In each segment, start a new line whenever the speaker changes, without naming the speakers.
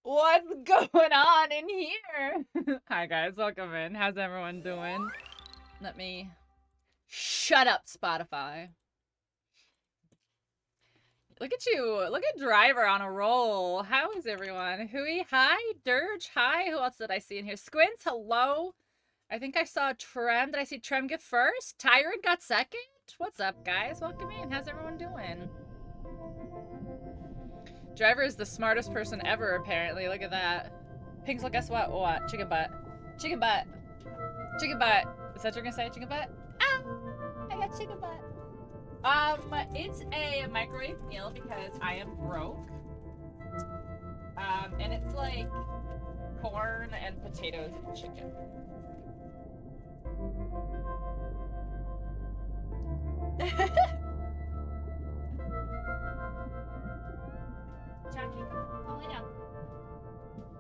What's going on in here? Hi guys, welcome in. How's everyone doing? Let me... Shut up, Spotify. Look at you. Look at Driver on a roll. How is everyone? Hui, hi. Dirge, hi. Who else did I see in here? Squints, hello. I think I saw Trem. Did I see Trem get first? Tyrant got second? What's up, guys? Welcome in. How's everyone doing? Driver is the smartest person ever, apparently. Look at that. Pinxel, guess what? What? Chicken butt. Chicken butt. Chicken butt. Is that what you're gonna say? Chicken butt? Ah! I got chicken butt. It's a microwave meal because I am broke. And it's like corn and potatoes and chicken. Jackie, come on, lay down.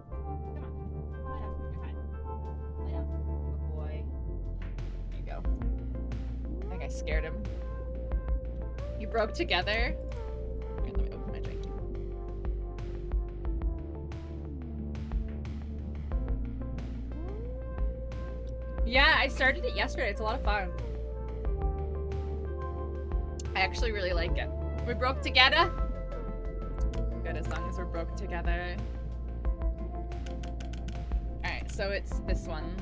Come on, lay down. You're fine. Lay down. Good boy. There you go. I think I scared him. You broke together? Here, let me open my drink. Yeah, I started it yesterday. It's a lot of fun. I actually really like it. We broke together? Good, as long as we're broke together. Alright, so it's this one.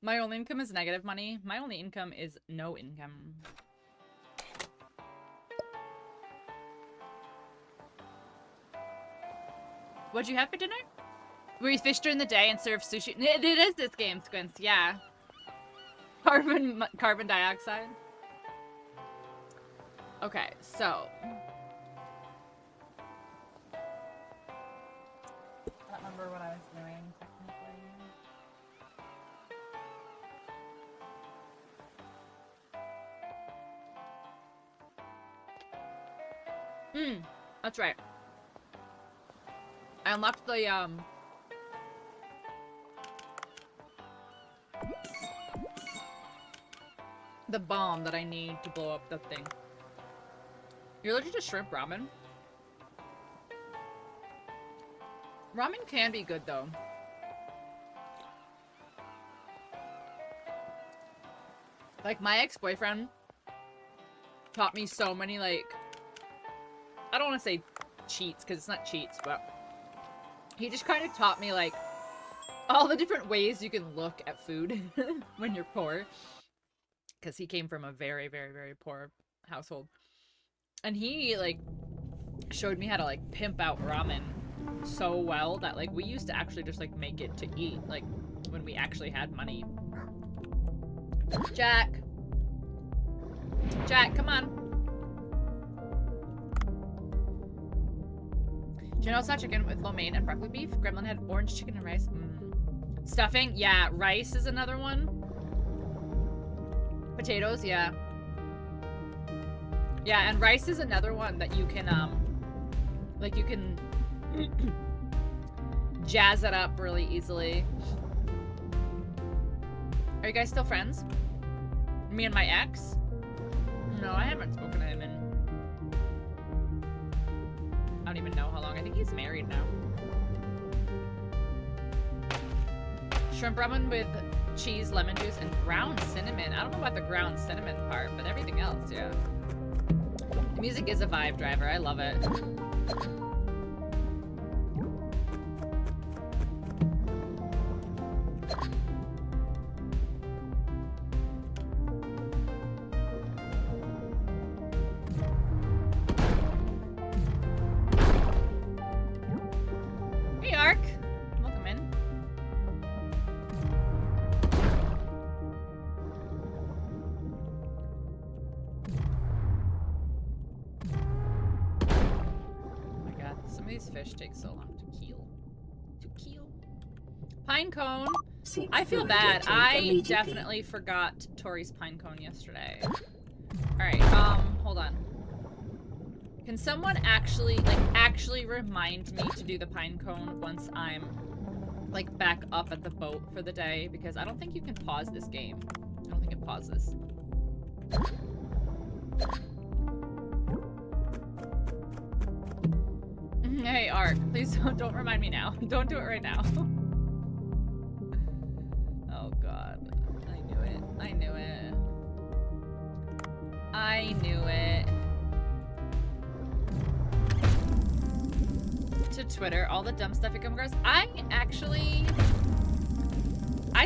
My only income is negative money. My only income is no income. What'd you have for dinner? We fished during the day and served sushi. It is this game, Squints, yeah. Carbon dioxide. Okay, so. I don't remember what I was doing, technically. That's right. I unlocked the bomb that I need to blow up the thing. You're allergic to shrimp ramen? Ramen can be good though. Like my ex-boyfriend taught me so many like, I don't want to say cheats because it's not cheats, but he just kind of taught me like all the different ways you can look at food when you're poor. Because he came from a very, very, very poor household. And he, like, showed me how to, like, pimp out ramen so well that, like, we used to actually just, like, make it to eat, like, when we actually had money. Jack! Jack, come on! Do you know it's not chicken with lo mein and broccoli beef? Gremlin had orange chicken and rice. Stuffing? Yeah, rice is another one. Potatoes, yeah. Yeah, and rice is another one that you can, like, you can jazz it up really easily. Are you guys still friends? Me and my ex? No, I haven't spoken to him in... I don't even know how long. I think he's married now. Shrimp ramen with cheese, lemon juice, and ground cinnamon. I don't know about the ground cinnamon part, but everything else, yeah. The music is a vibe, Driver. I love it. Hey, Ark. Welcome in. Some of these fish take so long to kill. Pine cone. I feel bad. I definitely forgot Tori's pine cone yesterday. Alright, hold on. Can someone actually remind me to do the pine cone once I'm, like, back up at the boat for the day? Because I don't think you can pause this game. I don't think it pauses. Hey, Ark, please don't remind me now. Don't do it right now. Oh god. I knew it. I knew it. I knew it. To Twitter, all the dumb stuff you come across. I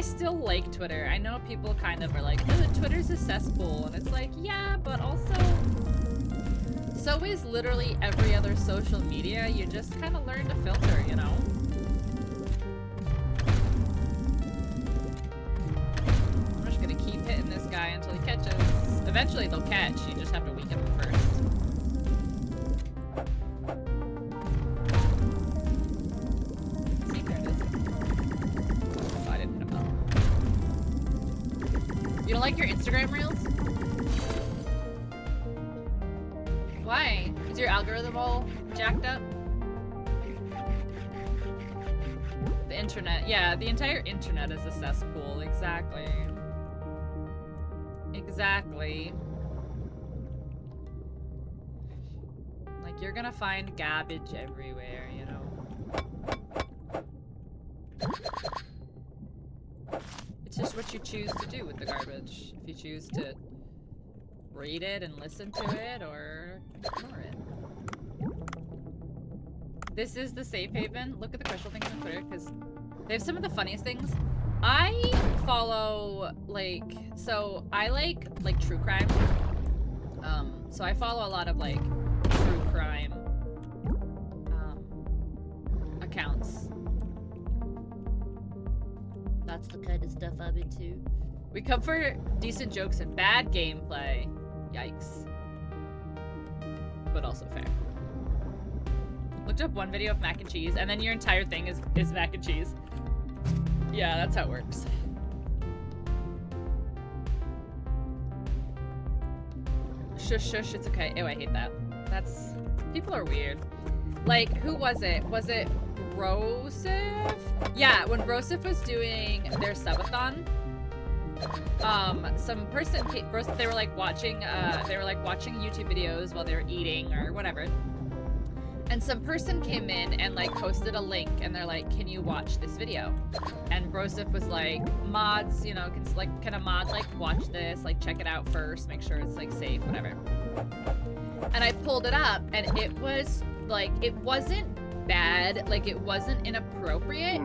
still like Twitter. I know people kind of are like, oh, Twitter's a cesspool. And it's like, yeah, but also, so is literally every other social media. You just kind of learn to filter, you know? I'm just gonna keep hitting this guy until he catches. Eventually they'll catch. You just have to weaken them first. You don't like your Instagram reels? Why? Is your algorithm all jacked up? The internet. Yeah, the entire internet is a cesspool. Exactly. Exactly. Like, you're gonna find garbage everywhere, you know? It's just what you choose to do with the garbage. If you choose to read it and listen to it, or ignore it. This is the safe haven. Look at the crystal things on Twitter, because they have some of the funniest things. I follow, like, so I like true crime. So I follow a lot of, like, true crime accounts. That's the kind of stuff I'm into. We come for decent jokes and bad gameplay. Yikes. But also fair. Looked up one video of mac and cheese, and then your entire thing is mac and cheese. Yeah, that's how it works. Shush, shush, it's okay. Ew, I hate that. That's... People are weird. Like, who was it? Was it Brosif? Yeah, when Brosif was doing their subathon, some person they were like watching YouTube videos while they were eating or whatever. And some person came in and like posted a link and they're like, can you watch this video? And Brosif was like, mods, you know, can a mod like watch this, like check it out first, make sure it's like safe, whatever. And I pulled it up and it was like, it wasn't bad, like it wasn't inappropriate.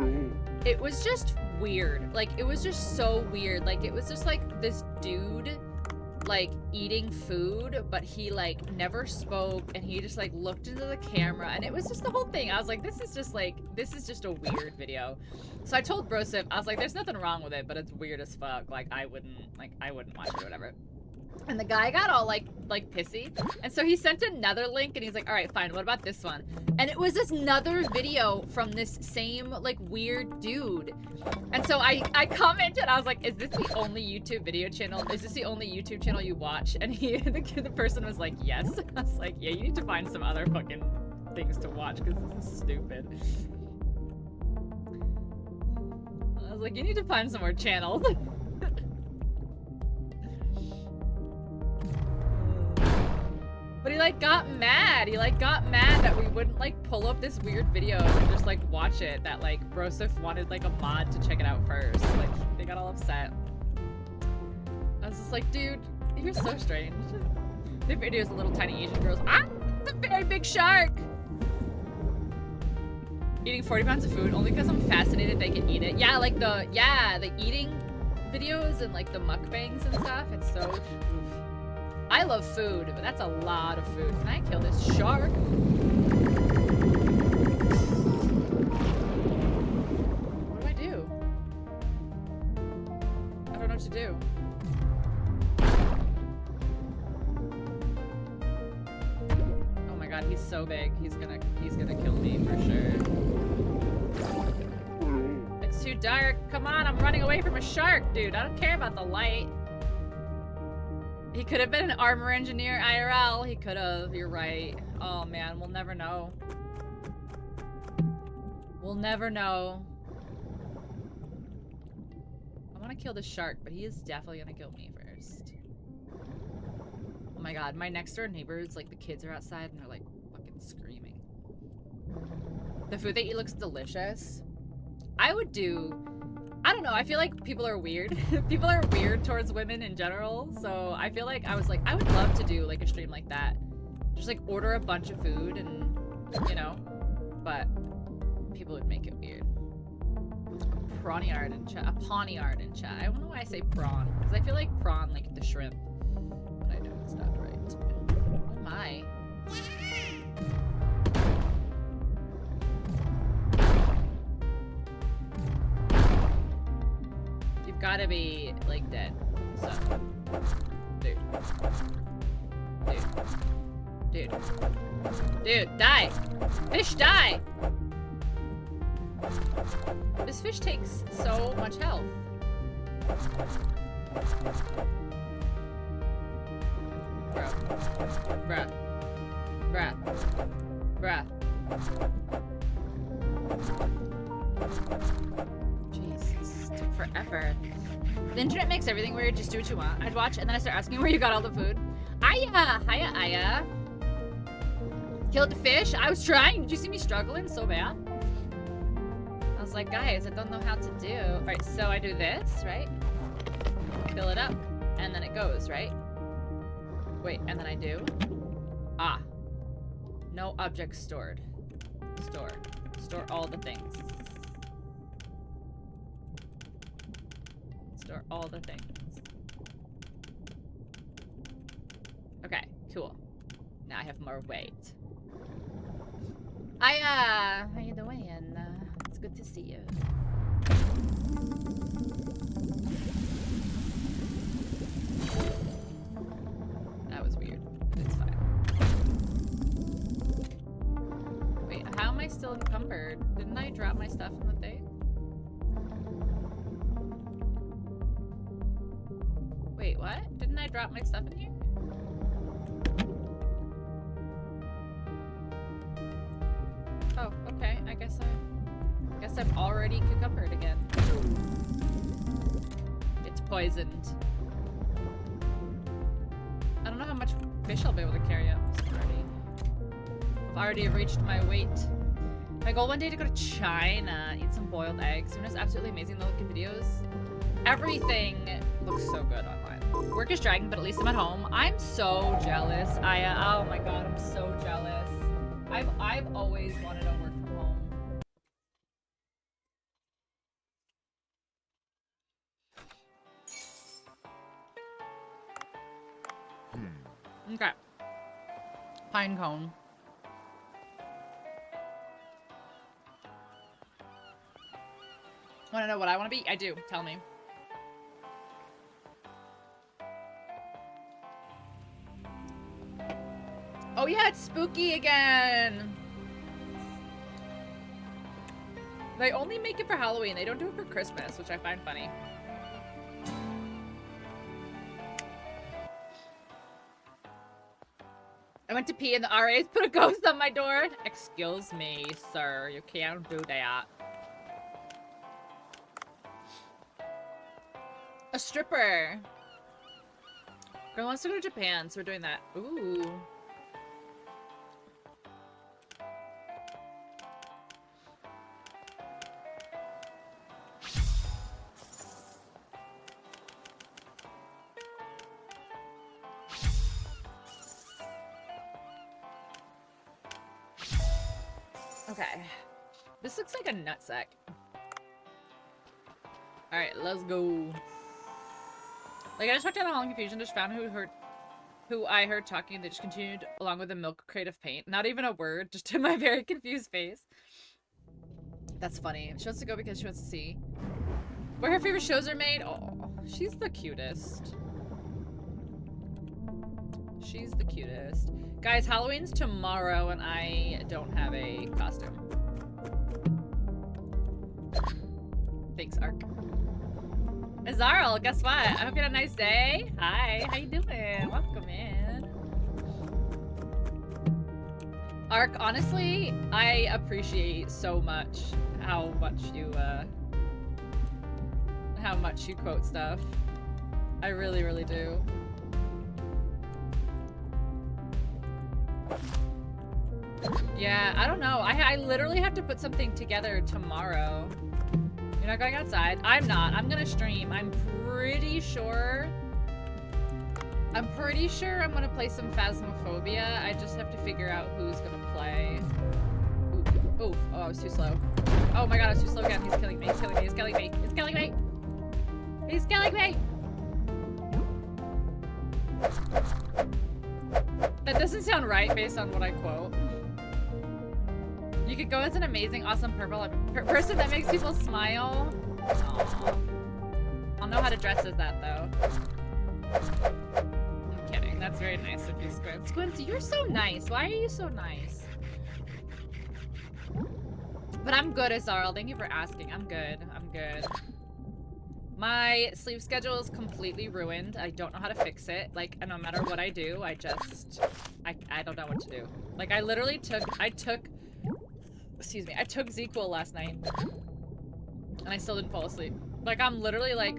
It was just weird. Like, it was just so weird. Like, it was just like this dude like eating food, but he like never spoke and he just like looked into the camera and it was just the whole thing. I was like, this is just a weird video. So I told Brosif, I was like, there's nothing wrong with it, but it's weird as fuck. Like I wouldn't watch it or whatever. And the guy got all like pissy. And so he sent another link and he's like, all right, fine, what about this one? And it was this another video from this same like weird dude. And so I commented, I was like, is this the only YouTube video channel? Is this the only YouTube channel you watch? And the person was like, yes. I was like, yeah, you need to find some other fucking things to watch because this is stupid. I was like, you need to find some more channels. But he like got mad. He like got mad that we wouldn't like pull up this weird video and just like watch it. That like Brosif wanted like a mod to check it out first. Like they got all upset. I was just like, dude, you're so strange. The videos of little tiny Asian girls. Ah, it's a very big shark. Eating 40 pounds of food only because I'm fascinated they can eat it. Yeah, like the eating videos and like the mukbangs and stuff. It's so oof. I love food, but that's a lot of food. Can I kill this shark? What do I do? I don't know what to do. Oh my god, he's so big. He's gonna kill me for sure. It's too dark. Come on, I'm running away from a shark, dude. I don't care about the light. He could have been an armor engineer IRL. He could have. You're right. Oh man, we'll never know. We'll never know. I want to kill the shark, but he is definitely gonna kill me first. Oh my god, my next door neighbors, like the kids are outside and they're like fucking screaming. The food they eat looks delicious. I would do... I don't know, I feel like people are weird. People are weird towards women in general, so I feel like I was like, I would love to do like a stream like that. Just like order a bunch of food and, you know, but people would make it weird. Prawnyard in chat. A pawnyard in chat. I don't know why I say prawn, because I feel like prawn like the shrimp. But I know it's not right. Oh my. You've gotta be like dead. So dude. Dude. Dude, die! Fish, die! This fish takes so much health. Bruh. Jeez, this took forever. The internet makes everything weird, just do what you want. I'd watch and then I start asking where you got all the food. Hiya, Aya. Killed the fish? I was trying. Did you see me struggling so bad? I was like, guys, I don't know how to do. Alright, so I do this, right? Fill it up. And then it goes, right? Wait, and then I do. Ah. No objects stored. Store. Store all the things. Store all the things. Okay, cool. Now I have more weight. Hiya! How you doing? It's good to see you. That was weird, but it's fine. Wait, how am I still encumbered? Didn't I drop my stuff in the thing? Wait, what? Didn't I drop my stuff in here? Oh, okay. I guess I'm already cucumbered again. It's poisoned. I don't know how much fish I'll be able to carry up. I've already reached my weight. My goal one day to go to China, eat some boiled eggs. It's absolutely amazing to look at videos. Everything looks so good online. Work is dragging, but at least I'm at home. I'm so jealous. Oh my god, I'm so jealous. I've always wanted to work from home. Okay. Pine cone. Wanna know what I wanna be? I do. Tell me. Oh yeah, it's spooky again! They only make it for Halloween. They don't do it for Christmas, which I find funny. I went to pee and the RAs put a ghost on my door. Excuse me, sir. You can't do that. A stripper. Girl wants to go to Japan, so we're doing that. Ooh. Okay. This looks like a nutsack. Alright, let's go. Like, I just walked down the hall in confusion, just found who I heard talking, and they just continued along with a milk crate of paint. Not even a word, just in my very confused face. That's funny. She wants to go because she wants to see where her favorite shows are made. Oh, she's the cutest. She's the cutest. Guys, Halloween's tomorrow, and I don't have a costume. Thanks, Ark. Azarl, guess what? I hope you had a nice day. Hi, how you doing? Welcome in. Ark, honestly, I appreciate so much how much you quote stuff. I really, really do. Yeah, I don't know. I literally have to put something together tomorrow. You're not going outside? I'm not. I'm gonna stream. I'm pretty sure I'm gonna play some Phasmophobia. I just have to figure out who's gonna play. Oof. Oof. Oh, I was too slow. Oh my god, I was too slow again. He's killing me. He's killing me. He's killing me. He's killing me. He's killing me. That doesn't sound right based on what I quote. You could go as an amazing, awesome purple person that makes people smile. Aww. I'll know how to dress as that though. I'm kidding. That's very nice of you, Squints. Squints, you're so nice. Why are you so nice? But I'm good, Azarl. Thank you for asking. I'm good. I'm good. My sleep schedule is completely ruined. I don't know how to fix it. Like, no matter what I do, I don't know what to do. Like, I literally took ZQL last night. And I still didn't fall asleep. Like, I'm literally like,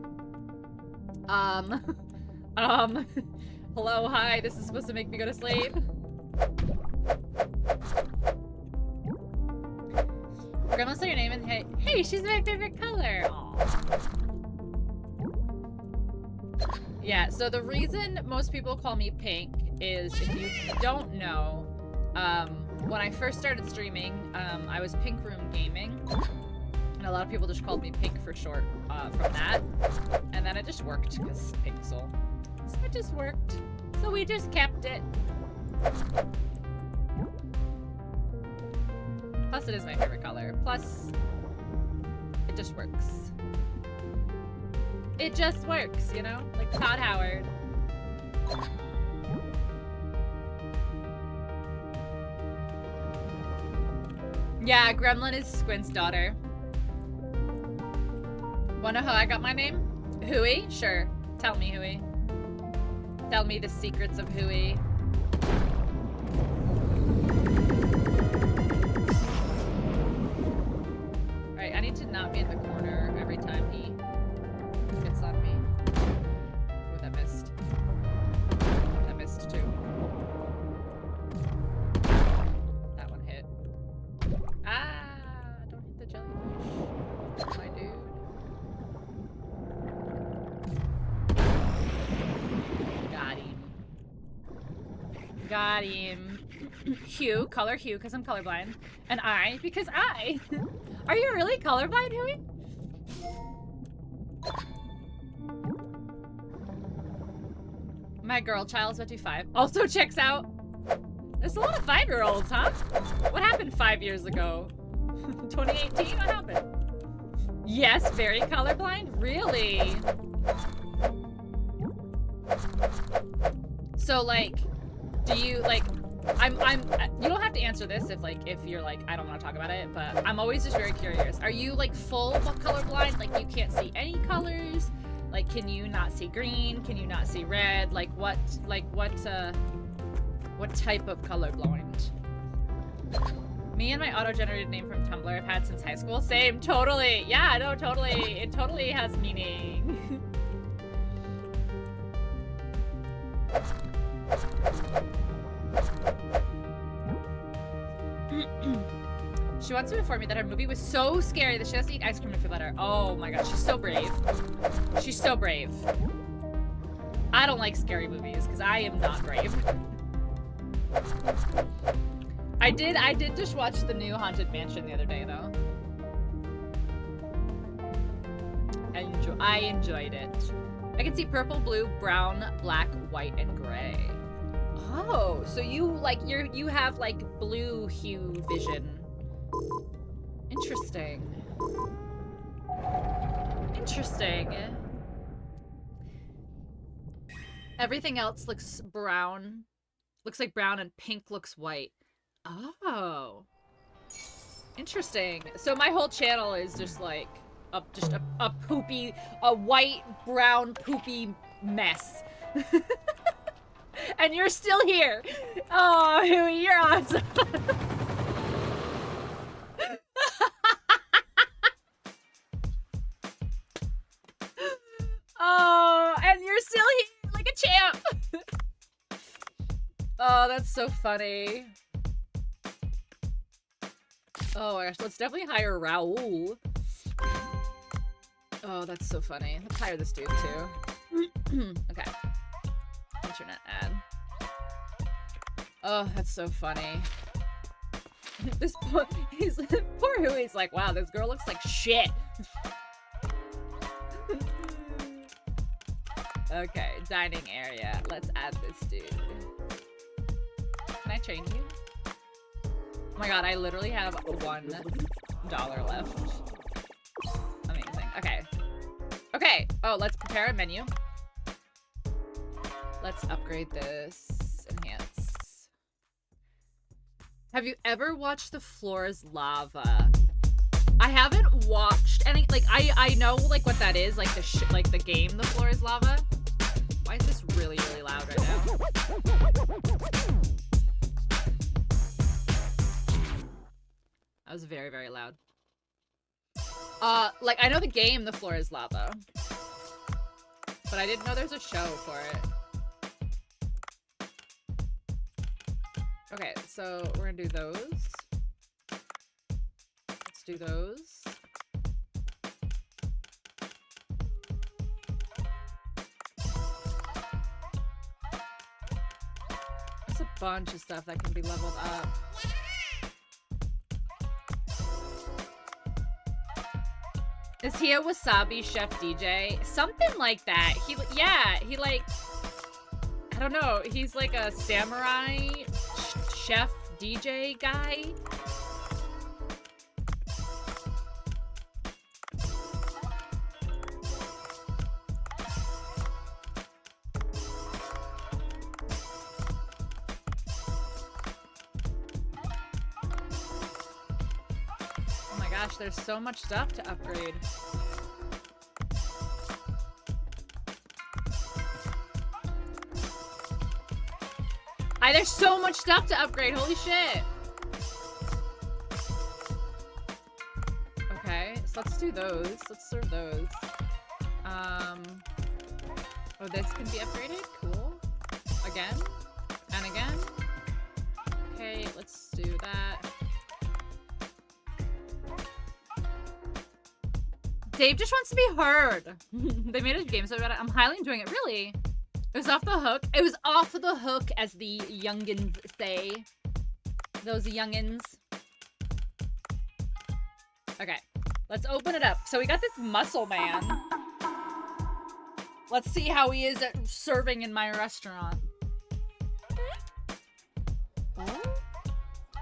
hello, hi, this is supposed to make me go to sleep. Grandma, say your name and hey, she's my favorite color. Aww. Yeah, so the reason most people call me Pink is, if you don't know, when I first started streaming, I was Pink Room Gaming, and a lot of people just called me Pink for short from that, and then it just worked because Pinxel. So it just worked. So we just kept it. Plus, it is my favorite color. Plus, it just works. It just works, you know? Like Todd Howard. Yeah, Gremlin is Squint's daughter. Wanna know how I got my name? Hui? Sure. Tell me, Hui. Tell me the secrets of Hui. Alright, I need to not be in the corner every time he hits on me. Ooh, that missed. That missed too. That one hit. Ah! Don't hit the jellyfish. My dude. Got him. Got him. Hue, color hue, because I'm colorblind. And I, because I. Are you really colorblind, Hui? My girl child's about to be 5. Also checks out. There's a lot of 5-year-olds, huh? What happened 5 years ago? 2018? What happened? Yes, very colorblind? Really? So, like, do you, like, you don't have to answer this if you're like, I don't want to talk about it, but I'm always just very curious. Are you, like, full colorblind? Like, you can't see any colors? Like, can you not see green? Can you not see red? Like, what type of colorblind? Me and my auto-generated name from Tumblr I've had since high school. Same, totally. Yeah, no, totally. It totally has meaning. She wants to inform me that her movie was so scary that she has to eat ice cream to feel better. Oh my god, she's so brave. She's so brave. I don't like scary movies because I am not brave. I did just watch the new Haunted Mansion the other day though. I enjoyed it. I can see purple, blue, brown, black, white, and gray. Oh, so you have like blue hue vision. Interesting. Interesting. Everything else looks brown. Looks like brown, and pink looks white. Oh. Interesting. So my whole channel is just like a poopy, a white, brown, poopy mess. And you're still here. Oh, Hui, you're awesome. Oh, and you're still here like a champ. Oh, that's so funny. Oh my gosh, let's definitely hire Raul. Oh, that's so funny. Let's hire this dude too. Okay. Internet ad. Oh, that's so funny. This poor, poor Huey's like, wow, this girl looks like shit. Okay, dining area. Let's add this dude. Can I train you? Oh my god, I literally have $1 left. Amazing. Okay. Okay. Oh, let's prepare a menu. Let's upgrade this. Enhance. Have you ever watched The Floor is Lava? I haven't watched any, like, I know, like, what that is, like, the game The Floor is Lava. Why is this really, really loud right now? That was very, very loud. Like, I know the game The Floor is Lava. But I didn't know there's a show for it. Okay, so we're gonna do those. Let's do those. There's a bunch of stuff that can be leveled up. Is he a wasabi chef DJ? Something like that. He like, I don't know. He's like a samurai chef DJ guy. Gosh, there's so much stuff to upgrade. There's so much stuff to upgrade. Holy shit. Okay, so let's do those. Let's serve those. Oh, this can be upgraded? Cool. Again. And again. Okay, let's do that. Dave just wants to be heard. They made a game about it. I'm highly enjoying it. Really? It was off the hook. It was off the hook, as the youngins say. Those youngins. Okay. Let's open it up. So we got this muscle man. Let's see how he is at serving in my restaurant.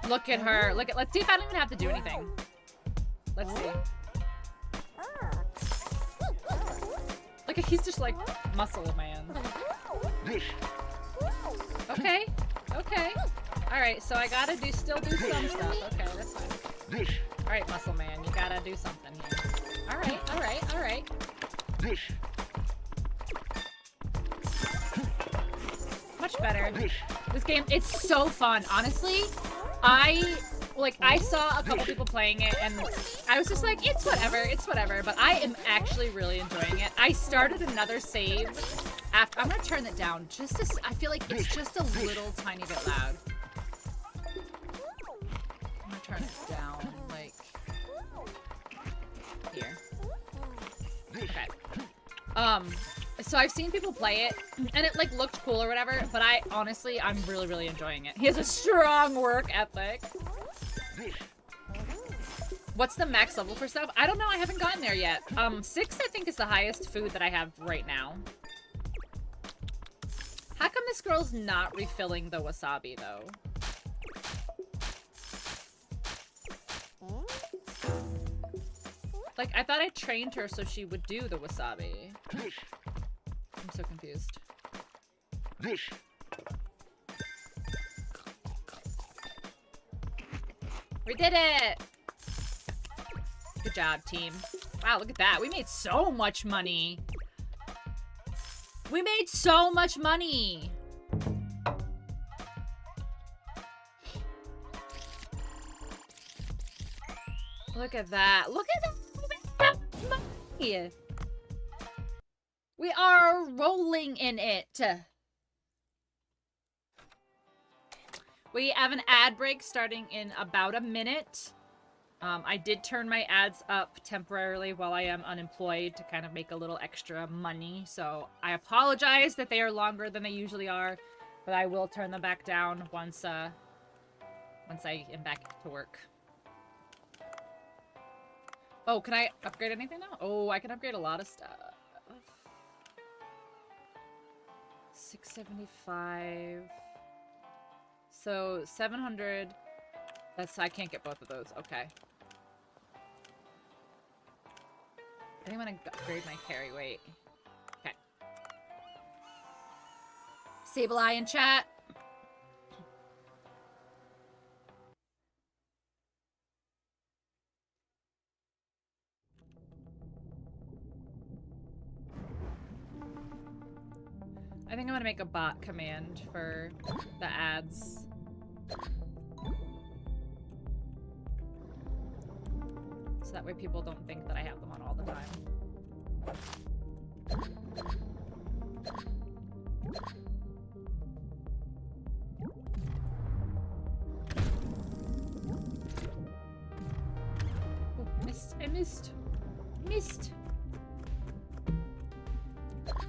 Look at her. Look at. Let's see if I don't even have to do anything. Let's see. Look at, he's just like muscle man. Okay. Okay. Alright, so I gotta still do some stuff. Okay, that's fine. Alright, muscle man, you gotta do something here. Alright, alright, alright. Much better. This game, it's so fun. Honestly, I saw a couple people playing it, and I was just like, it's whatever, but I am actually really enjoying it. I started another save after. I'm gonna turn it down, just to, I feel like it's just a little tiny bit loud. I'm gonna turn it down, like, here. Okay. So I've seen people play it, and it, like, looked cool or whatever, but I'm really, really enjoying it. He has a strong work ethic. What's the max level for stuff? I don't know. I haven't gotten there yet. 6, I think, is the highest food that I have right now. How come this girl's not refilling the wasabi, though? Like, I thought I trained her so she would do the wasabi. I'm so confused. We did it! Good job, team. Wow, look at that. We made so much money. We made so much money. Look at that. Look at that. Money. We are rolling in it. We have an ad break starting in about a minute. I did turn my ads up temporarily while I am unemployed to kind of make a little extra money, so I apologize that they are longer than they usually are, but I will turn them back down once I am back to work. Oh, can I upgrade anything now? Oh, I can upgrade a lot of stuff. 675. So 700. I can't get both of those. Okay. I think I'm gonna upgrade my carry weight. Okay. Sable Eye in chat. I think I'm gonna make a bot command for the ads. So that way people don't think that I have them on all the time. Oh, missed. I missed. Missed.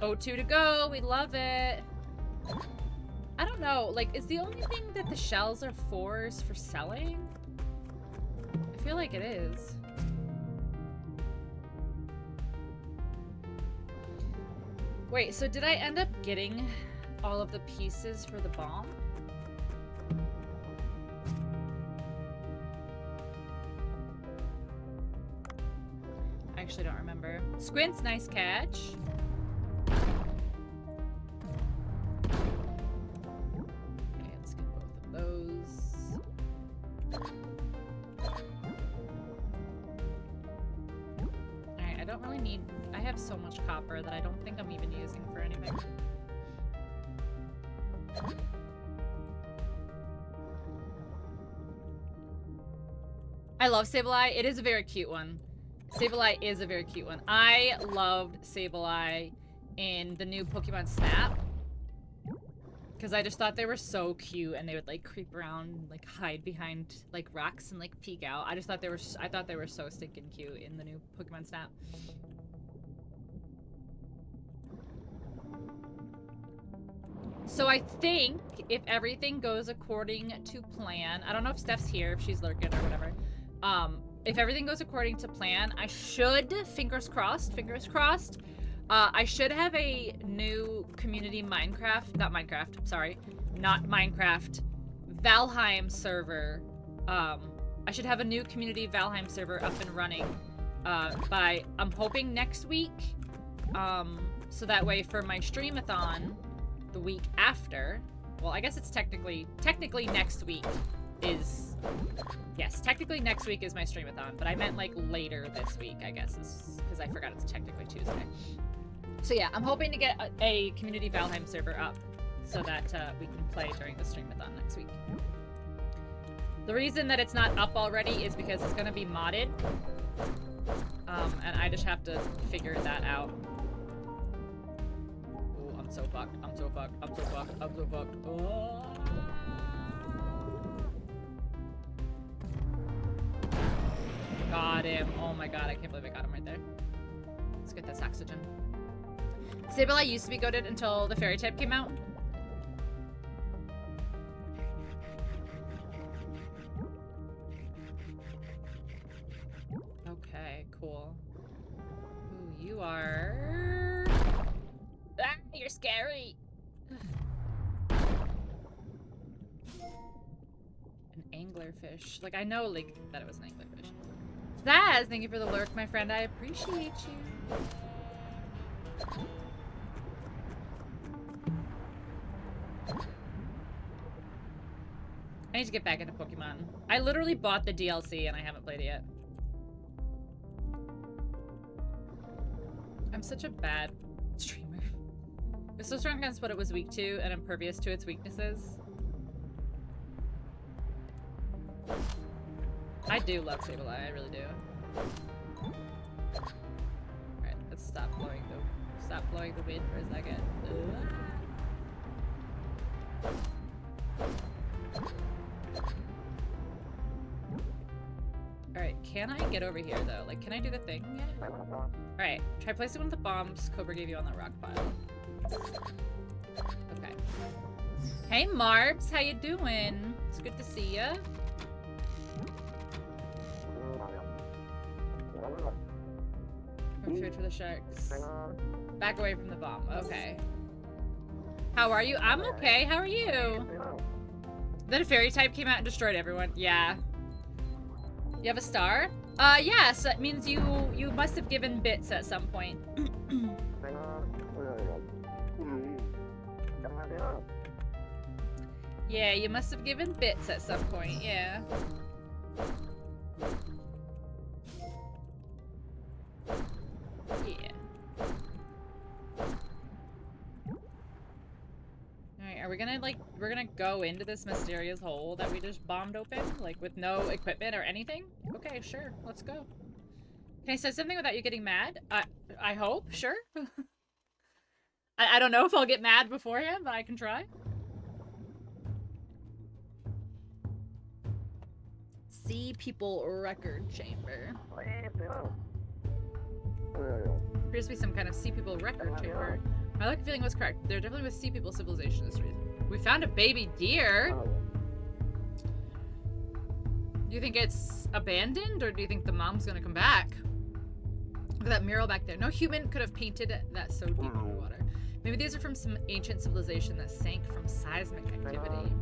02 to go. We love it. I don't know. Like, is the only thing that the shells are for selling? I feel like it is. Wait, so did I end up getting all of the pieces for the bomb? I actually don't remember. Squint's nice catch. Okay, let's get both of those. Alright, I don't really need... I have so much copper that I don't think I'm even using for anything. I love Sableye. It is a very cute one. Sableye is a very cute one. I loved Sableye in the new Pokemon Snap. Because I just thought they were so cute and they would like creep around and like hide behind like rocks and like peek out. I thought they were so stinking cute in the new Pokemon Snap. So I think if everything goes according to plan, I don't know if Steph's here, if she's lurking or whatever. If everything goes according to plan, I should, fingers crossed, I should have a new community Valheim server. I should have a new community Valheim server up and running I'm hoping next week. So that way for my streamathon the week after, well, I guess it's technically next week is, yes, technically next week is my streamathon, but I meant like later this week, I guess, because I forgot it's technically Tuesday. So yeah, I'm hoping to get a community Valheim server up so that we can play during the streamathon next week. The reason that it's not up already is because it's going to be modded, and I just have to figure that out. Oh, I'm so fucked. I'm so fucked. I'm so fucked. I'm so fucked. Oh. Got him. Oh my god, I can't believe I got him right there. Let's get this oxygen. Sableye used to be goated until the fairy type came out. Okay, cool. Ooh, you are... Ah, you're scary! An anglerfish. Like, I know, like, that it was an anglerfish. Zaz, thank you for the lurk, my friend. I appreciate you. I need to get back into Pokemon. I literally bought the DLC and I haven't played it yet. I'm such a bad streamer. It was so strong against what it was weak to and impervious to its weaknesses. I do love Sableye, I really do. Alright, let's stop blowing the wind for a second. Alright, get over here, though? Like, can I do the thing yet? Alright, try placing one of the bombs Cobra gave you on the rock pile. Okay. Hey, Marbs, how you doing? It's good to see ya. Food for the sharks. Back away from the bomb. Okay. How are you? I'm okay. How are you? Then a fairy type came out and destroyed everyone. Yeah. You have a star? Yes. That means you must have given bits at some point. Yeah, you must have given bits at some point. Yeah. Yeah. Alright, are we gonna, like, we're gonna go into this mysterious hole that we just bombed open? Like, with no equipment or anything? Okay, sure. Let's go. Can I say something without you getting mad? I hope. Sure. I don't know if I'll get mad beforehand, but I can try. Sea People Record Chamber. Appears to be some kind of Sea People record chamber. My lucky feeling was correct. There definitely was Sea People civilization this reason. We found a baby deer. Do you think it's abandoned, or do you think the mom's gonna come back? Look at that mural back there. No human could have painted that so deep underwater. Maybe these are from some ancient civilization that sank from seismic activity.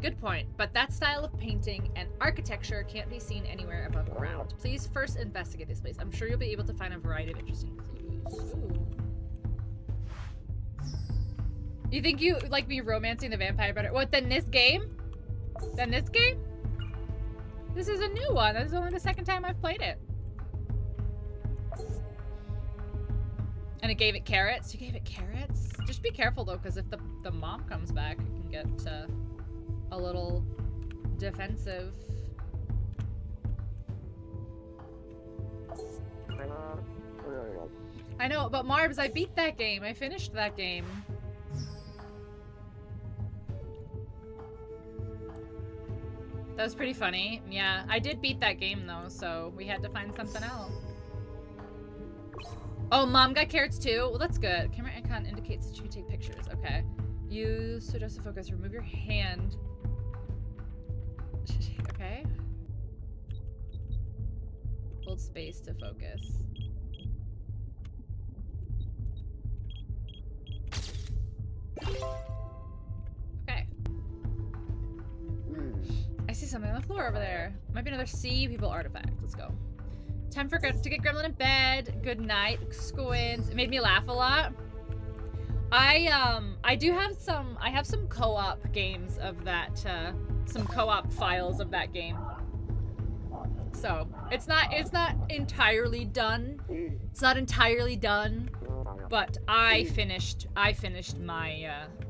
Good point, but that style of painting and architecture can't be seen anywhere above ground. Please first investigate this place. I'm sure you'll be able to find a variety of interesting clues. Ooh. You think you like me romancing the vampire better? What, than this game? Than this game? This is a new one. This is only the second time I've played it. And it gave it carrots? You gave it carrots? Just be careful though, because if the mom comes back, it can get a little defensive. I know, but Marbs, I beat that game. I finished that game. That was pretty funny. Yeah, I did beat that game though, so we had to find something else. Oh, mom got carrots too? Well, that's good. Camera icon indicates that you can take pictures. Okay. Use suggestive focus. Remove your hand. Okay. Hold space to focus. Okay. I see something on the floor over there. Might be another Sea People artifact. Let's go. Time to get Gremlin in bed. Good night, squins. It made me laugh a lot. I do have some. I have some co-op games of that. Some co-op files of that game. So it's not entirely done. It's not entirely done. But I finished my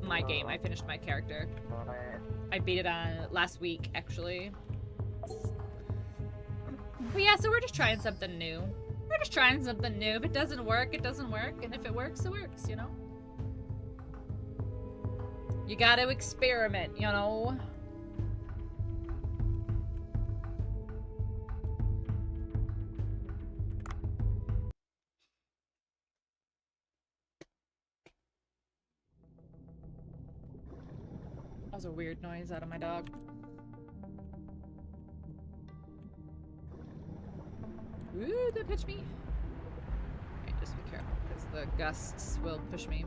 my game. I finished my character. I beat it on last week, actually. But yeah, so we're just trying something new. We're just trying something new. If it doesn't work, it doesn't work. And if it works, it works, you know? You gotta experiment, you know? That was a weird noise out of my dog. Ooh, don't pitch me. Alright, just be careful, because the gusts will push me.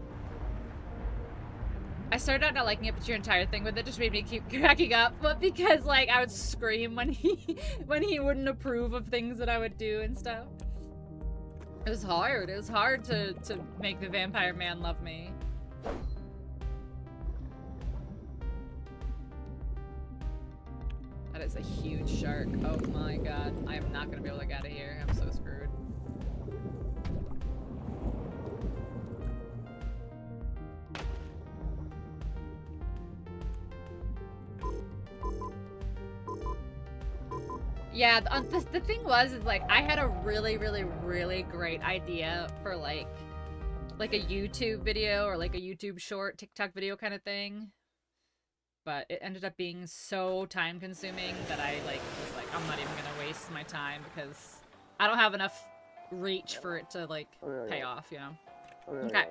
I started out not liking it, but your entire thing with it just made me keep cracking up. But because, like, I would scream when he wouldn't approve of things that I would do and stuff. It was hard. It was hard to make the vampire man love me. That is a huge shark. Oh my god. I am not gonna be able to get out of here. I'm so screwed. Yeah, the thing was, is like, I had a really, really, really great idea for like a YouTube video or like a YouTube short, TikTok video kind of thing. But it ended up being so time consuming that I like was like, I'm not even gonna waste my time because I don't have enough reach for it to, like, pay off, you know? Okay.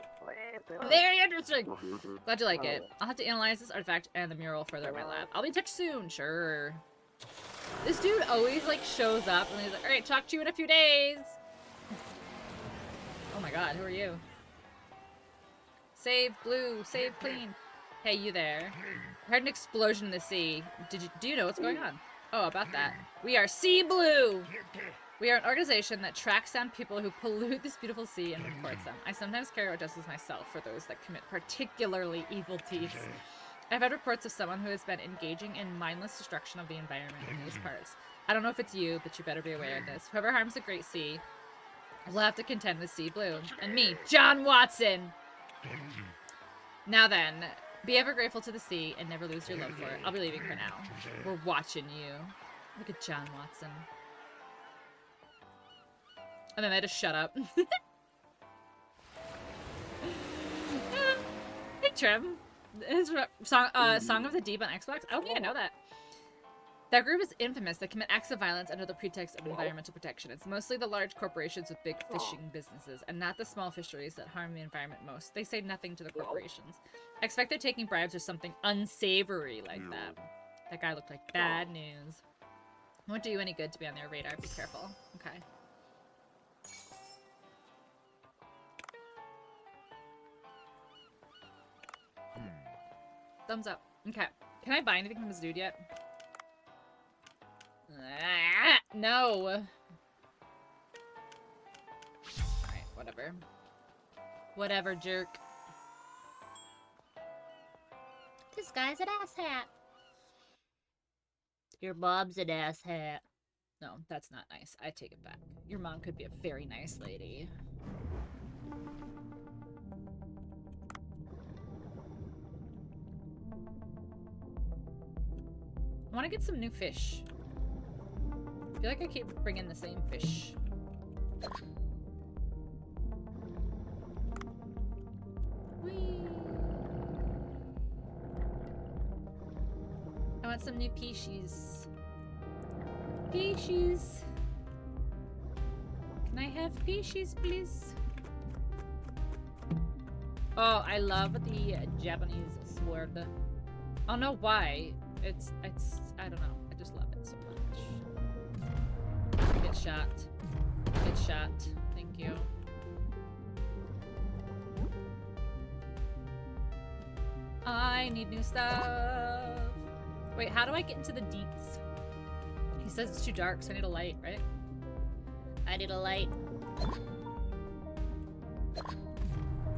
Very interesting! Glad you like it. I'll have to analyze this artifact and the mural further in my lab. I'll be in touch soon, sure. This dude always, like, shows up and he's like, alright, talk to you in a few days! Oh my god, who are you? Save blue, save clean. Hey, you there. I heard an explosion in the sea. Do you know what's going on? Oh, about that. We are Sea Blue! We are an organization that tracks down people who pollute this beautiful sea and reports them. I sometimes carry out justice myself for those that commit particularly evil deeds. I've had reports of someone who has been engaging in mindless destruction of the environment in these parts. I don't know if it's you, but you better be aware of this. Whoever harms the Great Sea will have to contend with Sea Blue. And me, John Watson! Now then, be ever grateful to the sea and never lose your love for it. I'll be leaving for now. We're watching you. Look at John Watson. And then I just shut up. Hey, Trim. His Song of the Deep on Xbox? Oh, yeah, I know that. That group is infamous. They commit acts of violence under the pretext of environmental protection. It's mostly the large corporations with big fishing businesses, and not the small fisheries that harm the environment most. They say nothing to the corporations. I expect they're taking bribes or something unsavory like that. That guy looked like bad news. It won't do you any good to be on their radar. Be careful. Okay. Thumbs up. Okay. Can I buy anything from this dude yet? No. Alright, whatever. Whatever, jerk. This guy's an asshat. Your mom's an asshat. No, that's not nice. I take it back. Your mom could be a very nice lady. I want to get some new fish. I feel like I keep bringing the same fish. Whee! I want some new species. Species. Can I have species, please? Oh, I love the Japanese sword. I don't know why. It's, I don't know. I just love it so much. Get shot. Get shot. Thank you. I need new stuff. Wait, how do I get into the deeps? He says it's too dark, so I need a light, right? I need a light.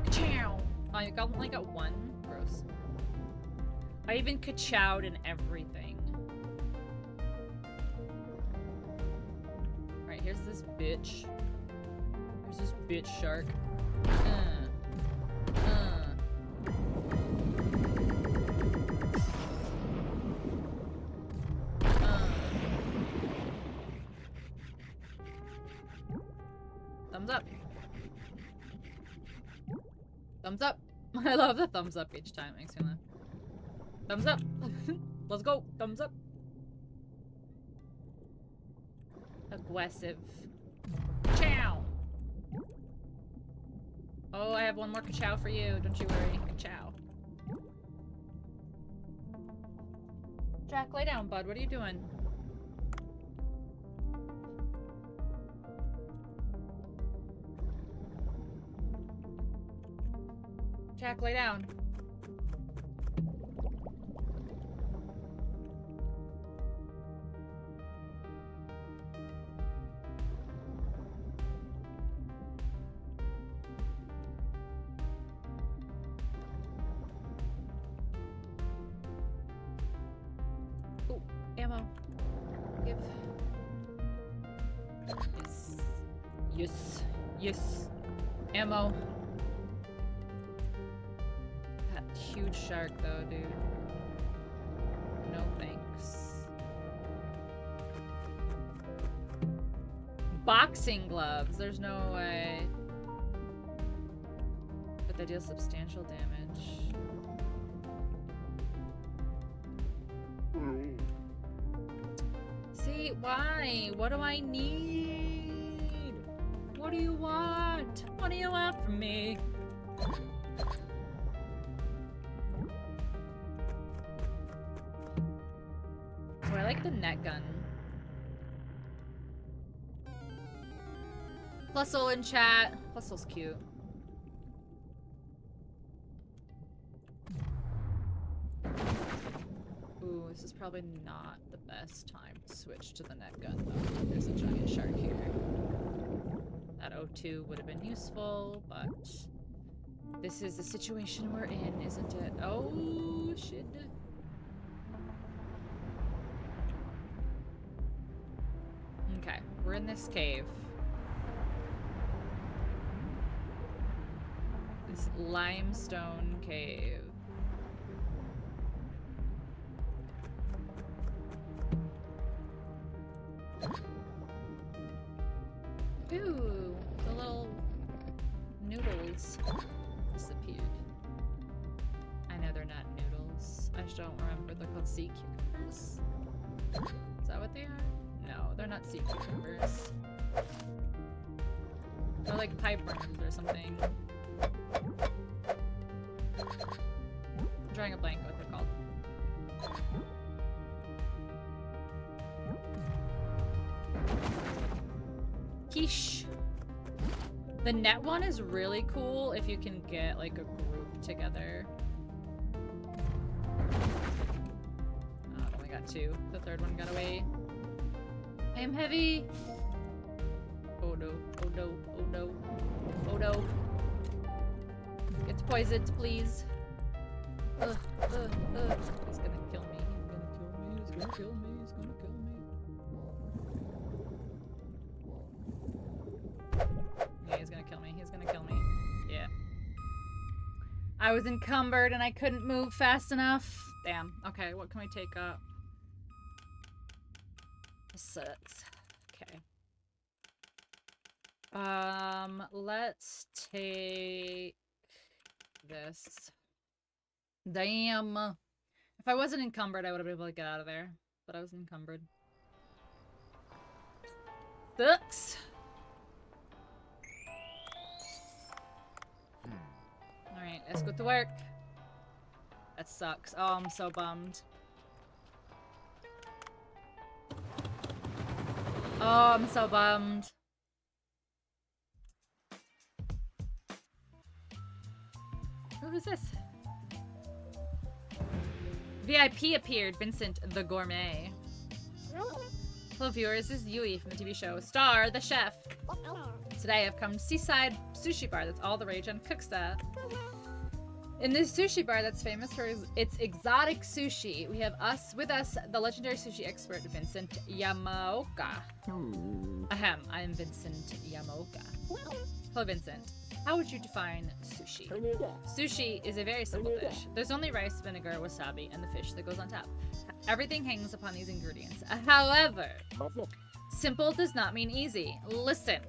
Ka-chow! Oh, I only got one. Gross. I even ka-chowed and everything. Alright, here's this bitch. Here's this bitch shark. Thumbs up. Thumbs up. I love the thumbs up each time. It makes me laugh. Thumbs up. Let's go. Thumbs up. Aggressive. Chow. Oh, I have one more ka-chow for you. Don't you worry. Ka-chow. Jack, lay down, bud. What are you doing? Jack, lay down. Ooh, ammo. Give. Yes. Yes. Yes. Ammo. Huge shark though, dude. No thanks. Boxing gloves. There's no way. But they deal substantial damage. See, Wait, why? What do I need? What do you want? What do you want from me? Oh, I like the net gun. Plusle in chat. Plusle's cute. Ooh, this is probably not the best time to switch to the net gun, though. There's a giant shark here. That O2 would have been useful, but this is the situation we're in, isn't it? Oh, shit. Okay, we're in this cave. This limestone cave. Ooh, the little noodles disappeared. I know they're not noodles. I just don't remember. They're called sea cucumbers. Is that what they are? No, they're not sea cucumbers. They're like pipe worms or something. I'm drawing a blank what they're called. Quiche. The net one is really cool if you can get like a group together. Oh, I've only got two. The third one got away. I am heavy. Oh no, oh no, oh no, oh no. It's poisoned, please. Ugh, ugh, ugh. He's gonna kill me. He's gonna kill me. He's gonna kill me. He's gonna kill me. Yeah, he's gonna kill me. He's gonna kill me. Yeah. I was encumbered and I couldn't move fast enough. Damn. Okay, what can we take up? This sucks. Okay. Let's take this. Damn. If I wasn't encumbered, I would have been able to get out of there. But I was encumbered. Sucks. Alright, let's go to work. That sucks. Oh, I'm so bummed. Oh, I'm so bummed. Who's this? VIP appeared, Vincent the Gourmet. Hello viewers, this is Yui from the TV show Star the Chef. Today I've come to Seaside Sushi Bar that's all the rage on Cooksta. In this sushi bar that's famous for its exotic sushi, we have with us, the legendary sushi expert Vincent Yamaoka. Ahem, I'm Vincent Yamaoka. Hello Vincent. How would you define sushi? Sushi is a very simple dish. There's only rice, vinegar, wasabi, and the fish that goes on top. Everything hangs upon these ingredients. However, simple does not mean easy. Listen.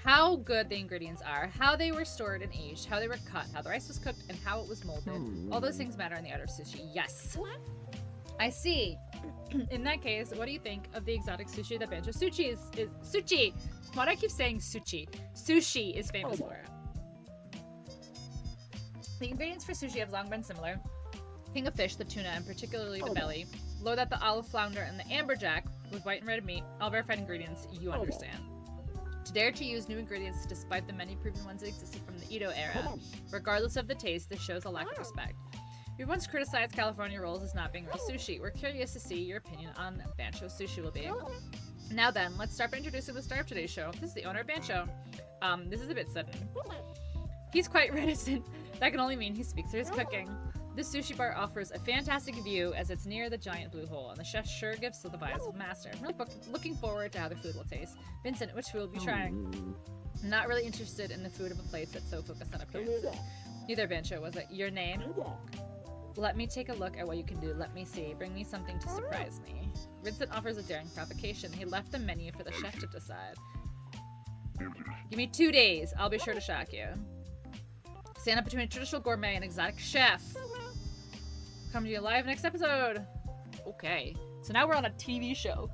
How good the ingredients are, how they were stored and aged, how they were cut, how the rice was cooked, and how it was molded. All those things matter in the art of sushi. Yes. I see. In that case, what do you think of the exotic sushi that Banjo Sushi is sushi? Why do I keep saying sushi? Sushi is famous for. The ingredients for sushi have long been similar. King of fish, the tuna, and particularly the belly. Below that, the olive flounder and the amberjack with white and red meat. All verified ingredients, you understand. To dare to use new ingredients despite the many proven ones that existed from the Edo era, regardless of the taste, this shows a lack of respect. We once criticized California rolls as not being real sushi. We're curious to see your opinion on Bancho Sushi will be. Now then, let's start by introducing the star of today's show. This is the owner of Bancho. This is a bit sudden. He's quite reticent. That can only mean he speaks for his cooking. This sushi bar offers a fantastic view as it's near the giant blue hole, and the chef sure gives to the vibes of master. I'm really looking forward to how the food will taste. Vincent, which food will be trying? I'm not really interested in the food of a place that's so focused on appearances. Neither, Bancho. Was it your name? Let me take a look at what you can do. Let me see. Bring me something to surprise me. Vincent offers a daring provocation. He left the menu for the chef to decide. Give me 2 days. I'll be sure to shock you. Stand up between a traditional gourmet and exotic chef. Come to you live next episode. Okay. So now we're on a TV show.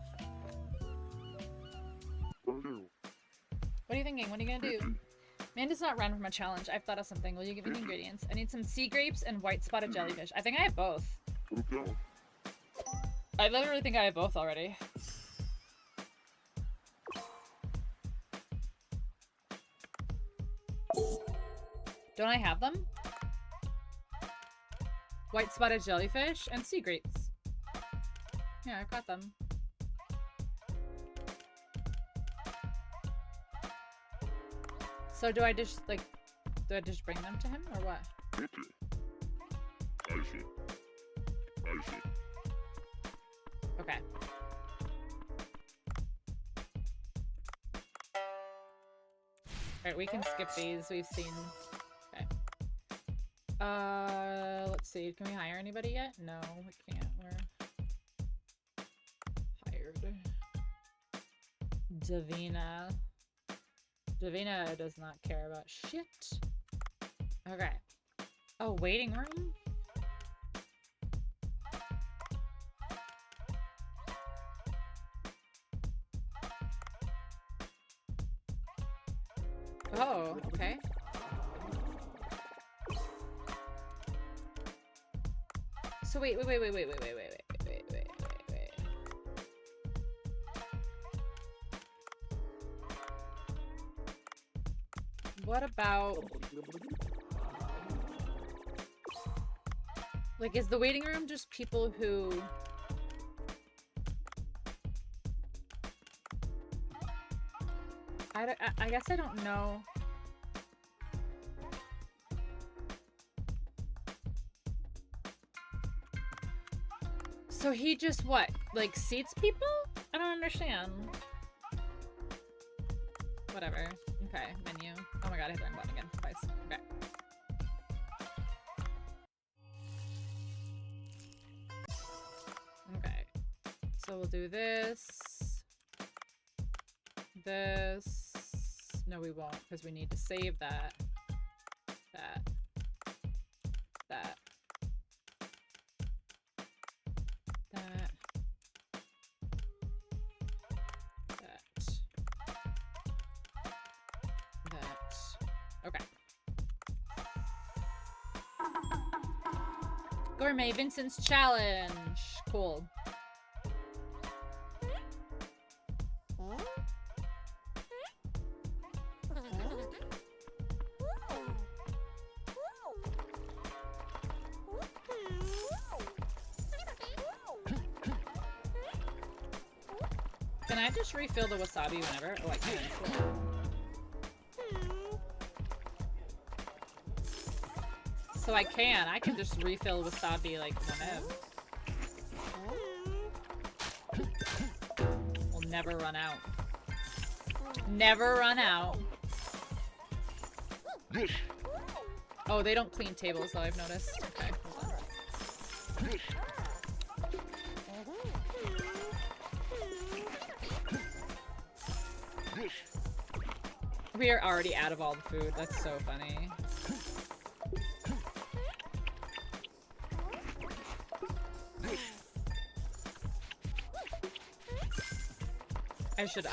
What are you thinking? What are you gonna do? Man does not run from a challenge. I've thought of something. Will you give me the ingredients? I need some sea grapes and white spotted jellyfish. I think I have both. I literally think I have both already. Don't I have them? White spotted jellyfish and sea grapes. Yeah, I've got them. So do I just, like, do I just bring them to him, or what? Okay. Alright, we can skip these. We've seen... Okay. Let's see. Can we hire anybody yet? No, we can't. We're... hired. Davina. Davina does not care about shit. Okay. Oh, waiting room? Oh, okay. So wait. What about... Like, is the waiting room just people who... I guess I don't know. So he just what? Like seats people? I don't understand. Whatever. Okay, menu. Oh my god, I hit the wrong button again. Twice. Okay. Okay. So we'll do this. This. No, we won't, because we need to save that. That. That. That. That. Okay. Gourmet Vincent's challenge. Cool. Can I just refill the wasabi whenever? Oh, I can. Cool. So I can just refill wasabi like whenever. We'll never run out. Never run out. Oh, they don't clean tables though, I've noticed. Okay, hold on. We are already out of all the food. That's so funny.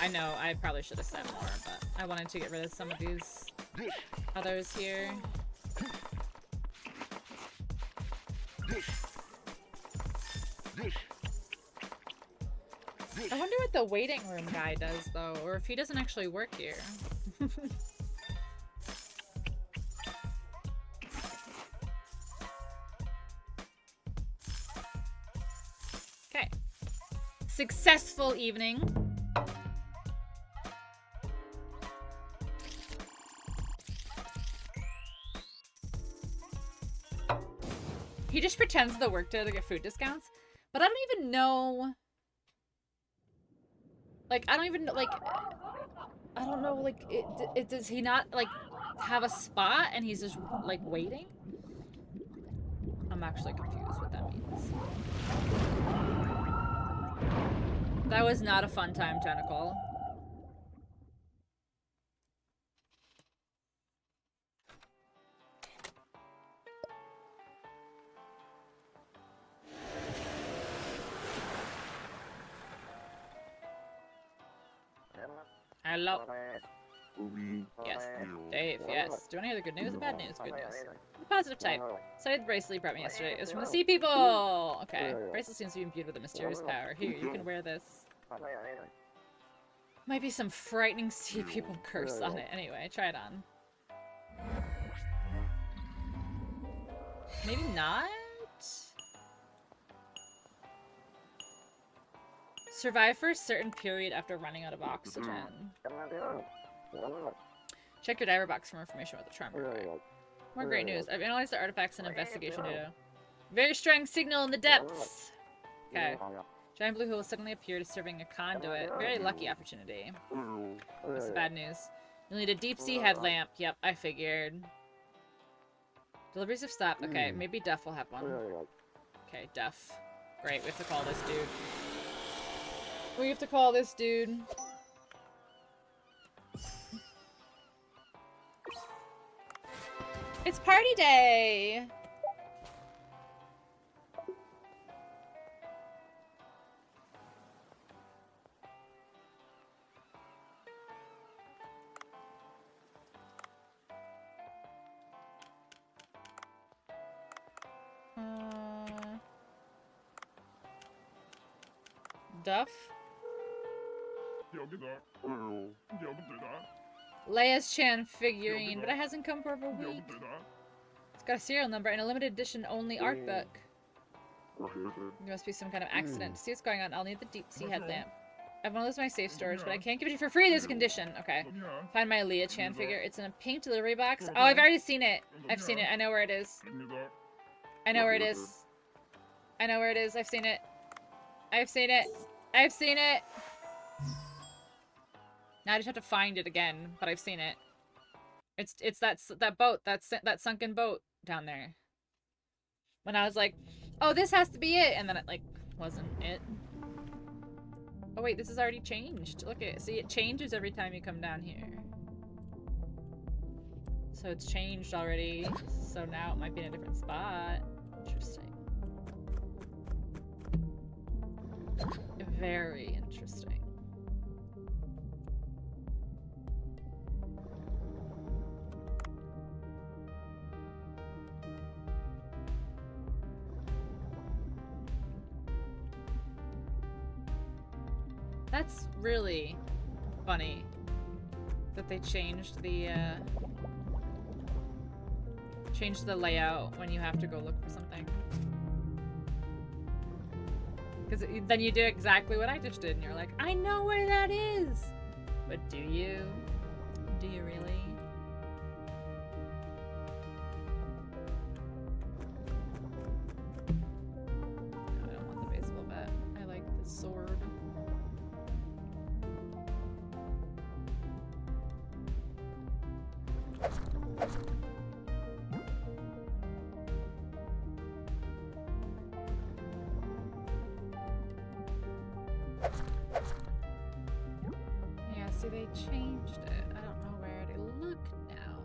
I know, I probably should have said more, but I wanted to get rid of some of these others here. I wonder what the waiting room guy does, though, or if he doesn't actually work here. Okay. Successful evening. He just pretends to work to get food discounts, but I don't even know. Like, I don't even know, like, I don't know, like, does he not, like, have a spot and he's just, like, waiting? I'm actually confused what that means. That was not a fun time, Tentacle. Hello. Yes. Dave, yes. Do you want to hear the good news or bad news? Good news. The positive type. Studied the bracelet you brought me yesterday. It was from the sea people! Okay. Bracelet seems to be imbued with a mysterious power. Here, you can wear this. Might be some frightening sea people curse on it. Anyway, try it on. Maybe not? Survive for a certain period after running out of oxygen. Check your diver box for more information about the charm. More great news. I've analyzed the artifacts and investigation data. Very strong signal in the depths! Okay. Giant blue hole suddenly appeared serving a conduit. Very lucky opportunity. That's the bad news. You'll need a deep sea headlamp. Yep, I figured. Deliveries have stopped. Okay, maybe Duff will have one. Okay, Duff. Great, we have to call this dude. We have to call this dude. It's party day! Duff? Leia's Chan figurine, but it hasn't come for over a week. It's got a serial number and a limited edition only art book. There must be some kind of accident. To see what's going on, I'll need the deep sea headlamp. I have one of those in my safe storage, but I can't give it to you for free. There's a condition. Okay. Find my Leia Chan figure. It's in a pink delivery box. Oh, I've already seen it. I've seen it. I know where it is. I know where it is. I know where it is. I've seen it. I've seen it. I've seen it. Now I just have to find it again, but I've seen it. It's that boat, that sunken boat down there. When I was like, oh, this has to be it, and then it like wasn't it. Oh wait, this is already changed. Look at it. See, it changes every time you come down here. So it's changed already. So now it might be in a different spot. Interesting. Very interesting. That's really funny that they changed the layout when you have to go look for something. Because then you do exactly what I just did, and you're like, I know where that is! But do you? Do you really? No, I don't want the baseball bat. I like the sword. Yeah, see, they changed it. I don't know where to look now.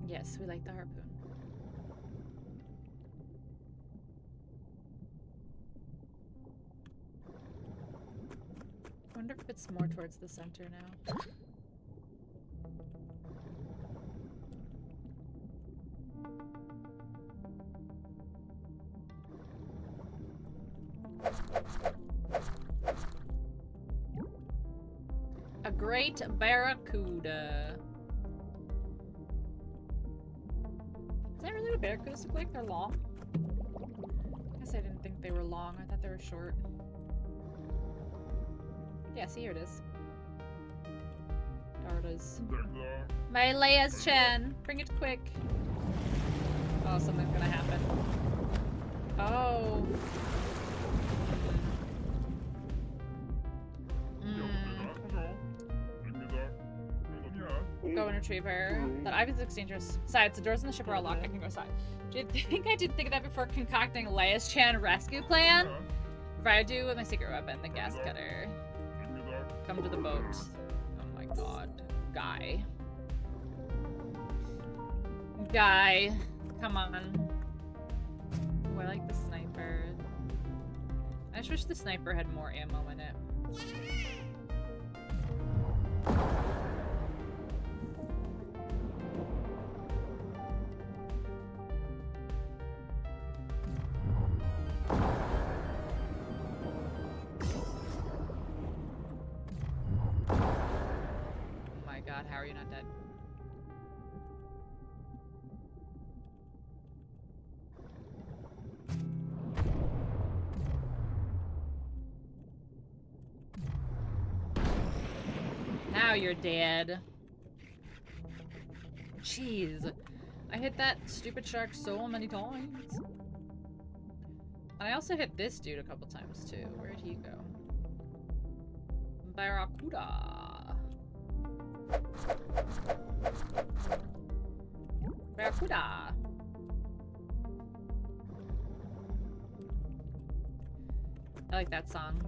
Yes, we like the harpoon. I wonder if it's more towards the center now. A great barracuda. Is that really what barracudas look like? They're long? I guess I didn't think they were long. I thought they were short. Yeah, see, here it is. Dardas. My Leia's Chan. Bring it quick. Oh, something's gonna happen. Oh. Go and retrieve her. That obviously looks dangerous. Besides, the doors in the ship are all locked. I can go inside. Do you think I did think of that before concocting Leia's Chan rescue plan? If I do with my secret weapon, the gas cutter. Come to the boat. Oh my god. Guy. Guy. Come on. Oh, I like the sniper. I just wish the sniper had more ammo in it. Oh my god, how are you not dead? Now you're dead. Jeez. I hit that stupid shark so many times. And I also hit this dude a couple times too. Where'd he go? Barracuda. Barracuda. I like that song.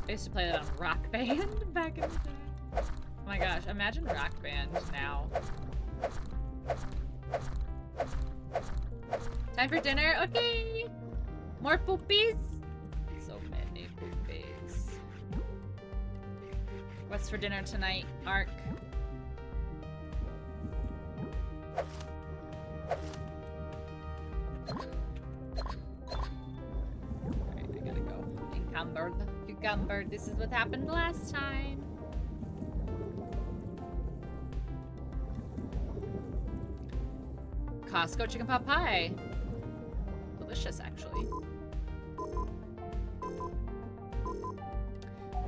I used to play that on Rock Band back in the day. Oh my gosh, imagine Rock Band now. Time for dinner? Okay! More poopies? So many poopies. What's for dinner tonight, Ark? Alright, I gotta go. Encumbered. Encumbered. This is what happened last time. Costco chicken pot pie. Delicious, actually.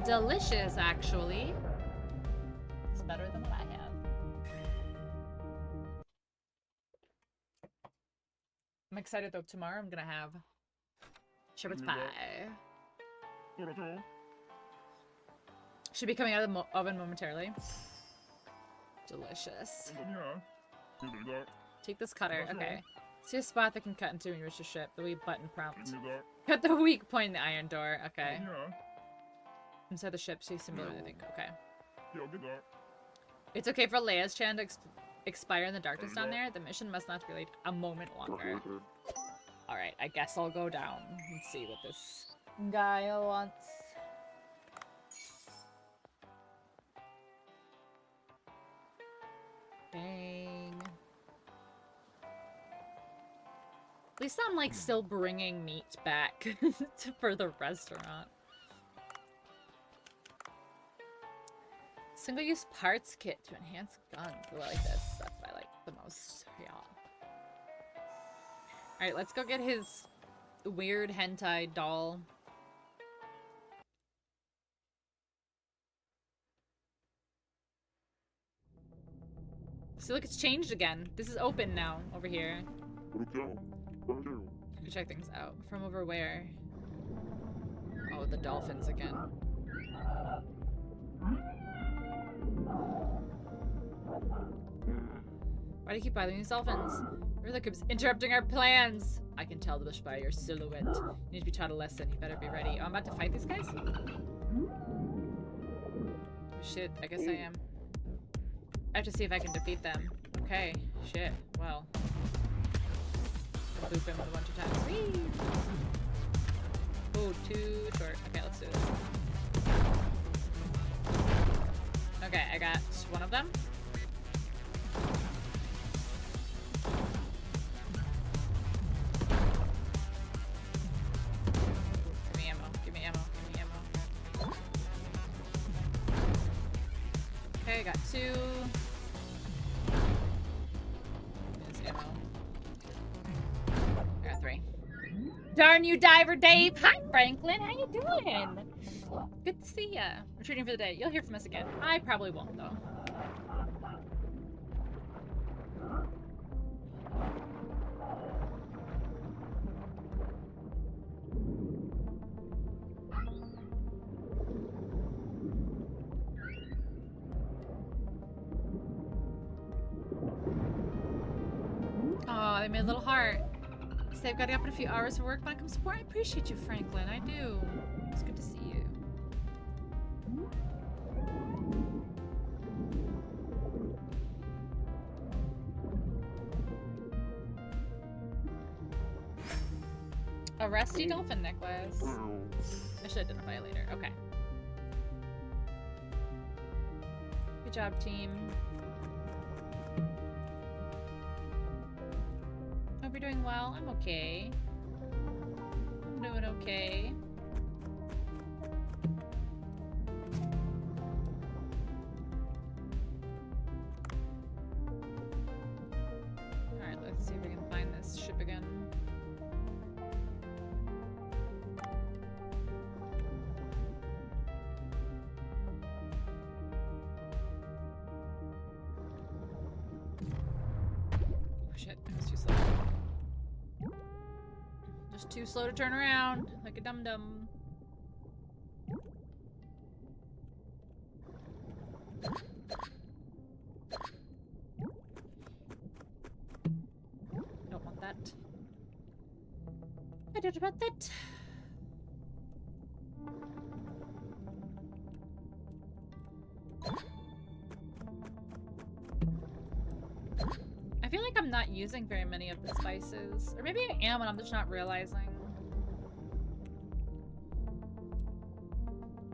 Delicious, actually. It's better than what I have. I'm excited though. Tomorrow I'm gonna have shepherd's pie. Should be coming out of the oven momentarily. Delicious. Take this cutter. Okay. See a spot that can cut into when you wish to ship. The weak button prompt. Cut the weak point in the iron door. Okay. Inside the ship, see symbol or anything. Okay. It's okay for Leia's chant to expire in the darkness down there. The mission must not be delayed a moment longer. Alright, I guess I'll go down and see what this guy wants. Dang. At least I'm like still bringing meat back for the restaurant. Single-use parts kit to enhance guns. I like this. That's what I like the most. Yeah. Alright, let's go get his weird hentai doll. See, look, it's changed again. This is open now, over here. Check things out. From over where? Oh, the dolphins again. Why do you keep bothering these dolphins? Riverkeep's interrupting our plans! I can tell the bush by your silhouette. You need to be taught a lesson. You better be ready. Oh, I'm about to fight these guys? Oh, shit. I guess I am. I have to see if I can defeat them. Okay. Shit. Well. I'll boop him a bunch of times. Whee! Oh, too short. Okay, let's do this. Okay, I got one of them. Give me ammo, give me ammo, give me ammo. Okay, I got two. There's ammo. I got three. Darn you, Diver Dave! Hi, Franklin! How you doing? Good to see ya. Retreating for the day. You'll hear from us again. I probably won't, though. Oh, they made a little heart. So I've got to get up in a few hours for work, but I come support. I appreciate you, Franklin. I do. It's good to see you. A rusty dolphin necklace. I should identify it later. Okay. Good job, team. Hope you're doing well. I'm okay. I'm doing okay. Alright, let's see if we can find this ship again. Shit, I was too slow. Just too slow to turn around, like a dum-dum. Don't want that. I don't want that. I feel like I'm not using very many of the spices. Or maybe I am and I'm just not realizing.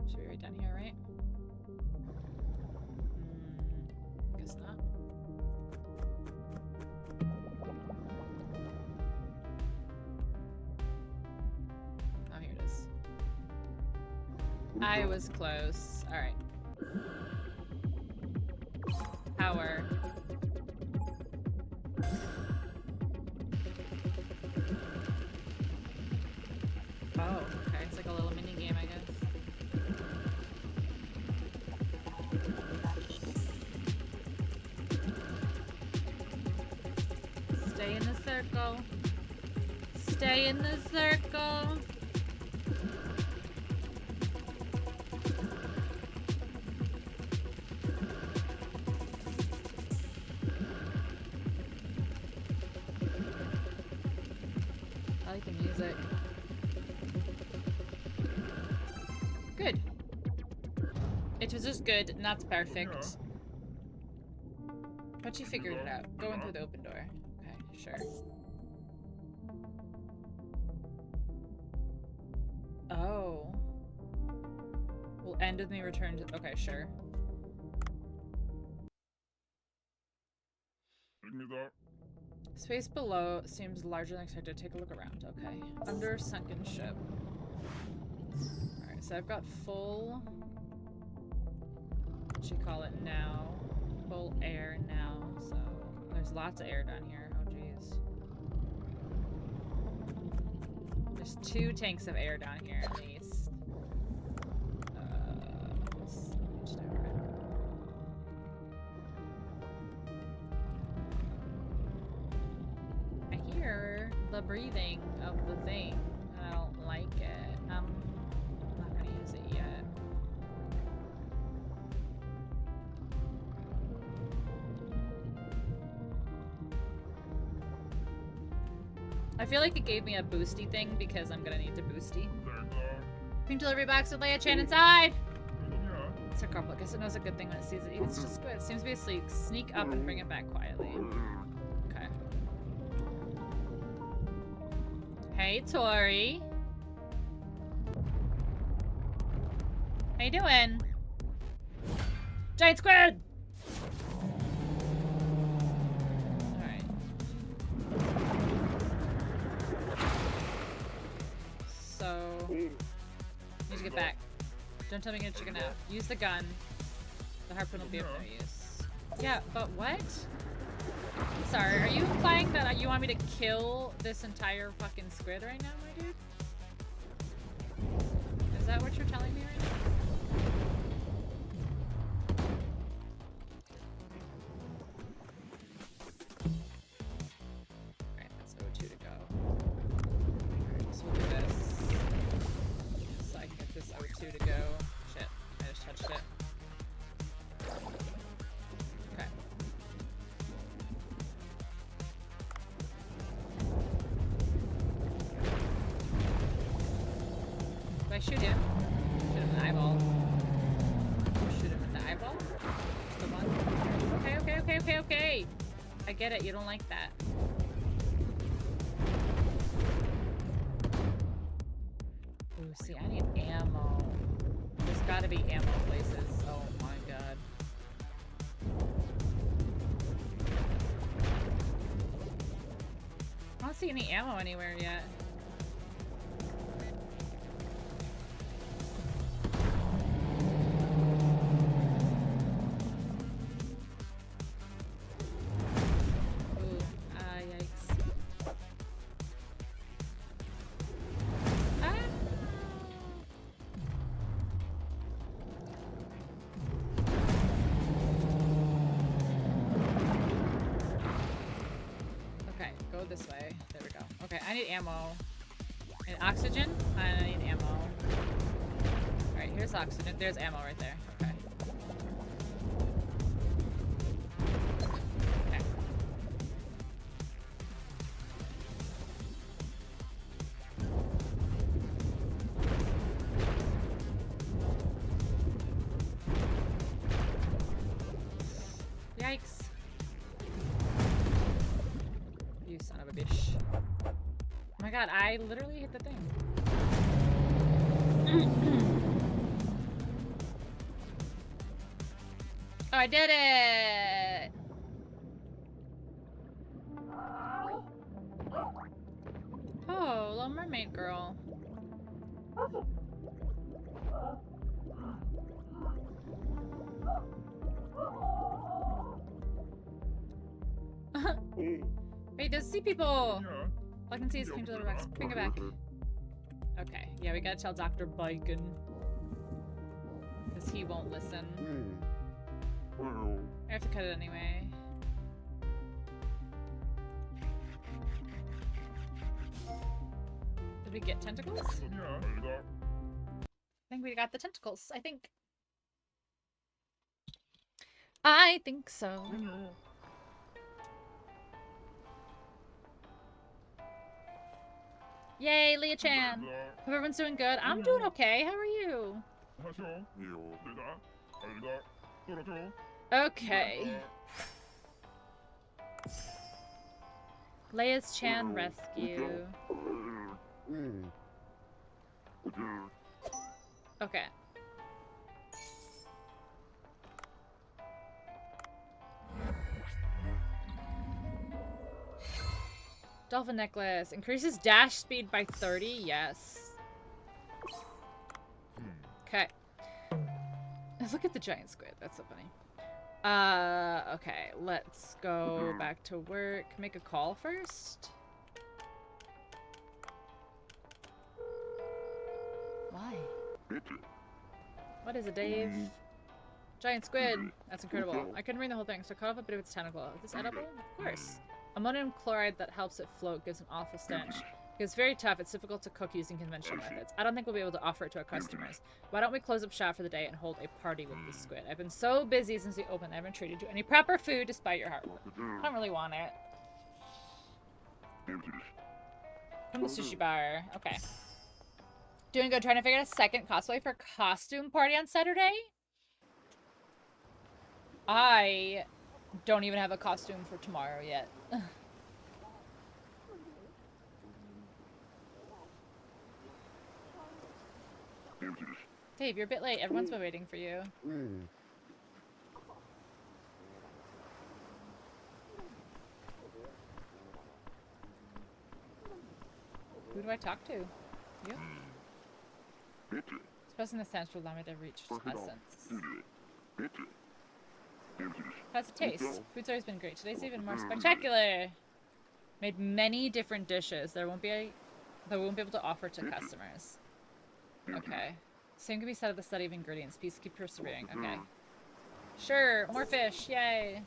Should be right down here, right? Guess not. Oh, here it is. I was close. Alright. Power. Oh, okay. It's like a little mini game, I guess. Stay in the circle. Stay in the circle. I like the music. Good. It was just good, and that's perfect. But you figured it out. Going through the open door. Okay, sure. Oh. Will end with me return to... Okay, sure. Space below seems larger than expected. Take a look around. Okay. Under sunken ship. Alright, so I've got full... What you call it now? Full air now, so... There's lots of air down here. Oh, jeez. There's 2 tanks of air down here, at least. Just over it. I hear the breathing of the thing. I don't like it. I'm not gonna use it yet. I feel like it gave me a boosty thing because I'm gonna need to boosty. Pink delivery box with Leia Chan inside! It's a couple. I guess it knows a good thing when it sees it. It's just good. It seems to be asleep. Sneak up and bring it back quietly. Okay. Hey, Tori. How you doing? Giant squid! Alright. So... Need to get back. Don't tell me you're gonna chicken out. Use the gun. The harpoon will be of no use. Yeah, but what? I'm sorry, are you implying that you want me to kill this entire fucking squid right now, my dude? Is that what you're telling me right now? Alright, that's O2 to go. Alright, so we'll do this. So I can get this O2 to go. Shit, I just touched it. Okay. Do I shoot him? Shoot him in the eyeball. Shoot him in the eyeball? Come on. Okay, okay, okay, okay, okay. I get it, you don't like that. see, I need ammo. There's gotta be ammo places. Oh my god. I don't see any ammo anywhere yet. This way. There we go. Okay, I need ammo. And oxygen? I need ammo. Alright, here's oxygen. There's ammo right there. Okay. Okay. Yikes. You son of a bitch. Oh my god, I literally hit the thing. Oh, I did it! Oh, Little Mermaid girl. Wait, there's sea people! All I can see is Pinxel the Rex. Bring it back. Okay, yeah, we gotta tell Dr. Bacon. Because he won't listen. I have to cut it anyway. Did we get tentacles? I think we got the tentacles, I think. I think so. Yay, Leah Chan. Hope everyone's doing good. I'm doing okay. How are you? Okay. Leia's Chan rescue. Okay. Dolphin necklace. Increases dash speed by 30. Yes. Okay. Look at the giant squid. That's so funny. Okay. Let's go back to work. Make a call first. Why? What is it, Dave? Giant squid. That's incredible. I couldn't read the whole thing, so I cut off a bit of its tentacle. Is this edible? Of course. Ammonium chloride that helps it float gives an awful stench. It's very tough. It's difficult to cook using conventional methods. I don't think we'll be able to offer it to our customers. Why don't we close up shop for the day and hold a party with the squid? I've been so busy since we opened. I haven't treated you any proper food despite your hard work. I don't really want it. From the sushi bar. Okay. Doing good. Trying to figure out a second cosplay for a costume party on Saturday. I don't even have a costume for tomorrow yet. Dave, you're a bit late. Everyone's been waiting for you. Who do I talk to? You? Supposing the sense will allow me to reach essence. How's it taste? Food's always been great. Today's even more spectacular. Made many different dishes. That we won't be able to offer to customers. Okay. Same can be said of the study of ingredients. Please keep persevering. Okay. Sure. More fish. Yay.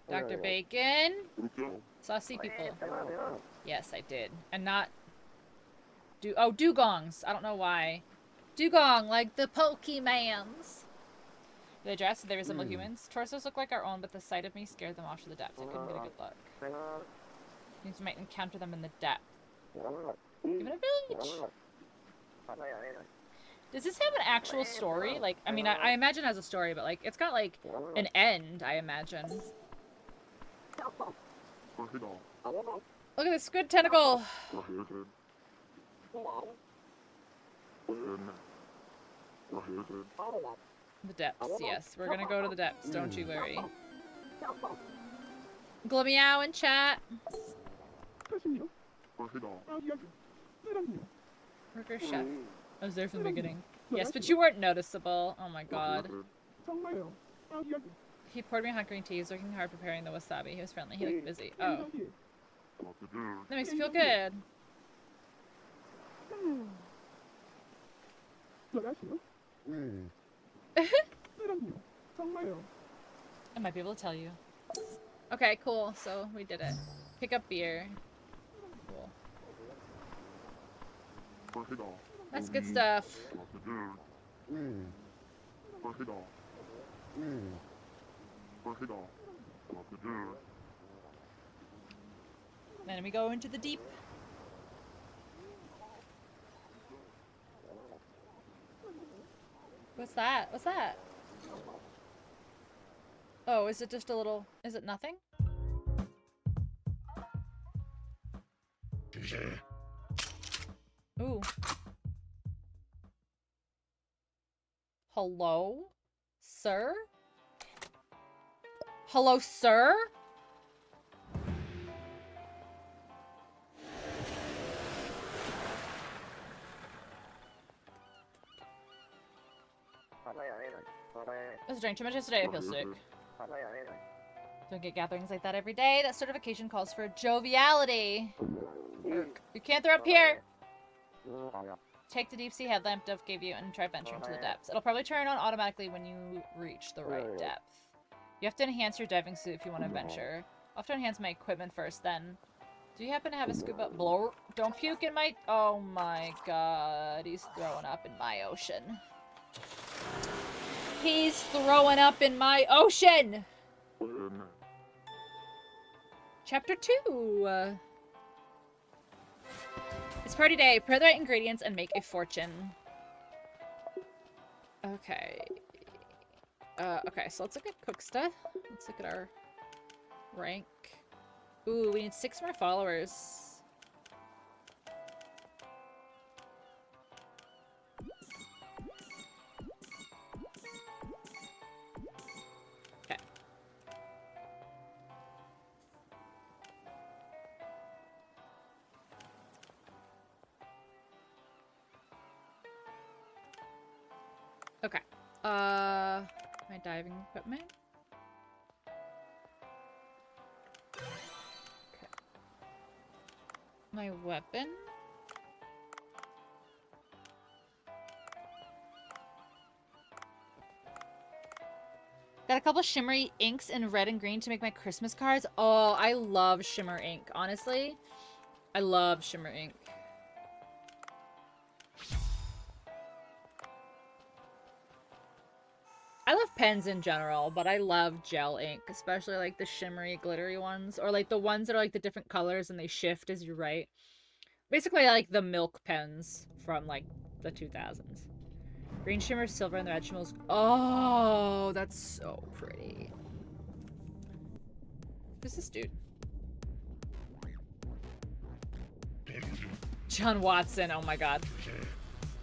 Dr. Bacon. Saw sea people. Yes, I did. And not... dugongs. I don't know why. Dugong, like the Pokemans. They dress, they resemble humans. Torsos look like our own, but the sight of me scared them off to the depths. I couldn't get a good look. Means we might encounter them in the depth. Even a village. Does this have an actual story? Like, I mean, I imagine it has a story, but like, it's got like an end, I imagine. Look at this squid tentacle. The depths, yes. We're gonna go to the depths, don't you worry. Glummeow in chat. Worker chef. I was there from the beginning. Yes, but you weren't noticeable. Oh my god. He poured me hot green tea. He was working hard preparing the wasabi. He was friendly. He looked busy. Oh. That makes me feel good. I might be able to tell you. Okay, cool. So we did it. Pick up beer. Cool. That's good stuff. Then we go into the deep. What's that? What's that? Oh, is it just a little... Is it nothing? Ooh. Hello? Sir? Hello, sir? I was drank too much yesterday. I feel sick. Don't get gatherings like that every day. That sort of occasion calls for joviality. You can't throw up here. Take the deep sea headlamp Dove gave you and try venturing to the depths. It'll probably turn on automatically when you reach the right depth. You have to enhance your diving suit if you want to venture. I'll have to enhance my equipment first, then. Do you happen to have a scuba blower? Don't puke in my... Oh my god. He's throwing up in my ocean. He's throwing up in my ocean! Chapter 2. It's party day. Prepare the right ingredients and make a fortune. Okay. Okay, so let's look at cook stuff. Let's look at our rank. Ooh, we need 6 more followers. Okay. Okay. My diving equipment. Okay. My weapon. Got a couple shimmery inks in red and green to make my Christmas cards. Oh, I love shimmer ink. Honestly, I love shimmer ink. I love pens in general, but I love gel ink, especially like the shimmery, glittery ones, or like the ones that are like the different colors and they shift as you write. Basically, like the milk pens from like the 2000s. Green shimmers silver and the red shimmers. Oh, that's so pretty. Who's this dude? John Watson. Oh my god.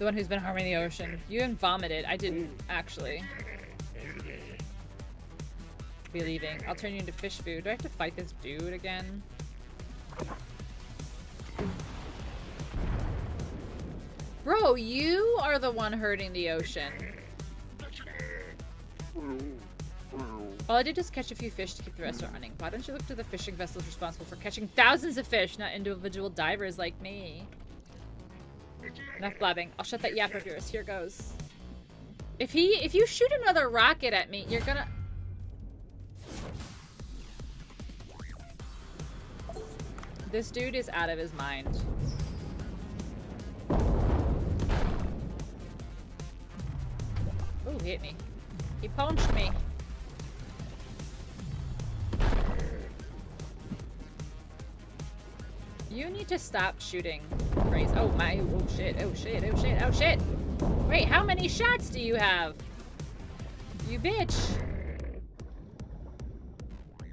The one who's been harming the ocean. You even vomited. I didn't, actually. Be leaving. I'll turn you into fish food. Do I have to fight this dude again? Bro, you are the one hurting the ocean. All I did was catch a few fish to keep the restaurant running. Why don't you look to the fishing vessels responsible for catching thousands of fish, not individual divers like me? Enough blabbing. I'll shut that yap of yours. Here goes. If you shoot another rocket at me, you're gonna... This dude is out of his mind. Ooh, he hit me. He punched me. You need to stop shooting. Crazy. Oh my, oh shit, oh shit, oh shit, oh shit. Wait, how many shots do you have? You bitch.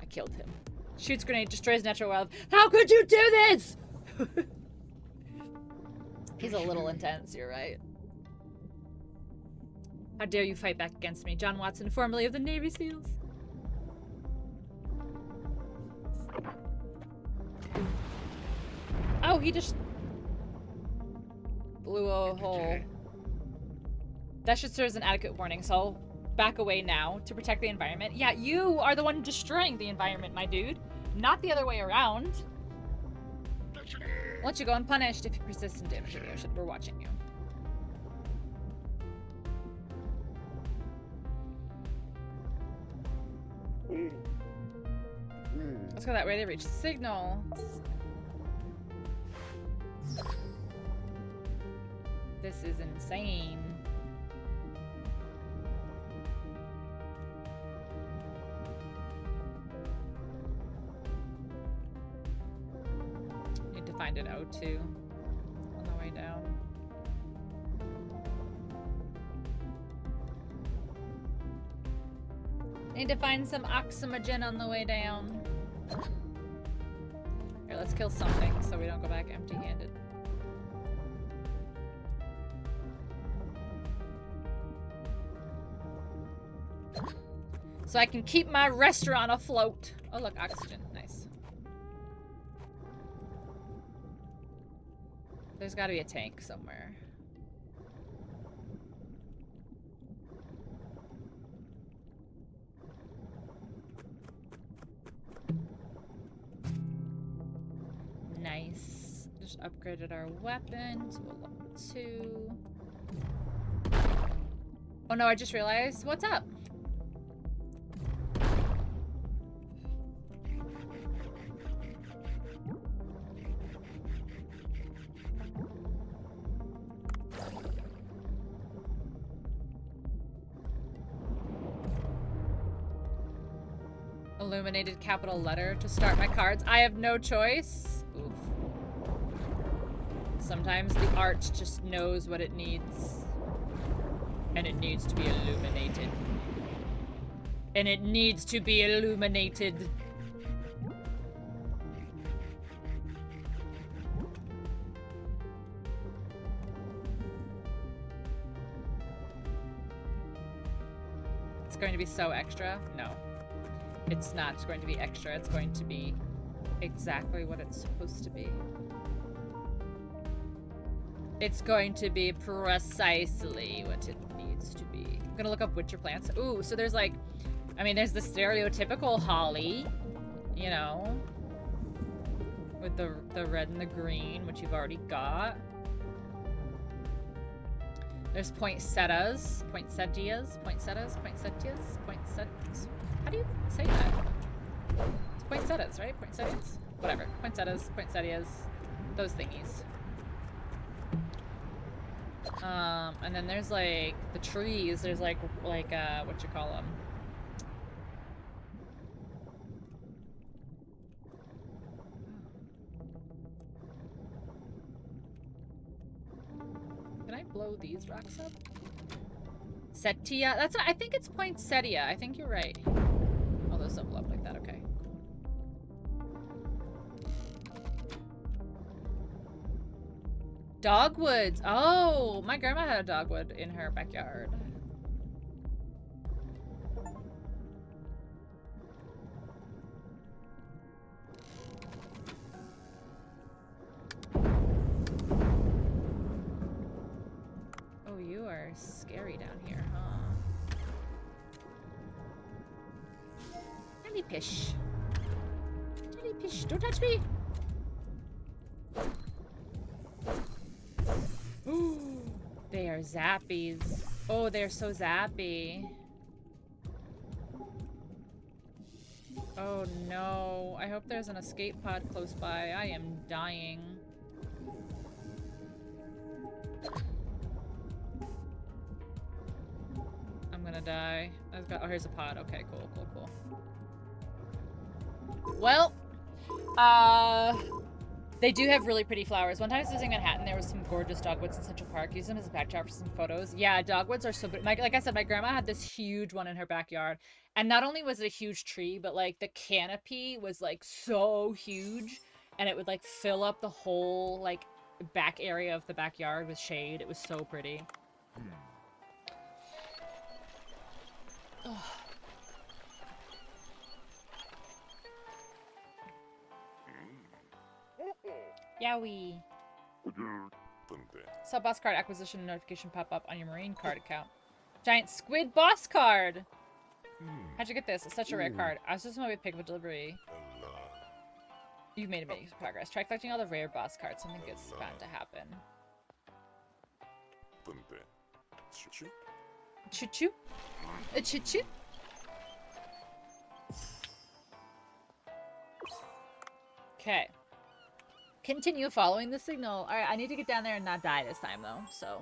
I killed him. Shoots grenade, destroys natural wildlife. How could you do this? He's a little intense, you're right. How dare you fight back against me? John Watson, formerly of the Navy SEALs. Oh, he just blew a hole. That should serve as an adequate warning, so I'll back away now to protect the environment. Yeah, you are the one destroying the environment, my dude. Not the other way around. I'll let you go unpunished if you persist in damaging the ocean. We're watching you. Let's go that way to reach the signal. This is insane. Need to find an O2 on the way down. Need to find some oxygen on the way down. Here, let's kill something so we don't go back empty-handed. So I can keep my restaurant afloat. Oh, look, oxygen. Nice. There's got to be a tank somewhere. Nice. Just upgraded our weapon to a level 2. Oh no, I just realized. What's up? Illuminated capital letter to start my cards. I have no choice. Oof. Sometimes the art just knows what it needs. And it needs to be illuminated. And it needs to be illuminated. It's going to be so extra? No. It's not going to be extra. It's going to be exactly what it's supposed to be. It's going to be precisely what it needs to be. I'm gonna look up winter plants. Ooh, so there's like, I mean, there's the stereotypical holly, you know, with the red and the green, which you've already got. There's poinsettias. How do you say that? It's poinsettias, right? Poinsettias? Whatever. Poinsettias. Those thingies. And then there's like the trees. There's like what you call them? Can I blow these rocks up? Setia. That's I think it's poinsettia. I think you're right. Oh, those don't blow up like that. Okay. Dogwoods. Oh, my grandma had a dogwood in her backyard. Oh, you are scary down here, huh? Jellyfish. Jellyfish, don't touch me! Ooh, they are zappies. Oh, they're so zappy. Oh no. I hope there's an escape pod close by. I am dying. I'm gonna die. Oh, here's a pod. Okay, cool. Well, they do have really pretty flowers. One time I was visiting Manhattan, there was some gorgeous dogwoods in Central Park. Used them as a backdrop for some photos. Yeah, dogwoods are so good. Like I said, my grandma had this huge one in her backyard. And not only was it a huge tree, but like the canopy was like so huge. And it would like fill up the whole like back area of the backyard with shade. It was so pretty. Ugh. Yowie. Saw boss card acquisition notification pop up on your marine card account. Giant squid boss card! How'd you get this? It's such a rare card. I was just on my way to pick up a delivery. You've made amazing progress. Try collecting all the rare boss cards. Something good's bound to happen. Choo-choo? A choo-choo? Okay. Continue following the signal. Alright, I need to get down there and not die this time, though, so...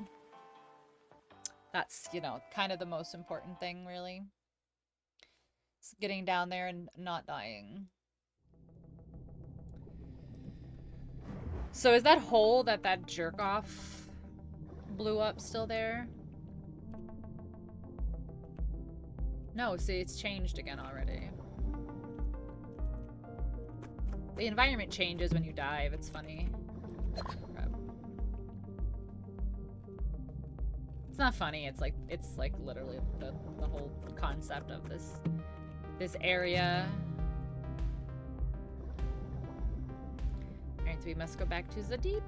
That's, you know, kind of the most important thing, really. It's getting down there and not dying. So is that hole that jerk-off blew up still there? No, see, it's changed again already. The environment changes when you dive, it's funny. It's not funny, it's like literally the whole concept of this area. Alright, so we must go back to the deep.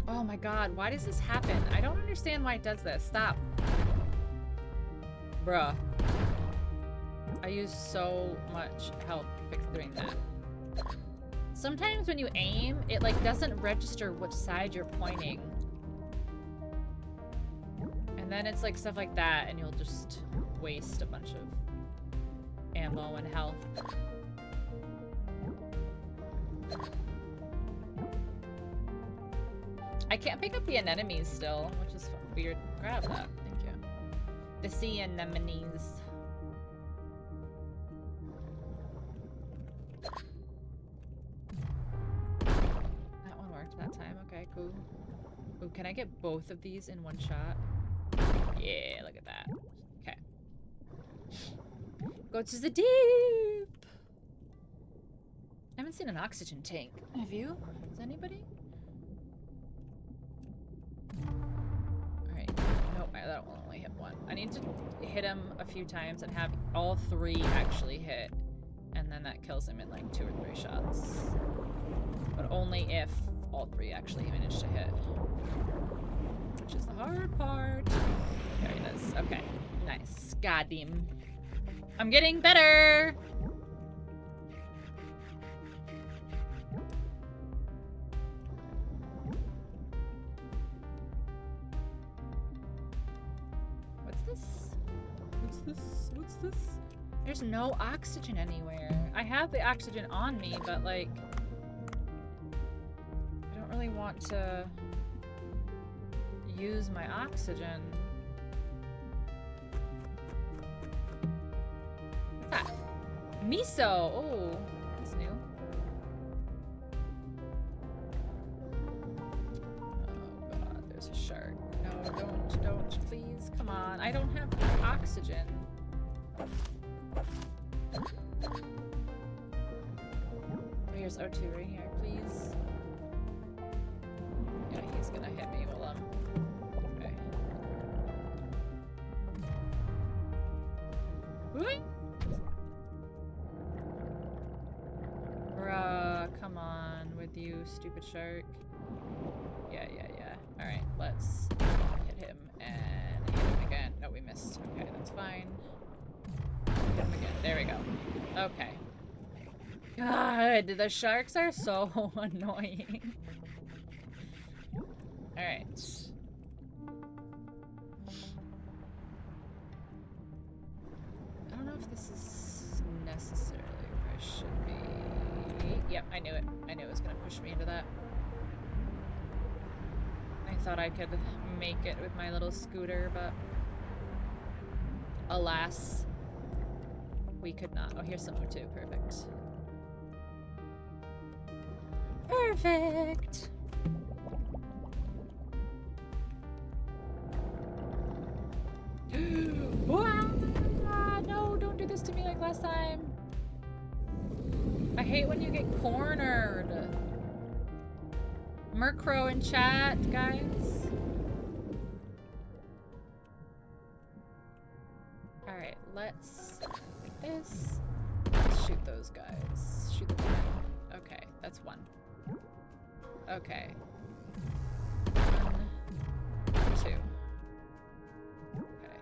Oh my god, why does this happen? I don't understand why it does this. Stop. Bruh. I use so much help doing that. Sometimes when you aim, it like doesn't register which side you're pointing. And then it's like stuff like that and you'll just waste a bunch of ammo and health. I can't pick up the anemones still, which is weird. Grab that. Thank you. The sea anemones. That one worked that time. Okay, cool. Ooh, can I get both of these in one shot? Yeah, look at that. Okay. Go to the deep! I haven't seen an oxygen tank. Have you? Has anybody? Alright. Nope, that will only hit one. I need to hit him a few times and have all three actually hit. And then that kills him in like 2 or 3 shots. But only if all three actually manage to hit. Which is the hard part. There he is. Okay. Nice. Got him. I'm getting better! What's this? There's no oxygen anywhere. I have the oxygen on me, but like... I don't really want to use my oxygen. What's that? Miso! Oh, that's new. Oh god, there's a shark. No, don't, please. Come on. I don't have oxygen. Here's O2 right here, please. Yeah, he's gonna hit me while I'm... Okay. Bruh, come on with you, stupid shark. Yeah. Alright, let's hit him and hit him again. No, we missed. Okay, that's fine. Hit him again. There we go. Okay. God, the sharks are so annoying. Alright. I don't know if this is necessarily where I should be. Yep, I knew it. I knew it was gonna push me into that. I thought I could make it with my little scooter, but alas, we could not. Oh, here's some O2. Perfect. Perfect! No, don't do this to me like last time. cornered. Murkrow in chat, guys. Alright, let's get this. Let's shoot those guys. Shoot the guy. Okay, that's one. Okay. 1, 2. Okay.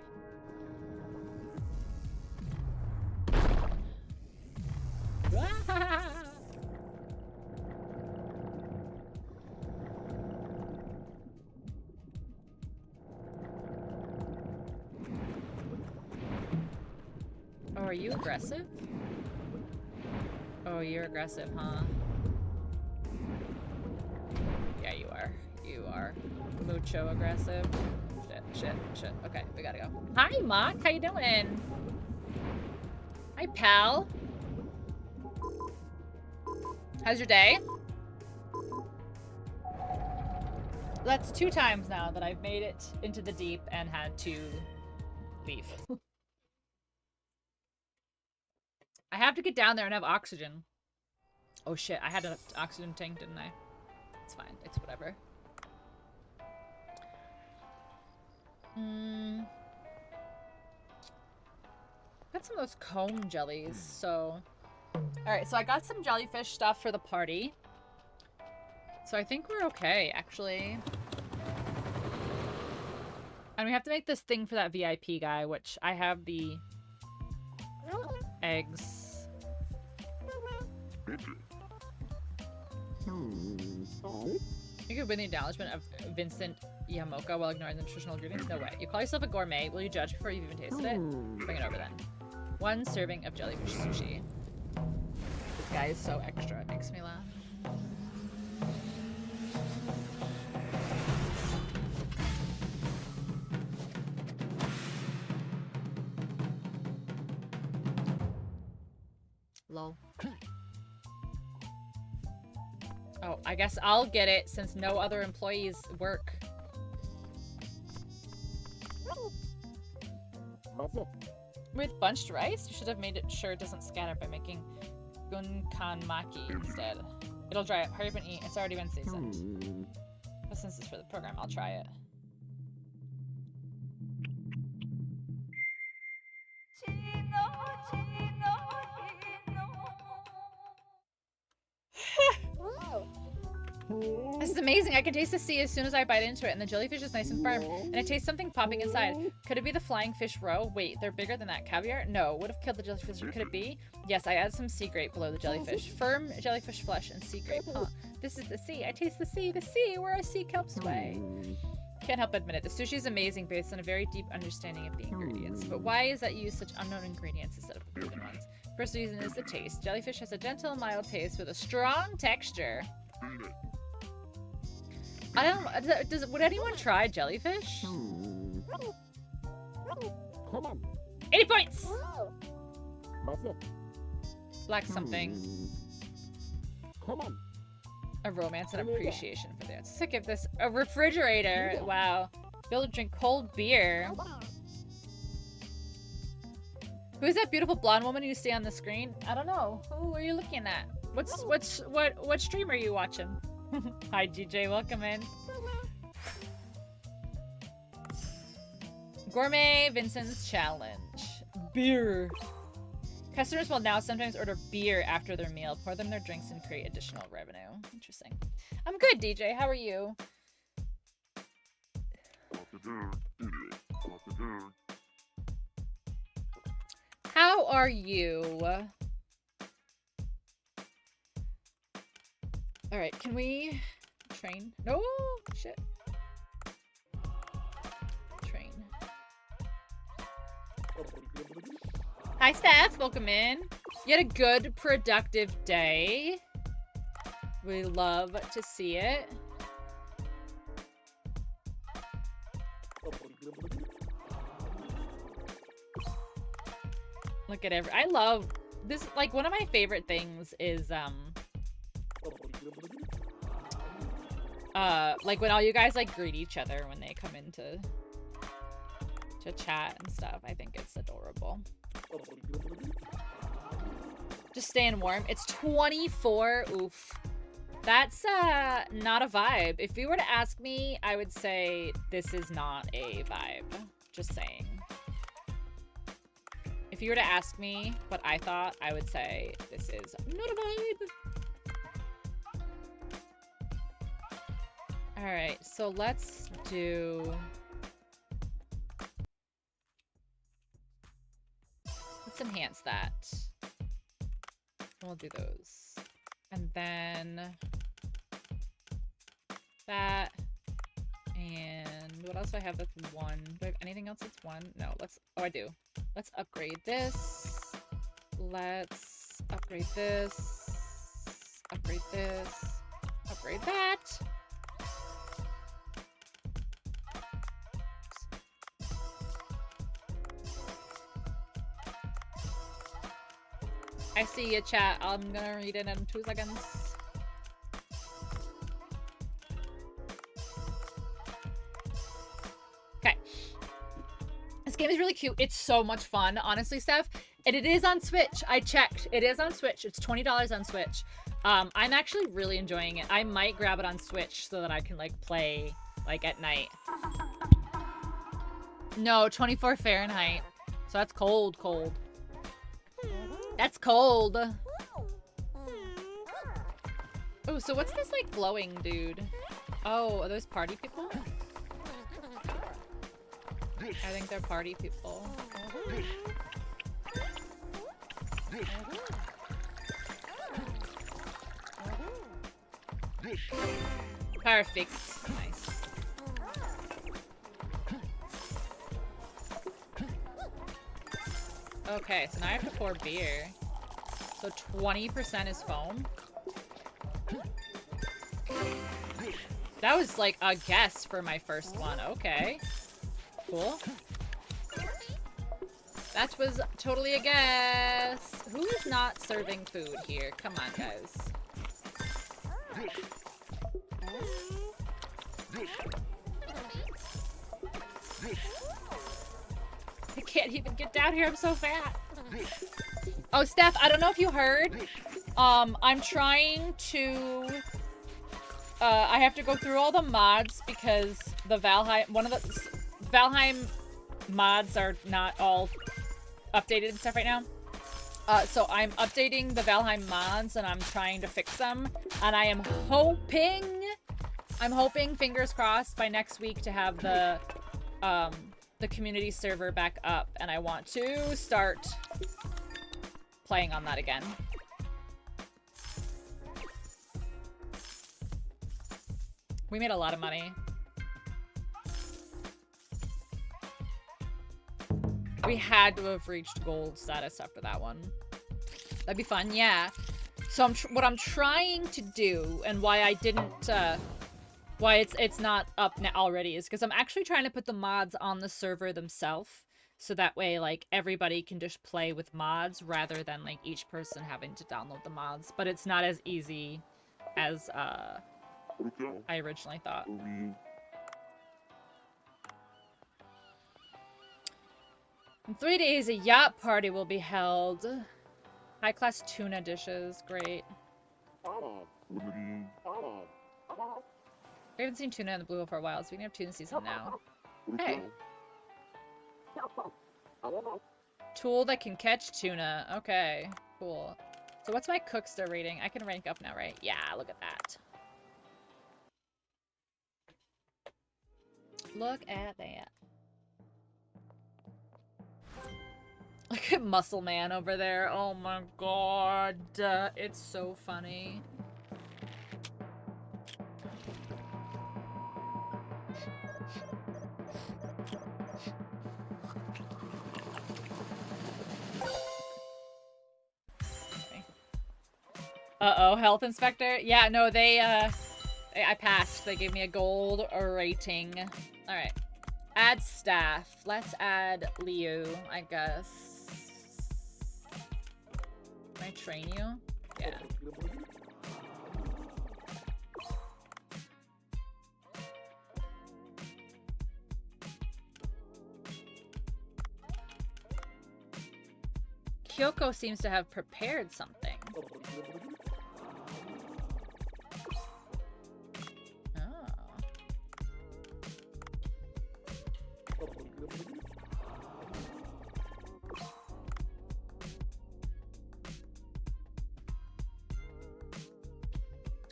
Oh, are you aggressive? Oh, you're aggressive, huh? Yeah, you are. You are mucho aggressive. Shit. Okay, we gotta go. Hi, Mock. How you doing? Hi, pal. How's your day? That's 2 times now that I've made it into the deep and had to leave. I have to get down there and have oxygen. Oh shit, I had an oxygen tank, didn't I? It's fine, it's whatever. Got some of those comb jellies, so... Alright, so I got some jellyfish stuff for the party. So I think we're okay, actually. And we have to make this thing for that VIP guy, which I have the eggs. You could win the acknowledgement of Vincent Yamoka while ignoring the nutritional ingredients? No way. You call yourself a gourmet. Will you judge before you've even tasted it? Bring it over then. 1 serving of jellyfish sushi. This guy is so extra. It makes me laugh. Lol. Oh, I guess I'll get it since no other employees work. With bunched rice? You should have made it sure it doesn't scatter by making gunkan-maki instead. It'll dry up. Hurry up and eat. It's already been seasoned. But since it's for the program, I'll try it. This is amazing. I can taste the sea as soon as I bite into it, and the jellyfish is nice and firm, and I taste something popping inside. Could it be the flying fish roe? Wait, they're bigger than that. Caviar? No. Would have killed the jellyfish. Could it be? Yes, I added some sea grape below the jellyfish. Firm jellyfish flesh and sea grape. Huh. This is the sea. I taste the sea. The sea where our sea kelp sway. Can't help but admit it. The sushi is amazing based on a very deep understanding of the ingredients. But why is that you use such unknown ingredients instead of proven ones? First reason is the taste. Jellyfish has a gentle, mild taste with a strong texture. I don't... would anyone try jellyfish? 80 points! Lack something. A romance and appreciation for that. Sick of this. A refrigerator. Wow. Be able to drink cold beer. Who's that beautiful blonde woman you see on the screen? I don't know. Who are you looking at? What stream are you watching? Hi, DJ. Welcome in. Gourmet Vincent's challenge. Beer. Customers will now sometimes order beer after their meal, pour them their drinks, and create additional revenue. Interesting. I'm good, DJ. How are you? How are you? Alright, can we train? No! Shit. Train. Hi, Stats. Welcome in. You had a good, productive day. We love to see it. Look at I love this. Like, one of my favorite things is, like when all you guys like greet each other when they come into chat and stuff. I think it's adorable. Just staying warm. It's 24. Oof. That's not a vibe. If you were to ask me, I would say this is not a vibe. Just saying. If you were to ask me what I thought, I would say this is not a vibe. Alright, so let's do... Let's enhance that. We'll do those. And then... that. And what else do I have that's 1? Do I have anything else that's 1? No, let's... Oh, I do. Let's upgrade this. Let's upgrade this. Upgrade this. Upgrade that. I see you, chat. I'm gonna read it in 2 seconds. Okay. This game is really cute. It's so much fun, honestly, Steph. And it is on Switch. I checked. It is on Switch. It's $20 on Switch. I'm actually really enjoying it. I might grab it on Switch so that I can, like, play, like, at night. No, 24 Fahrenheit. So that's cold, cold. That's cold. Oh, so what's this, like, glowing dude? Oh, are those party people? I think they're party people. Perfect. Nice. Okay, so now I have to pour beer. So 20% is foam. That was like a guess for my first one. Okay. Cool. That was totally a guess. Who is not serving food here? Come on, guys. I can't even get down here. I'm so fat. Oh, Steph, I don't know if you heard. I'm trying to... I have to go through all the mods because the Valheim... One of the... Valheim mods are not all updated and stuff right now. So I'm updating the Valheim mods and I'm trying to fix them. And I am hoping... I'm hoping, fingers crossed, by next week to have the community server back up. And I want to start playing on that again. We made a lot of money. We had to have reached gold status after that one. That'd be fun, yeah. So what I'm trying to do, and why I didn't, why it's not up now already, is because I'm actually trying to put the mods on the server themselves, so that way, like, everybody can just play with mods, rather than, like, each person having to download the mods. But it's not as easy as, I originally thought. In 3 days, a yacht party will be held. High-class tuna dishes. Great. We haven't seen tuna in the Blue Hole for a while, so we can have tuna season now. Hey. Tool that can catch tuna. Okay. Cool. So what's my Cookster rating? I can rank up now, right? Yeah, look at that. Look at that. Look at Muscle Man over there. Oh my god. It's so funny. Okay. Uh-oh, health inspector? Yeah, no, I passed. They gave me a gold rating. Alright. Add staff. Let's add Liu, I guess. Can I train you? Yeah. Kyoko seems to have prepared something.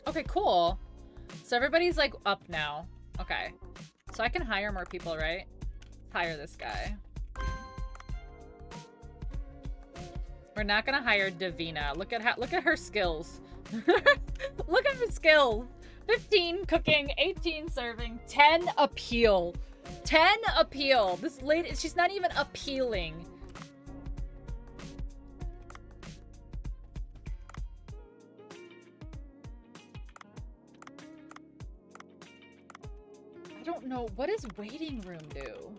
Okay, cool. So everybody's like up now. Okay. So I can hire more people, right? Hire this guy. We're not gonna hire Davina. Look at her skills. Look at her skills. 15 cooking, 18 serving, 10 appeal. 10 appeal. This lady, she's not even appealing. I don't know. What does waiting room do?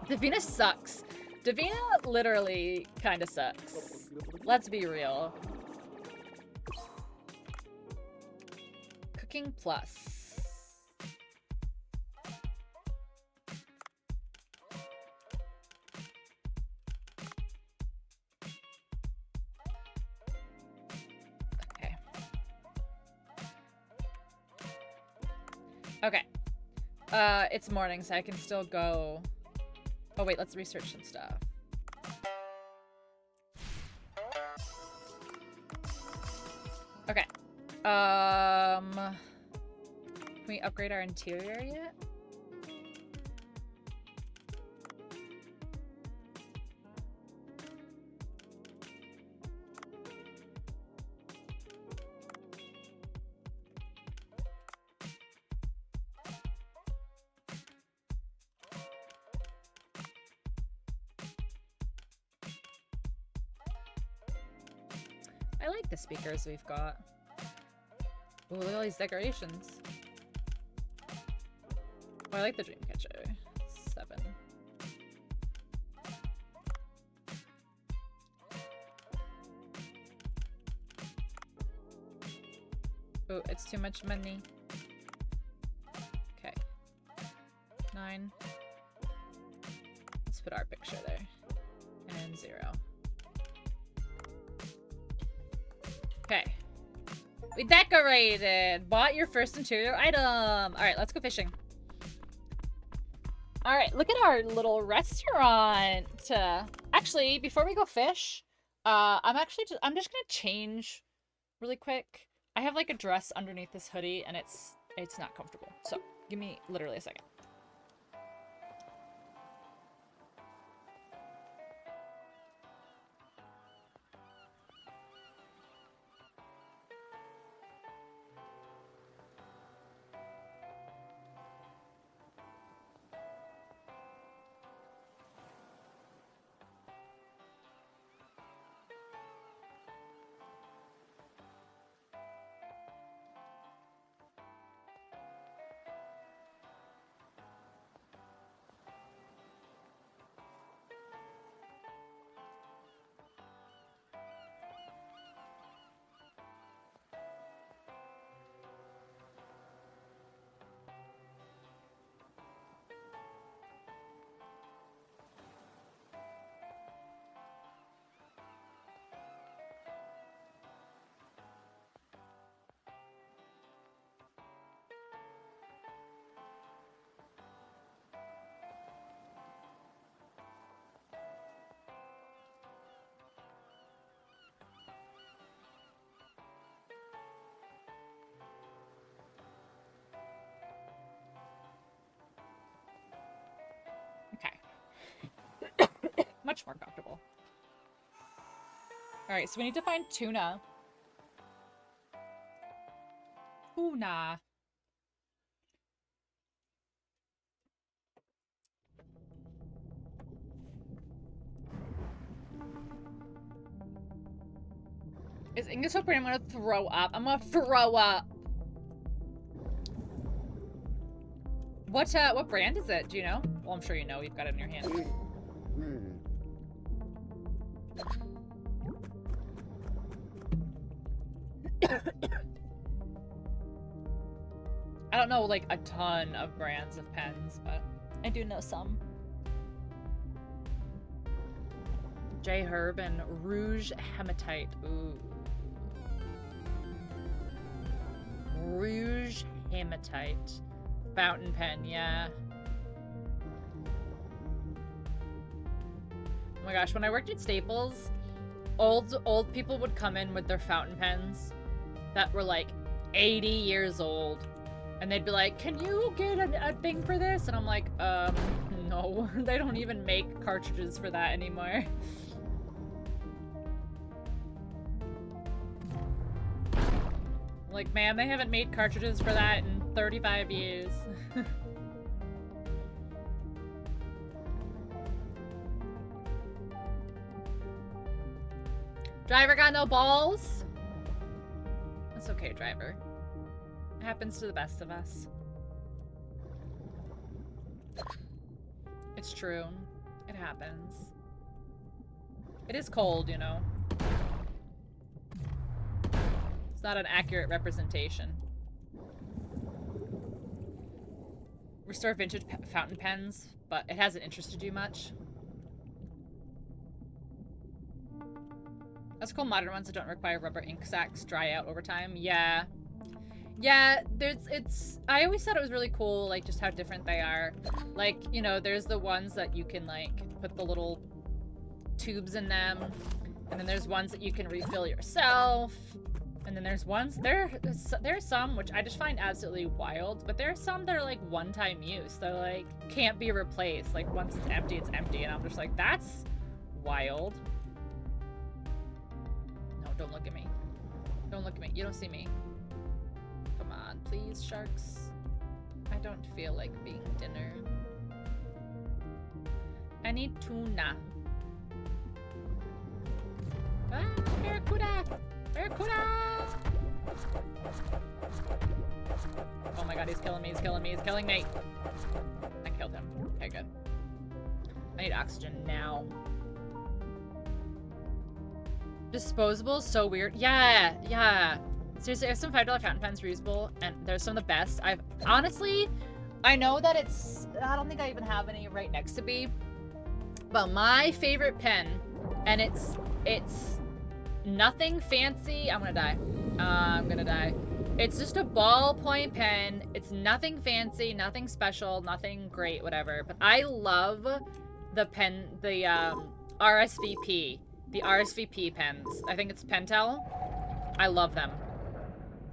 Davina sucks. Davina literally kind of sucks. Let's be real. Cooking plus. Okay. Okay. It's morning, so I can still go. Oh wait, let's research some stuff. Okay. Can we upgrade our interior yet? I like the speakers we've got. Ooh, look at all these decorations. Oh, I like the dream catcher. 7. Oh, it's too much money. Okay. 9. Let's put our picture there. And 0. Okay. We decorated! Bought your first interior item! Alright, let's go fishing. Alright, look at our little restaurant! Actually, before we go fish, I'm just gonna change really quick. I have like a dress underneath this hoodie and it's not comfortable. So, give me literally a second. Much more comfortable. Alright, so we need to find tuna. Tuna. Is English so pretty? I'm gonna throw up. I'm gonna throw up. What brand is it? Do you know? Well, I'm sure you know. You've got it in your hand. I don't know like a ton of brands of pens, but I do know some. J Herb and Rouge Hematite. Ooh. Rouge Hematite. Fountain pen, yeah. Oh my gosh, when I worked at Staples, old people would come in with their fountain pens that were like 80 years old. And they'd be like, can you get a thing for this? And I'm like, no. They don't even make cartridges for that anymore. Like, man, they haven't made cartridges for that in 35 years. Driver got no balls? That's okay, driver. It happens to the best of us. It's true. It happens. It is cold, you know. It's not an accurate representation. Restore vintage fountain pens, but it hasn't interested you much. That's cool. Modern ones that don't require rubber ink sacs dry out over time. Yeah. Yeah, I always thought it was really cool, like, just how different they are. Like, you know, there's the ones that you can, like, put the little tubes in them. And then there's ones that you can refill yourself. And then there's ones, there's some, which I just find absolutely wild, but there are some that are, like, one-time use. They're, like, can't be replaced. Like, once it's empty, it's empty. And I'm just like, that's wild. No, don't look at me. Don't look at me. You don't see me. Come on, please, sharks. I don't feel like being dinner. I need tuna. Ah, barracuda! Barracuda! Oh my god, he's killing me, he's killing me, he's killing me! I killed him. Okay, good. I need oxygen now. Disposable, so weird. Yeah, yeah. Seriously, I have some $5 fountain pens reusable, and they're some of the best. Honestly, I know that I don't think I even have any right next to me, but my favorite pen, and it's nothing fancy. I'm gonna die. I'm gonna die. It's just a ballpoint pen. It's nothing fancy, nothing special, nothing great, whatever. But I love the pen, the RSVP. The RSVP pens. I think it's Pentel. I love them.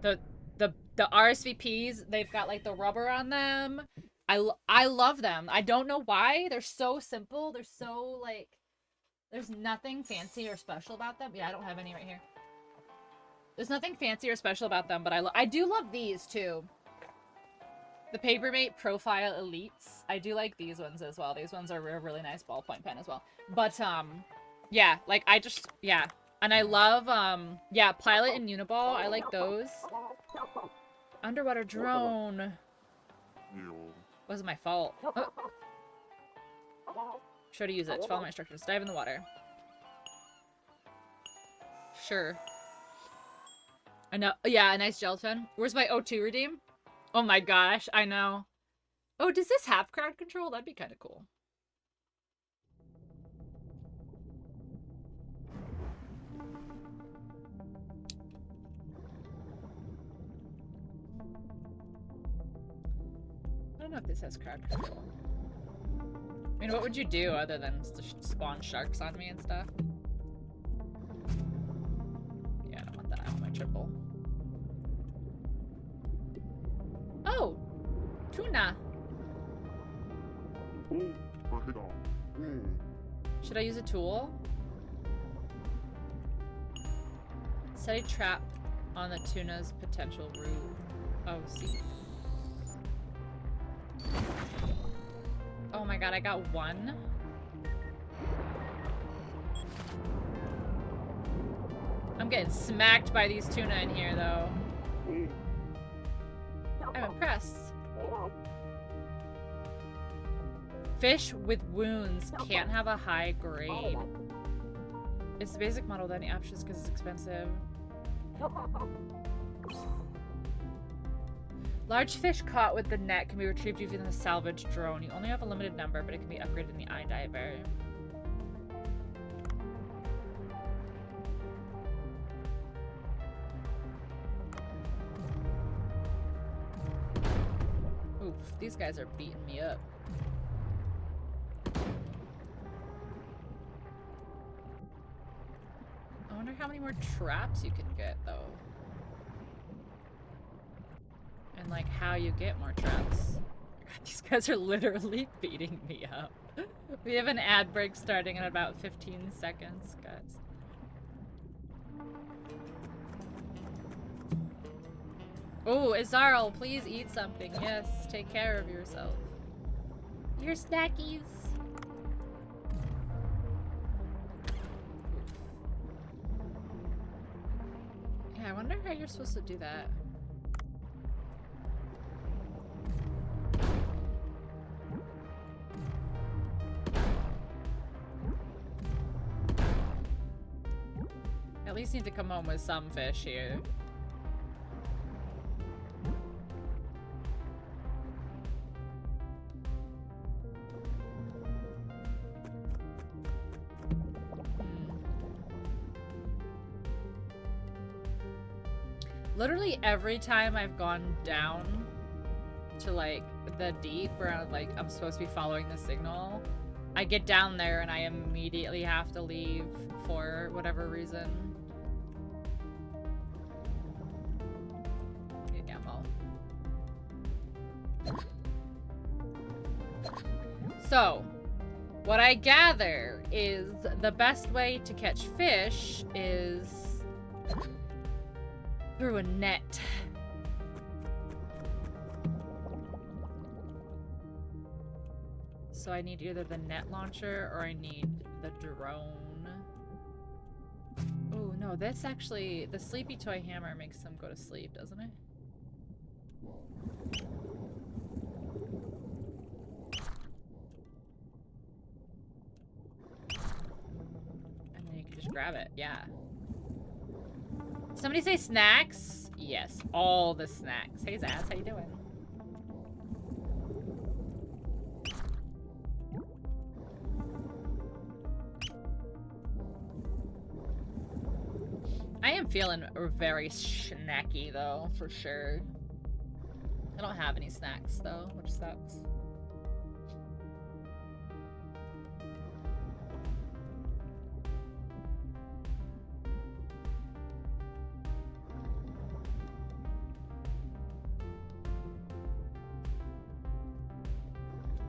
The RSVPs, they've got like the rubber on them. I love them. I don't know why. They're so simple. They're so like, there's nothing fancy or special about them. Yeah, I don't have any right here. There's nothing fancy or special about them, but I do love these too. The Papermate Profile Elites. I do like these ones as well. These ones are a really nice ballpoint pen as well. But yeah, like yeah. And I love yeah, Pilot and Uniball. I like those. Underwater drone. Wasn't my fault. Oh. Sure to use it. Follow my instructions. Dive in the water. Sure. I know. Yeah, a nice gelatin. Where's my O2 redeem? Oh my gosh, I know. Oh, does this have crowd control? That'd be kind of cool. I don't know if this has crowd control. I mean, what would you do other than spawn sharks on me and stuff? Yeah, I don't want that. I want my triple. Oh! Tuna! Should I use a tool? Set a trap on the tuna's potential route. Oh, see. Oh my god, I got one. I'm getting smacked by these tuna in here, though. I'm impressed. Fish with wounds can't have a high grade. It's the basic model with any options because it's expensive. Large fish caught with the net can be retrieved using the salvage drone. You only have a limited number, but it can be upgraded in the iDiver. These guys are beating me up. I wonder how many more traps you can get, though. And, like, how you get more traps. God, these guys are literally beating me up. We have an ad break starting in about 15 seconds, guys. Oh, Izarl, please eat something. Yes, take care of yourself. Your snackies. Yeah, I wonder how you're supposed to do that. At least need to come home with some fish here. Literally every time I've gone down to like the deep where like I'm supposed to be following the signal, I get down there and I immediately have to leave for whatever reason. Get ammo. So, what I gather is the best way to catch fish is through a net. So I need either the net launcher or I need the drone. Oh no, this actually, the sleepy toy hammer makes them go to sleep, doesn't it? And then you can just grab it, yeah. Somebody say snacks? Yes, all the snacks. Hey Zaz, how you doing? I am feeling very snacky though, for sure. I don't have any snacks though, which sucks.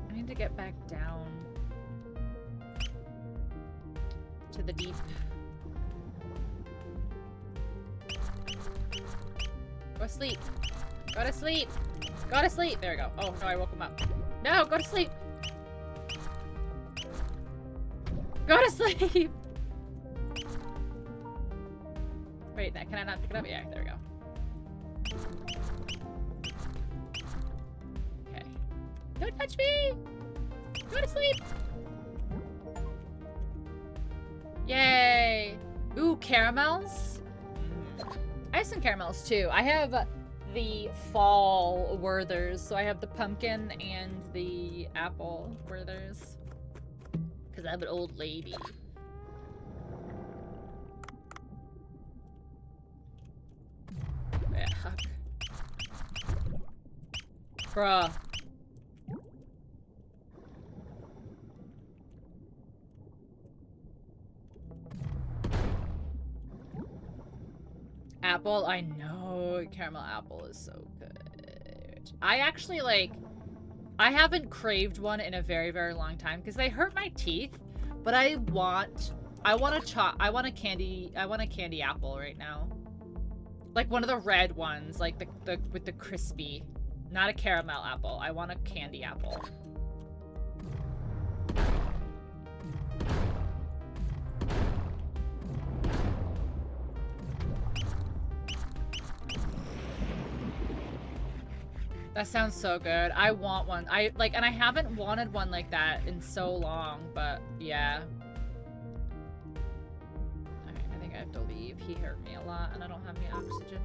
I need to get back down to the deep. Go to sleep. Go to sleep. Go to sleep. There we go. Oh, no, I woke him up. No, go to sleep. Go to sleep. Wait, can I not pick it up? Yeah, there we go. Okay. Don't touch me. Go to sleep. Yay. Ooh, caramels. I have some caramels too. I have the fall Werthers, so I have the pumpkin and the apple Werthers. Because I'm an old lady. Yeah. Bruh. Apple, I know. Caramel apple is so good. I actually, like, I haven't craved one in a very, very long time because they hurt my teeth, but I want a candy apple right now. Like one of the red ones, like the with the crispy, not a caramel apple. I want a candy apple. That sounds so good. I want one. And I haven't wanted one like that in so long, but yeah. Alright, I think I have to leave. He hurt me a lot and I don't have any oxygen.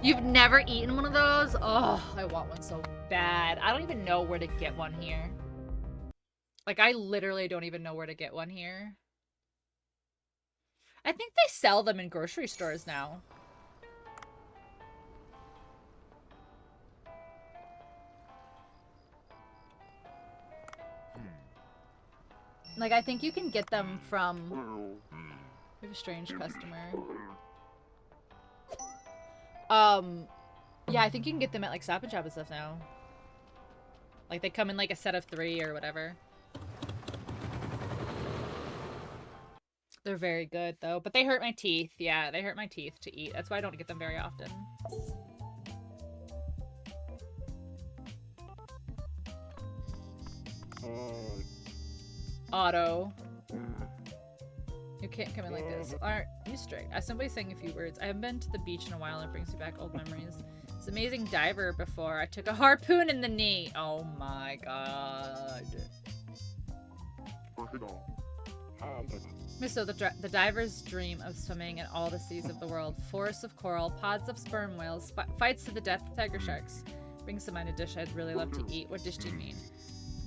You've never eaten one of those? Oh, I want one so bad. I don't even know where to get one here. Like, I literally don't even know where to get one here. I think they sell them in grocery stores now. Like, I think you can get them from... We have a strange customer. Yeah, I think you can get them at, like, Stop and Shop and stuff now. Like, they come in, like, a set of 3 or whatever. They're very good, though. But they hurt my teeth. Yeah, they hurt my teeth to eat. That's why I don't get them very often. Otto. You can't come in like this. Aren't you strict? As somebody saying a few words. I haven't been to the beach in a while and it brings me back old memories. This amazing diver before. I took a harpoon in the knee. Oh my god. So the diver's dream of swimming in all the seas of the world. Forests of coral, pods of sperm whales, fights to the death with tiger sharks. Brings to mind a dish I'd really love to eat. What dish do you mean?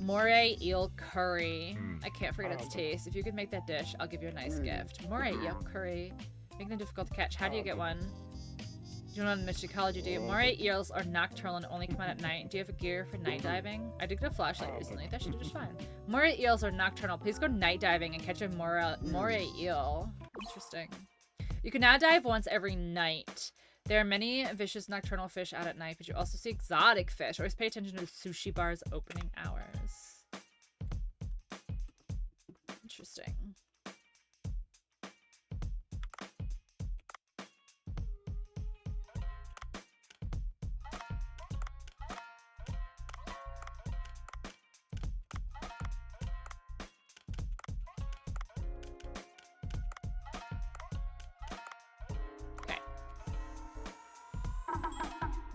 Moray eel curry. I can't forget its taste. If you could make that dish, I'll give you a nice gift. Moray eel curry. Making them difficult to catch. How do you get one? You don't know the mythology, do you? Moray eels are nocturnal and only come out at night. Do you have a gear for night diving? I did get a flashlight recently. That should do just fine. Moray eels are nocturnal. Please go night diving and catch a moray eel. Interesting. You can now dive once every night. There are many vicious nocturnal fish out at night, but you also see exotic fish. Always pay attention to the sushi bar's opening hours. Interesting.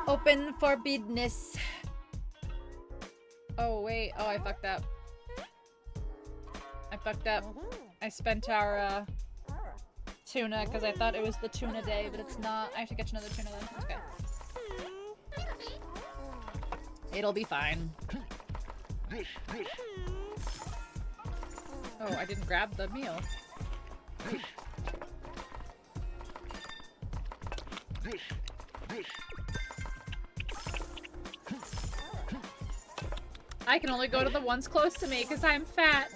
Open for business. Oh, wait. Oh, I fucked up. I spent our tuna because I thought it was the tuna day, but it's not. I have to catch another tuna then. Okay. It'll be fine. Oh, I didn't grab the meal. I can only go to the ones close to me because I'm fat.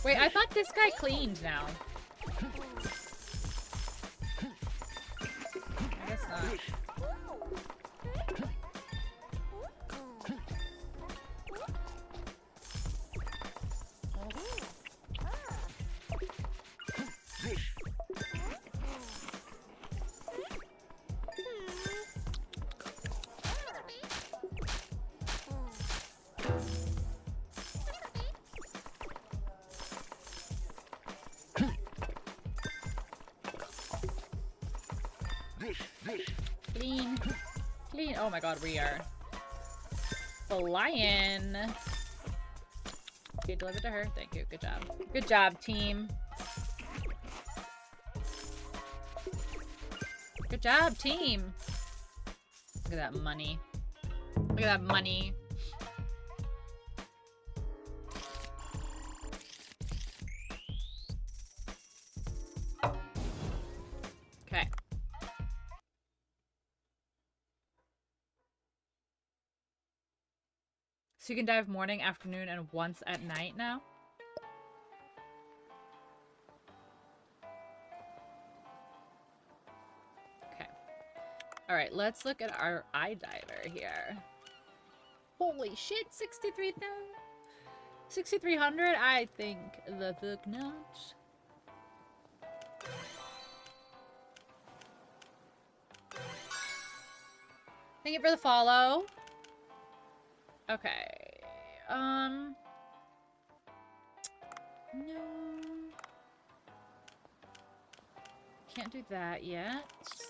Wait, I thought this guy cleaned now. I guess not. Clean. Oh my god, we are flying. Okay, deliver to her. Thank you. Good job. Good job, team. Good job, team. Look at that money. Look at that money. Okay. So you can dive morning, afternoon, and once at night now? Okay. Alright, let's look at our iDiver here. Holy shit, 6,300? I think the fuck not. Thank you for the follow. Okay. No. Can't do that yet.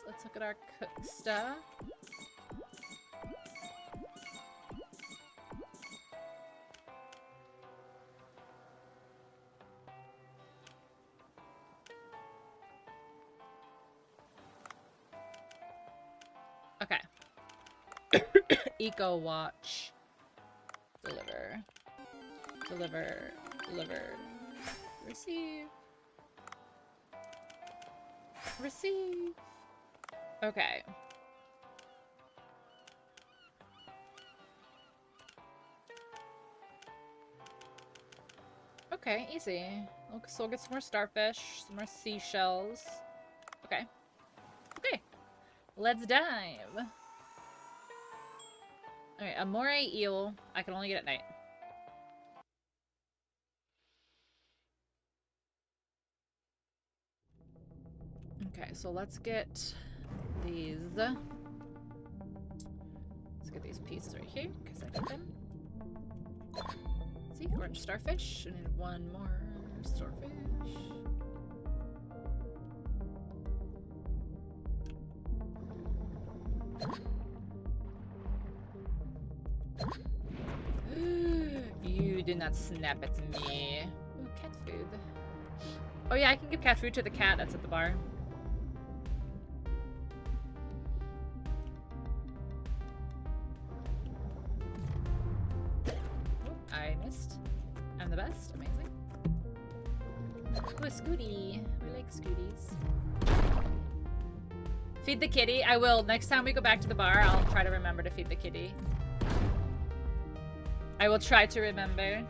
Let's look at our cook stuff. Okay. Eco watch. Deliver. Deliver. Deliver. Receive. Receive. Okay. Okay, easy. So we'll get some more starfish, some more seashells. Okay. Okay. Let's dive. Alright, a moray eel. I can only get at night. Okay, so let's get these. Let's get these pieces right here, because I need them. See, orange starfish. I need one more starfish. You did not snap at me. Ooh, cat food. Oh yeah, I can give cat food to the cat that's at the bar. I missed. I'm the best. Amazing. Ooh, a Scooty. We like Scooties. Feed the kitty. I will. Next time we go back to the bar, I'll try to remember to feed the kitty. I will try to remember.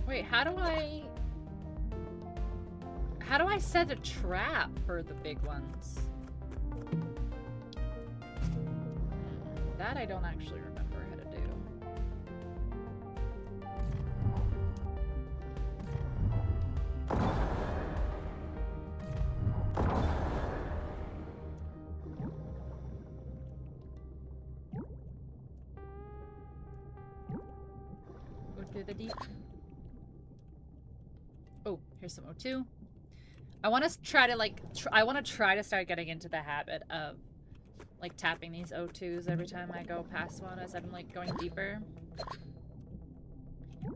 Wait, how do I set a trap for the big ones? That I don't actually remember how to do. Go to the deep. Oh, here's some O2. I want to try to I want to try to start getting into the habit of like tapping these O2s every time I go past one as I'm like going deeper.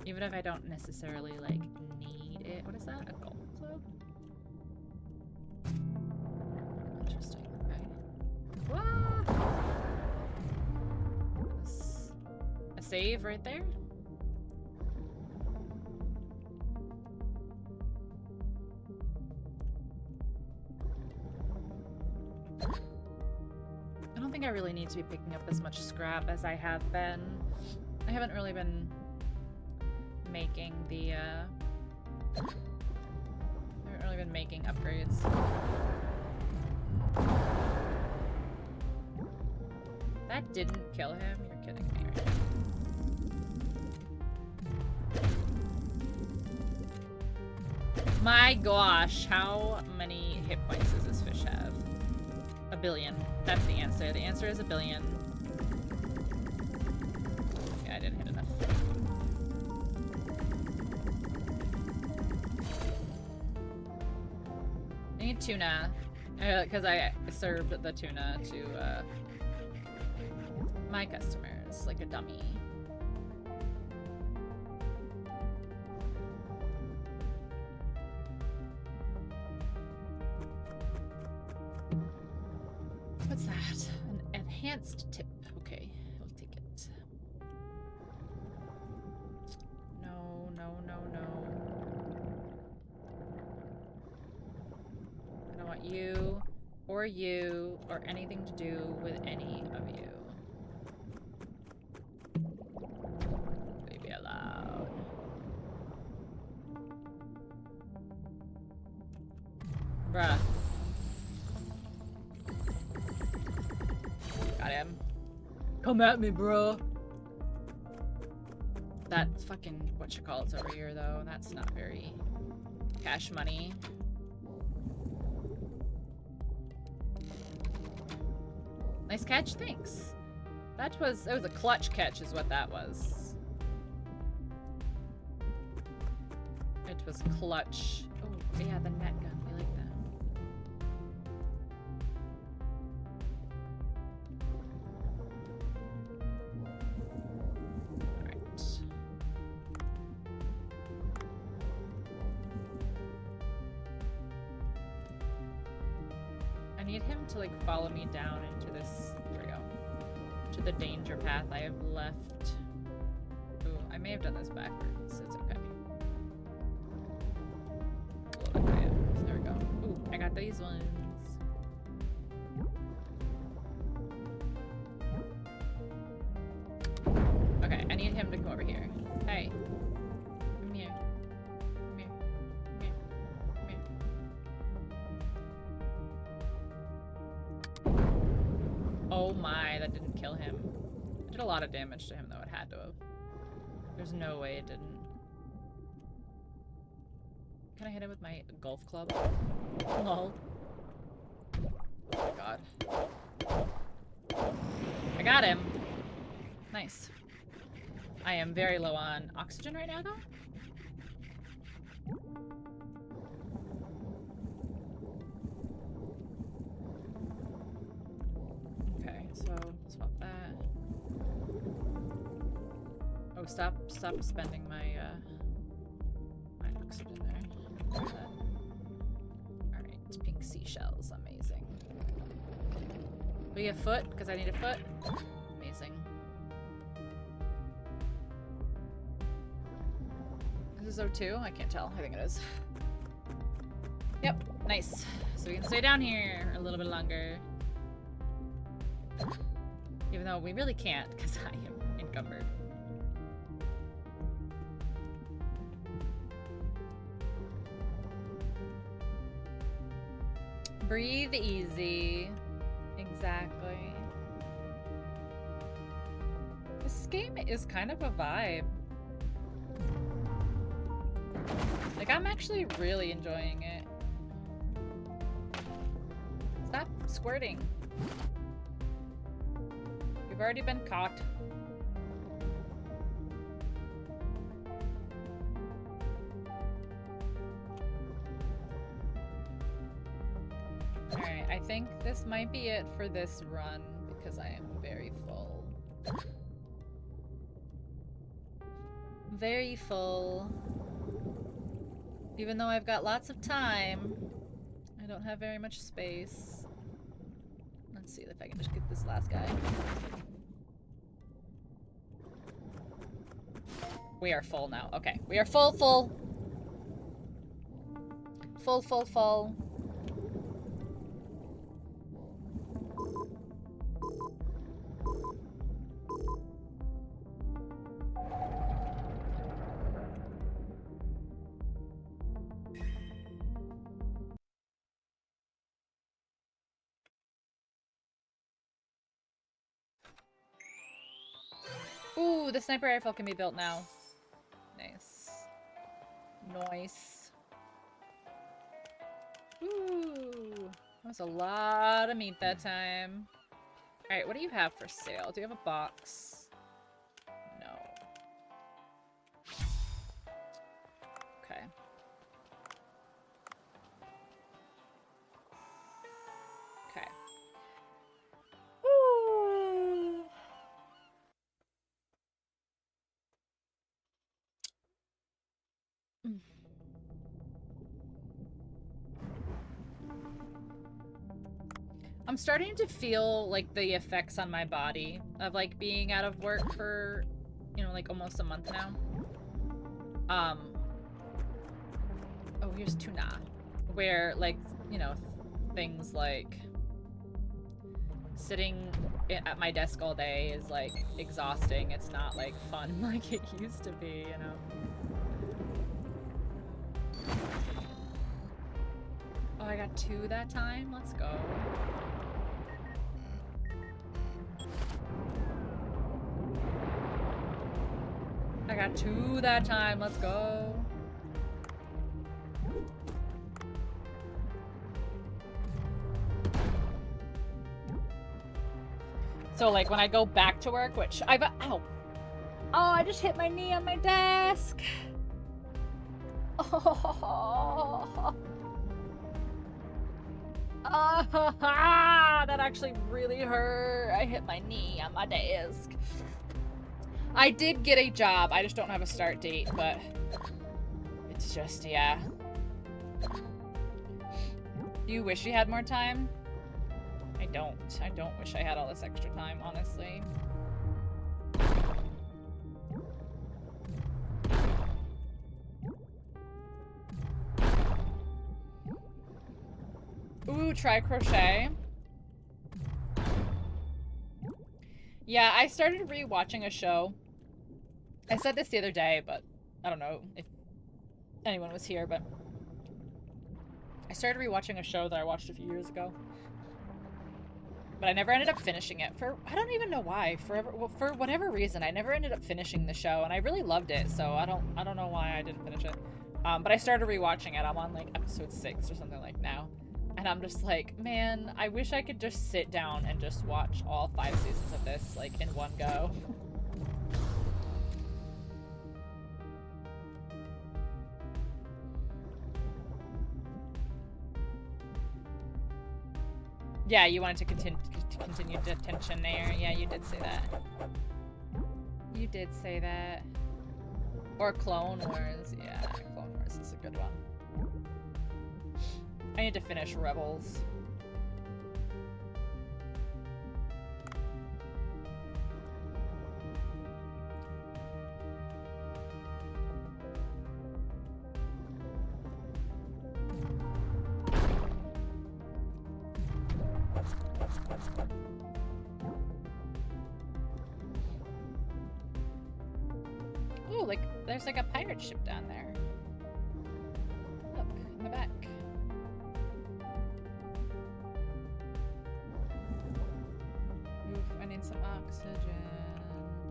Even if I don't necessarily like need it. What is that? A golf club? Interesting. Okay. Whoa! A save right there. I don't think I really need to be picking up as much scrap as I have been. I haven't really been making the, I haven't really been making upgrades. That didn't kill him? You're kidding me, right? My gosh, how many hit points does this fish have? A billion. That's the answer. The answer is a billion. Yeah, I didn't hit enough. I need tuna. Because I served the tuna to my customers like a dummy. What's that? An enhanced tip. Okay, I'll take it. No, no, no, no. I don't want you, or anything to do with any of you. Leave me alone. Bruh. Got him. Come at me, bro. That fucking whatchamacallit's over here, though. That's not very cash money. Nice catch, thanks. That was a clutch catch, is what that was. It was clutch. Oh, yeah, the net gun. We like that. I need him to like follow me down into this, there we go, to the danger path I have left. Ooh, I may have done this backwards, it's okay. There we go. Ooh, I got these ones. Oh my, that didn't kill him. It did a lot of damage to him, though. It had to have. There's no way it didn't. Can I hit him with my golf club? Lol. Oh my god. I got him. Nice. I am very low on oxygen right now, though. Okay, so swap that. Oh, stop spending my my oxygen there. Alright, pink seashells, amazing. We have foot, because I need a foot. Amazing. This is O2? I can't tell. I think it is. Yep, nice. So we can stay down here a little bit longer. Even though we really can't, because I am encumbered. Breathe easy. Exactly. This game is kind of a vibe. Like, I'm actually really enjoying it. Stop squirting. You've already been caught. Alright, I think this might be it for this run because I am very full. Very full. Even though I've got lots of time, I don't have very much space. Let's see if I can just get this last guy. We are full now. Okay, we are full. Full. Ooh, the sniper rifle can be built now. Nice. Nice. Ooh. That was a lot of meat that time. Alright, what do you have for sale? Do you have a box? No. Okay. Okay. Ooh. I'm starting to feel like the effects on my body of like being out of work for, you know, like almost a month now. Oh, here's tuna. Where like, you know, things like sitting at my desk all day is like exhausting. It's not like fun like it used to be, you know. Oh, I got 2 that time? Let's go. I got 2 that time. Let's go. So, like, when I go back to work, which I've... Ow! Oh, I just hit my knee on my desk! Oh... that actually really hurt. I hit my knee on my desk. I did get a job. I just don't have a start date, but it's just, yeah. Do you wish you had more time? I don't. I don't wish I had all this extra time, honestly. Ooh, try crochet. Yeah, I started re-watching a show. I said this the other day, but I don't know if anyone was here, but I started re-watching a show that I watched a few years ago. But I never ended up finishing it for, I don't even know why. For whatever reason, I never ended up finishing the show, and I really loved it. So I don't know why I didn't finish it. But I started rewatching it. I'm on like episode 6 or something like now, and I'm just like, man, I wish I could just sit down and just watch all 5 seasons of this like in one go. Yeah, you wanted to continue detention there. Yeah, you did say that. You did say that. Or Clone Wars. Yeah, Clone Wars is a good one. I need to finish Rebels. Ooh, like, there's like a pirate ship down there. Look, in the back. Oof, I need some oxygen.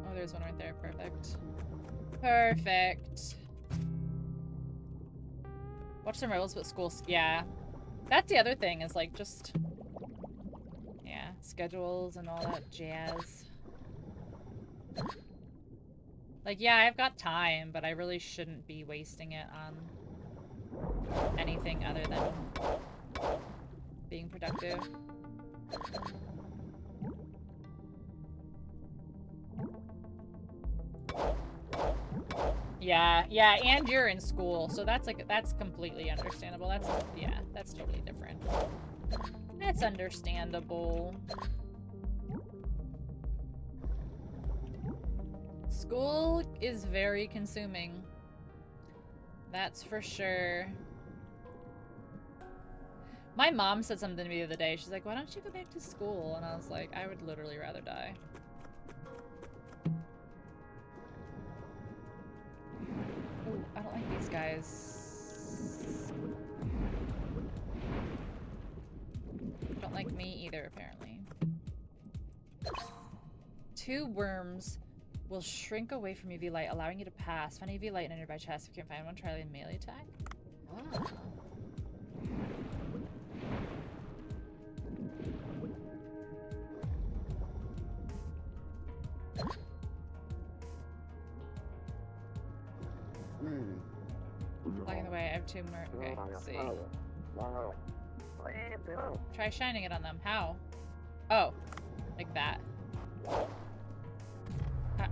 Oh, there's one right there. Perfect. Perfect. Watch some Rebels, but school. Yeah. That's the other thing, is like just. Yeah, schedules and all that jazz. Like, yeah, I've got time, but I really shouldn't be wasting it on anything other than being productive. Yeah, yeah, and you're in school, so that's like, that's completely understandable. That's, yeah, that's totally different. That's understandable. School is very consuming. That's for sure. My mom said something to me the other day. She's like, why don't you go back to school? And I was like, I would literally rather die. Ooh, I don't like these guys. Don't like me either, apparently. 2 worms will shrink away from UV light, allowing you to pass. Find UV light in a nearby chest. If you can't find one, try a melee attack. Ah. Blocking the way, I have 2 more. Okay, let's see. Try shining it on them. How? Oh, like that.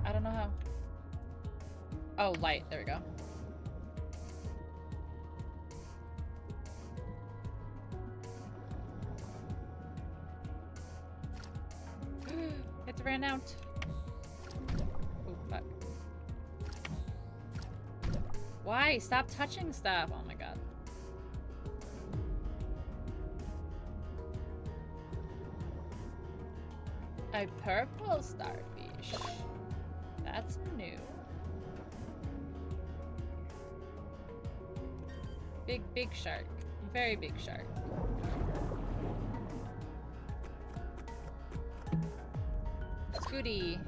I don't know how. Oh, light. There we go. It ran out. Oh, fuck. Why? Stop touching stuff. Oh my god. A purple starfish. That's new. Big shark. Very big shark. Scooty.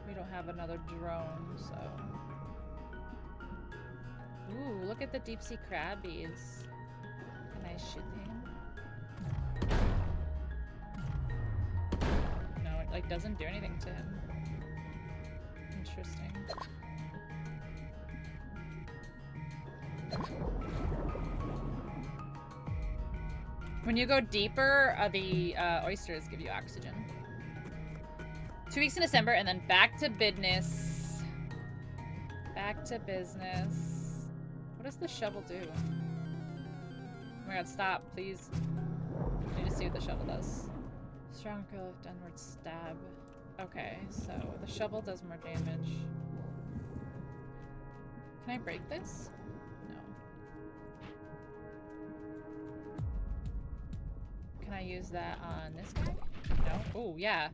We don't have another drone, so. Ooh, look at the deep sea crabbies. Can I shoot him? No, it like doesn't do anything to him. Interesting. When you go deeper, the oysters give you oxygen. 2 weeks in December, and then back to business. Back to business. What does the shovel do? Oh my god, stop, please. I need to see what the shovel does. Strong kill, downward stab. Okay, so the shovel does more damage. Can I break this? No. Can I use that on this guy? No? Oh, yeah.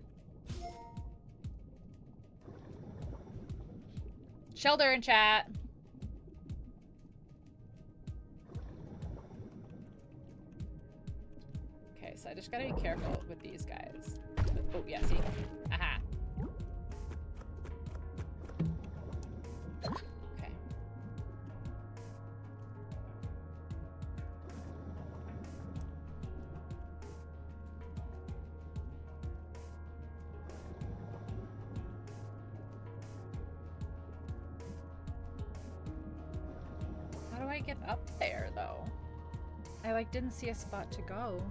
Shelter in chat. so I just gotta be careful with these guys. Oh, yeah, see? Aha. Okay. How do I get up there, though? I, like, didn't see a spot to go.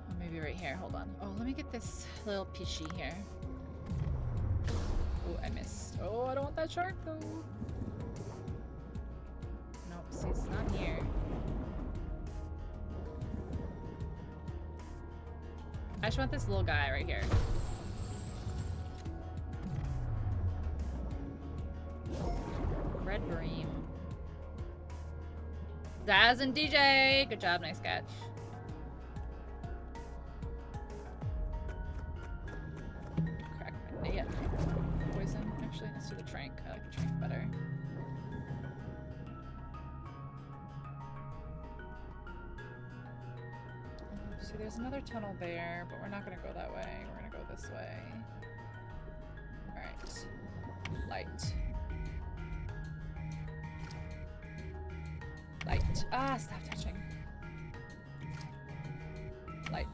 Oh, maybe right here. Hold on. Oh, let me get this little pishy here. Oh, I missed. Oh, I don't want that shark, though. Nope, see, it's not here. I just want this little guy right here. Red bream. Zaz and DJ! Good job, nice catch. Crack my yeah. Poison. Actually, let's do the trank. I like the trank better. See, there's another tunnel there, but we're not gonna go that way. We're gonna go this way. Alright. Light. Light. Ah, stop touching. Light.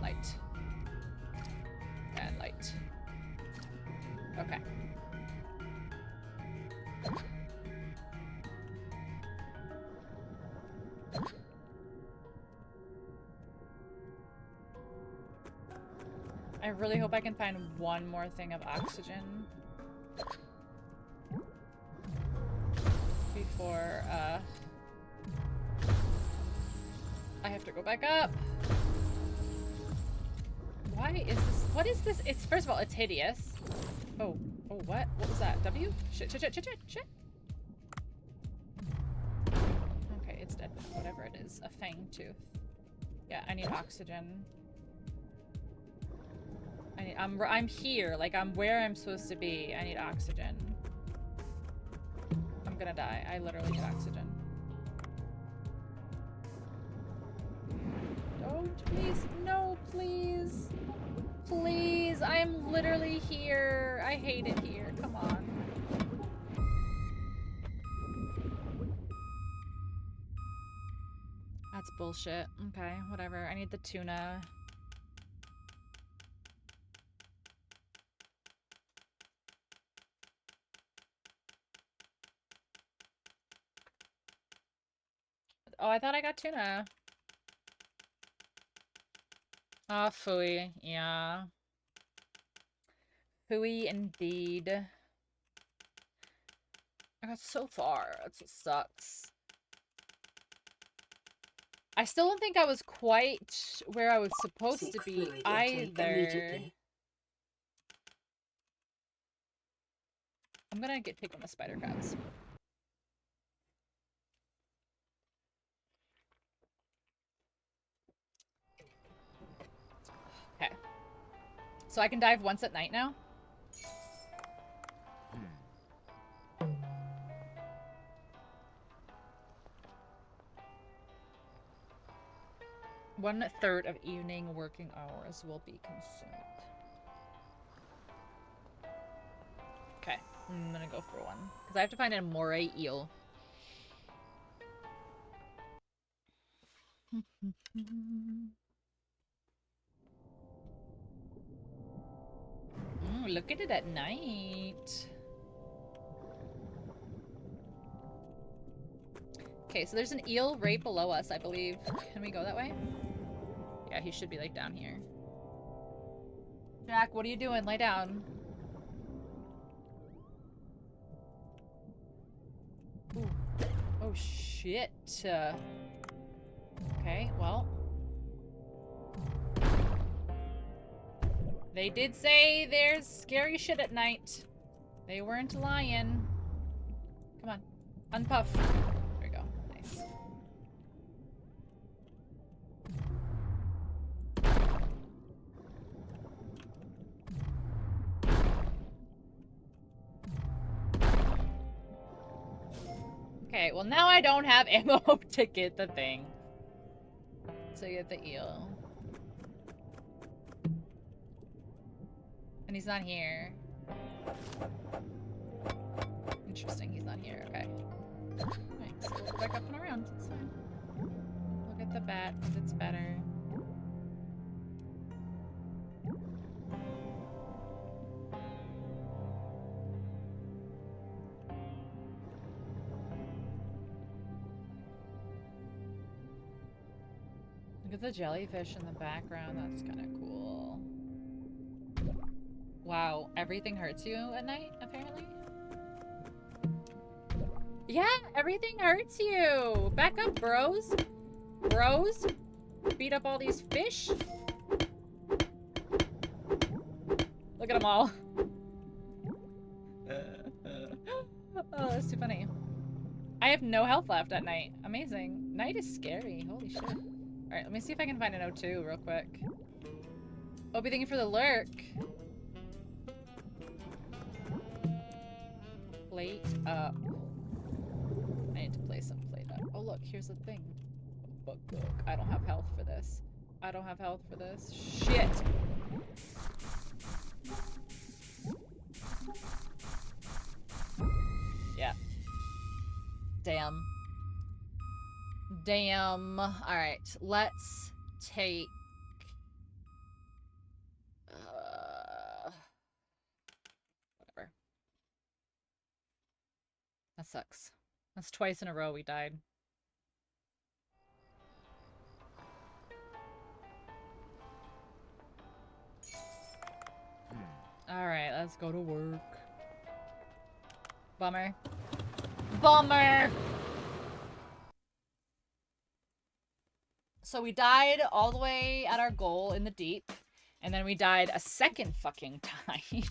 Light. And light. Okay. I really hope I can find one more thing of oxygen before I have to go back up. Why is this? What is this? It's, first of all, it's hideous. Oh, oh, what? What was that? W? Shit, shit, shit, shit, shit, shit. Okay, it's dead. Whatever it is. A fang tooth. Yeah, I need oxygen. I'm here. Like, I'm where I'm supposed to be. I need oxygen. I'm gonna die. I literally need oxygen. Don't, please. No, please. Please. I'm literally here. I hate it here. Come on. That's bullshit. Okay, whatever. I need the tuna. Oh, I thought I got tuna. Oh, phooey. Yeah. Phooey indeed. I got so far. That's what sucks. I still don't think I was quite where I was supposed to be either. I'm gonna take on the spider crabs. Okay. So I can dive once at night now? One-third of evening working hours will be consumed. Okay, I'm gonna go for one. Because I have to find a moray eel. Look at it at night. Okay, so there's an eel right below us, I believe. Can we go that way? Yeah, he should be like down here. Jack, what are you doing? Lay down. Ooh. Oh, shit. Okay, well. They did say there's scary shit at night. They weren't lying. Come on. Unpuff. There we go. Nice. Okay, well now I don't have ammo to get the thing. So get the eel. And he's not here. Interesting, he's not here. Okay. Alright, so we'll go back up and around. It's fine. Look at the bat, because it's better. Look at the jellyfish in the background. That's kind of cool. Wow, everything hurts you at night, apparently? Yeah, everything hurts you! Back up, bros! Bros! Beat up all these fish? Look at them all. Oh, that's too funny. I have no health left at night. Amazing. Night is scary. Holy shit. Alright, let me see if I can find an O2 real quick. Opie, thank you for the lurk. Plate up. I need to play some plate up. Oh look, here's the thing. Book. I don't have health for this. I don't have health for this. Shit! Yeah. Damn. Damn. Alright, let's take... whatever. That sucks. That's twice in a row we died. Alright, let's go to work. Bummer. Bummer! So we died all the way at our goal in the deep, and then we died a second fucking time.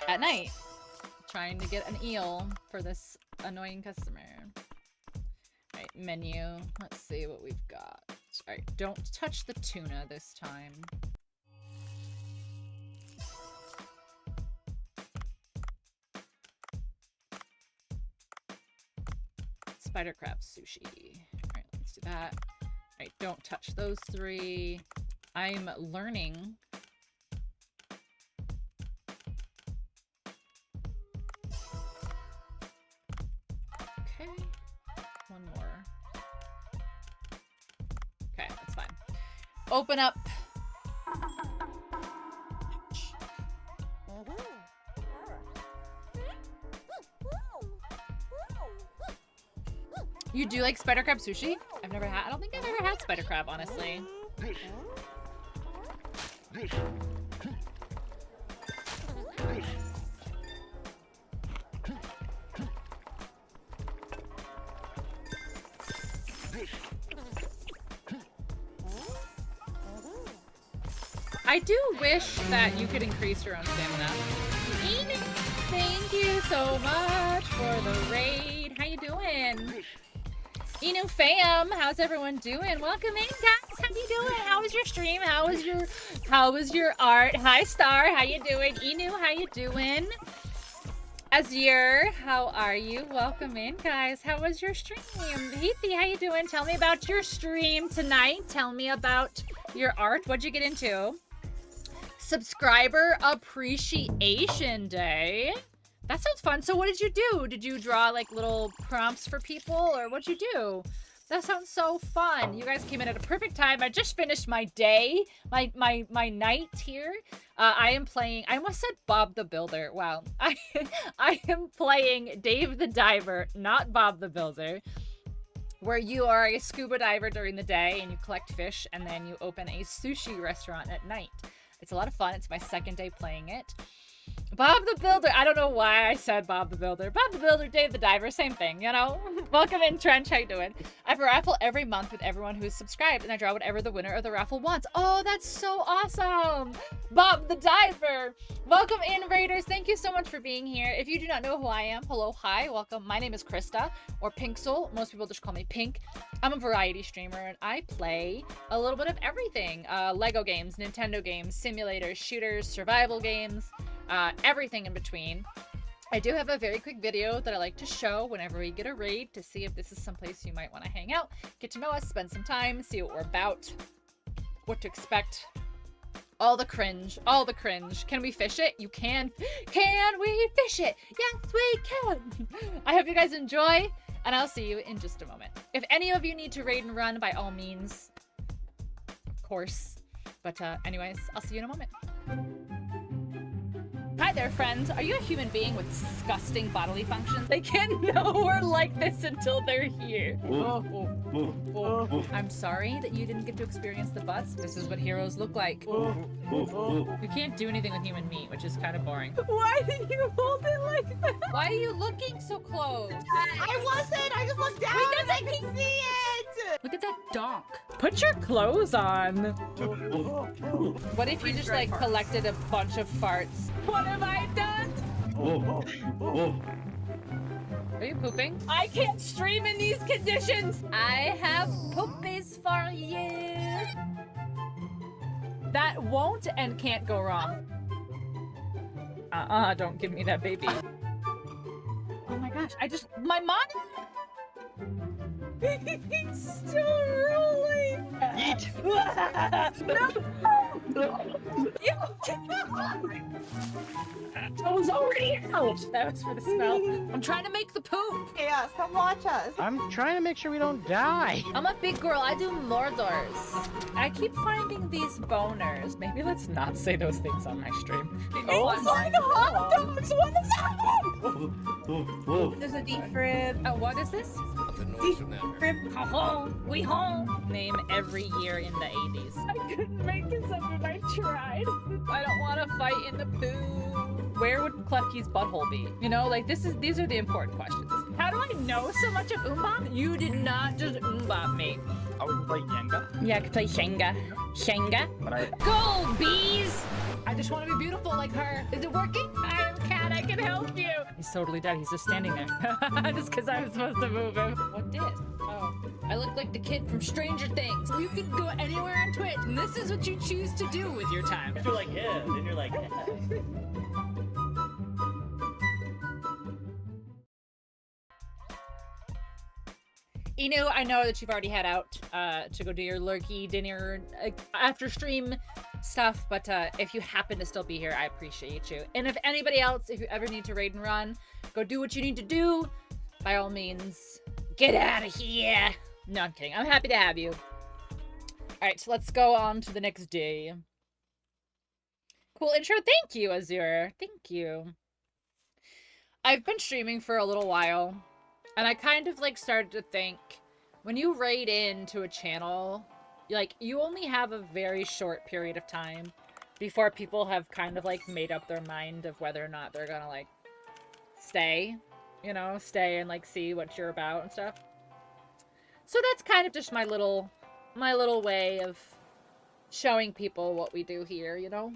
At night. Trying to get an eel for this annoying customer. Alright, menu. Let's see what we've got. Alright, don't touch the tuna this time. Spider crab sushi. Alright, let's do that. Alright, don't touch those three. I'm learning. Okay. One more. Okay, that's fine. Open up. You do like spider crab sushi? I've never had. I don't think I've ever had spider crab, honestly. I do wish that you could increase your own stamina. Amy, thank you so much for the raid. How you doing? Inu fam, how's everyone doing? Welcome in, guys. How you doing? How was your stream? How was your art? Hi Star, how you doing? Inu, how you doing? Azir, how are you? Welcome in, guys. How was your stream? Heathy, how you doing? Tell me about your stream tonight. Tell me about your art. What'd you get into? Subscriber Appreciation Day. That sounds fun. So what did you do? Did you draw like little prompts for people or what'd you do? That sounds so fun. You guys came in at a perfect time. I just finished my day, my night here. I am playing, I almost said Bob the Builder. Wow. I am playing Dave the Diver, not Bob the Builder, where you are a scuba diver during the day and you collect fish and then you open a sushi restaurant at night. It's a lot of fun. It's my second day playing it. Bob the Builder. I don't know why I said Bob the Builder. Bob the Builder, Dave the Diver, same thing, you know? Welcome in, Trench. How you doing? I have a raffle every month with everyone who's subscribed, and I draw whatever the winner of the raffle wants. Oh, that's so awesome! Bob the Diver. Welcome in, Raiders. Thank you so much for being here. If you do not know who I am, hello, hi, welcome. My name is Krista, or Pinxel. Most people just call me Pink. I'm a variety streamer, and I play a little bit of everything. Lego games, Nintendo games, simulators, shooters, survival games, everything in between. I do have a very quick video that I like to show whenever we get a raid to see if this is someplace you might want to hang out, get to know us, spend some time, see what we're about, what to expect. All the cringe, all the cringe. Can we fish it? You can. Can we fish it? Yes, we can. I hope you guys enjoy, and I'll see you in just a moment. If any of you need to raid and run, by all means, of course. But anyways, I'll see you in a moment. Hi there, friends. Are you a human being with disgusting bodily functions? They can't know we're like this until they're here. I'm sorry that you didn't get to experience the butts. This is what heroes look like. You can't do anything with human meat, which is kind of boring. Why did you hold it like that? Why are you looking so close?
I wasn't. I just looked down and I can see it.
Look at that donk. Put your clothes on. What if you just like collected a bunch of farts? What have I done? Are you pooping? I can't stream in these conditions. I have poopies for you. That won't and can't go wrong. Don't give me that baby. Oh my gosh, my monitor. He's still rolling.
Yeet.
No. I was already out. That was for the smell. I'm trying to make the poop.
Yes, come watch us.
I'm trying to make sure we don't die.
I'm a big girl. I do Mordors. I keep finding these boners. Maybe let's not say those things on my stream. Oh my hot dogs! What is happening?
There's a deep rib.
What is this?
Deep rib.
We home. Name every year in the 80s. I couldn't make this up if I tried. I don't want to fight in the poo. Where would Klefki's butthole be? You know, like these are the important questions. How do I know so much of Umbop? You did not just Umbop me.
I would play Jenga.
Yeah, I could play Shenga. Shenga?
But
Go, bees! I just want to be beautiful like her. Is it working? I'm a cat, I can help you. He's totally dead. He's just standing there. Just because I was supposed to move him. What did? Oh. I look like the kid from Stranger Things. You can go anywhere on Twitch, and this is what you choose to do with your time.
You're like, yeah, then you're like, yeah.
Inu, I know that you've already had out to go do your lurky dinner after stream stuff, but if you happen to still be here, I appreciate you. And if anybody else, if you ever need to raid and run, go do what you need to do. By all means, get out of here. No, I'm kidding. I'm happy to have you. All right, so let's go on to the next day. Cool intro. Thank you, Azure. Thank you. I've been streaming for a little while. And I kind of like started to think, when you raid into a channel, like you only have a very short period of time before people have kind of like made up their mind of whether or not they're gonna like stay, you know, stay and like see what you're about and stuff. So that's kind of just my little way of showing people what we do here, you know?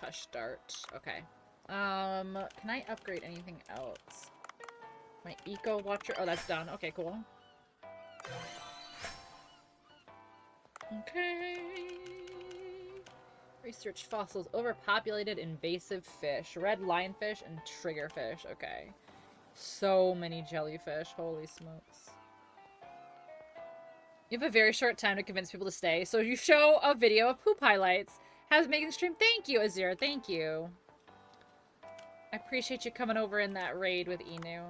Hush dart. Okay. Can I upgrade anything else? My eco watcher. Oh, that's done. Okay, cool. Okay. Research fossils. Overpopulated invasive fish. Red lionfish and triggerfish. Okay. So many jellyfish. Holy smokes. You have a very short time to convince people to stay, so you show a video of poop highlights. How's making the stream? Thank you, Azir. Thank you. I appreciate you coming over in that raid with Inu.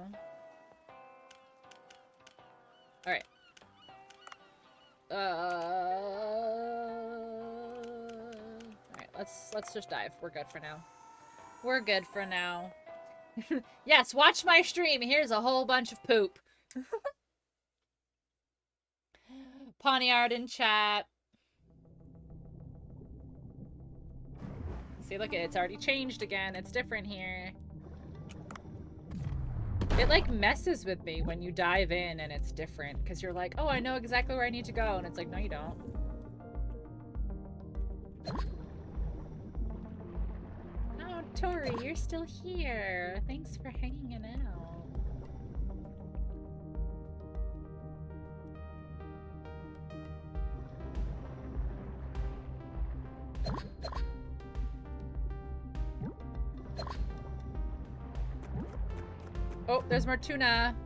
Alright. Alright, let's just dive. We're good for now. We're good for now. Yes, watch my stream. Here's a whole bunch of poop. Poniard in chat. See, look, it's already changed again. It's different here. It, like, messes with me when you dive in and it's different. Because you're like, oh, I know exactly where I need to go. And it's like, no, you don't. Oh, Tori, you're still here. Thanks for hanging out. Oh, there's more tuna.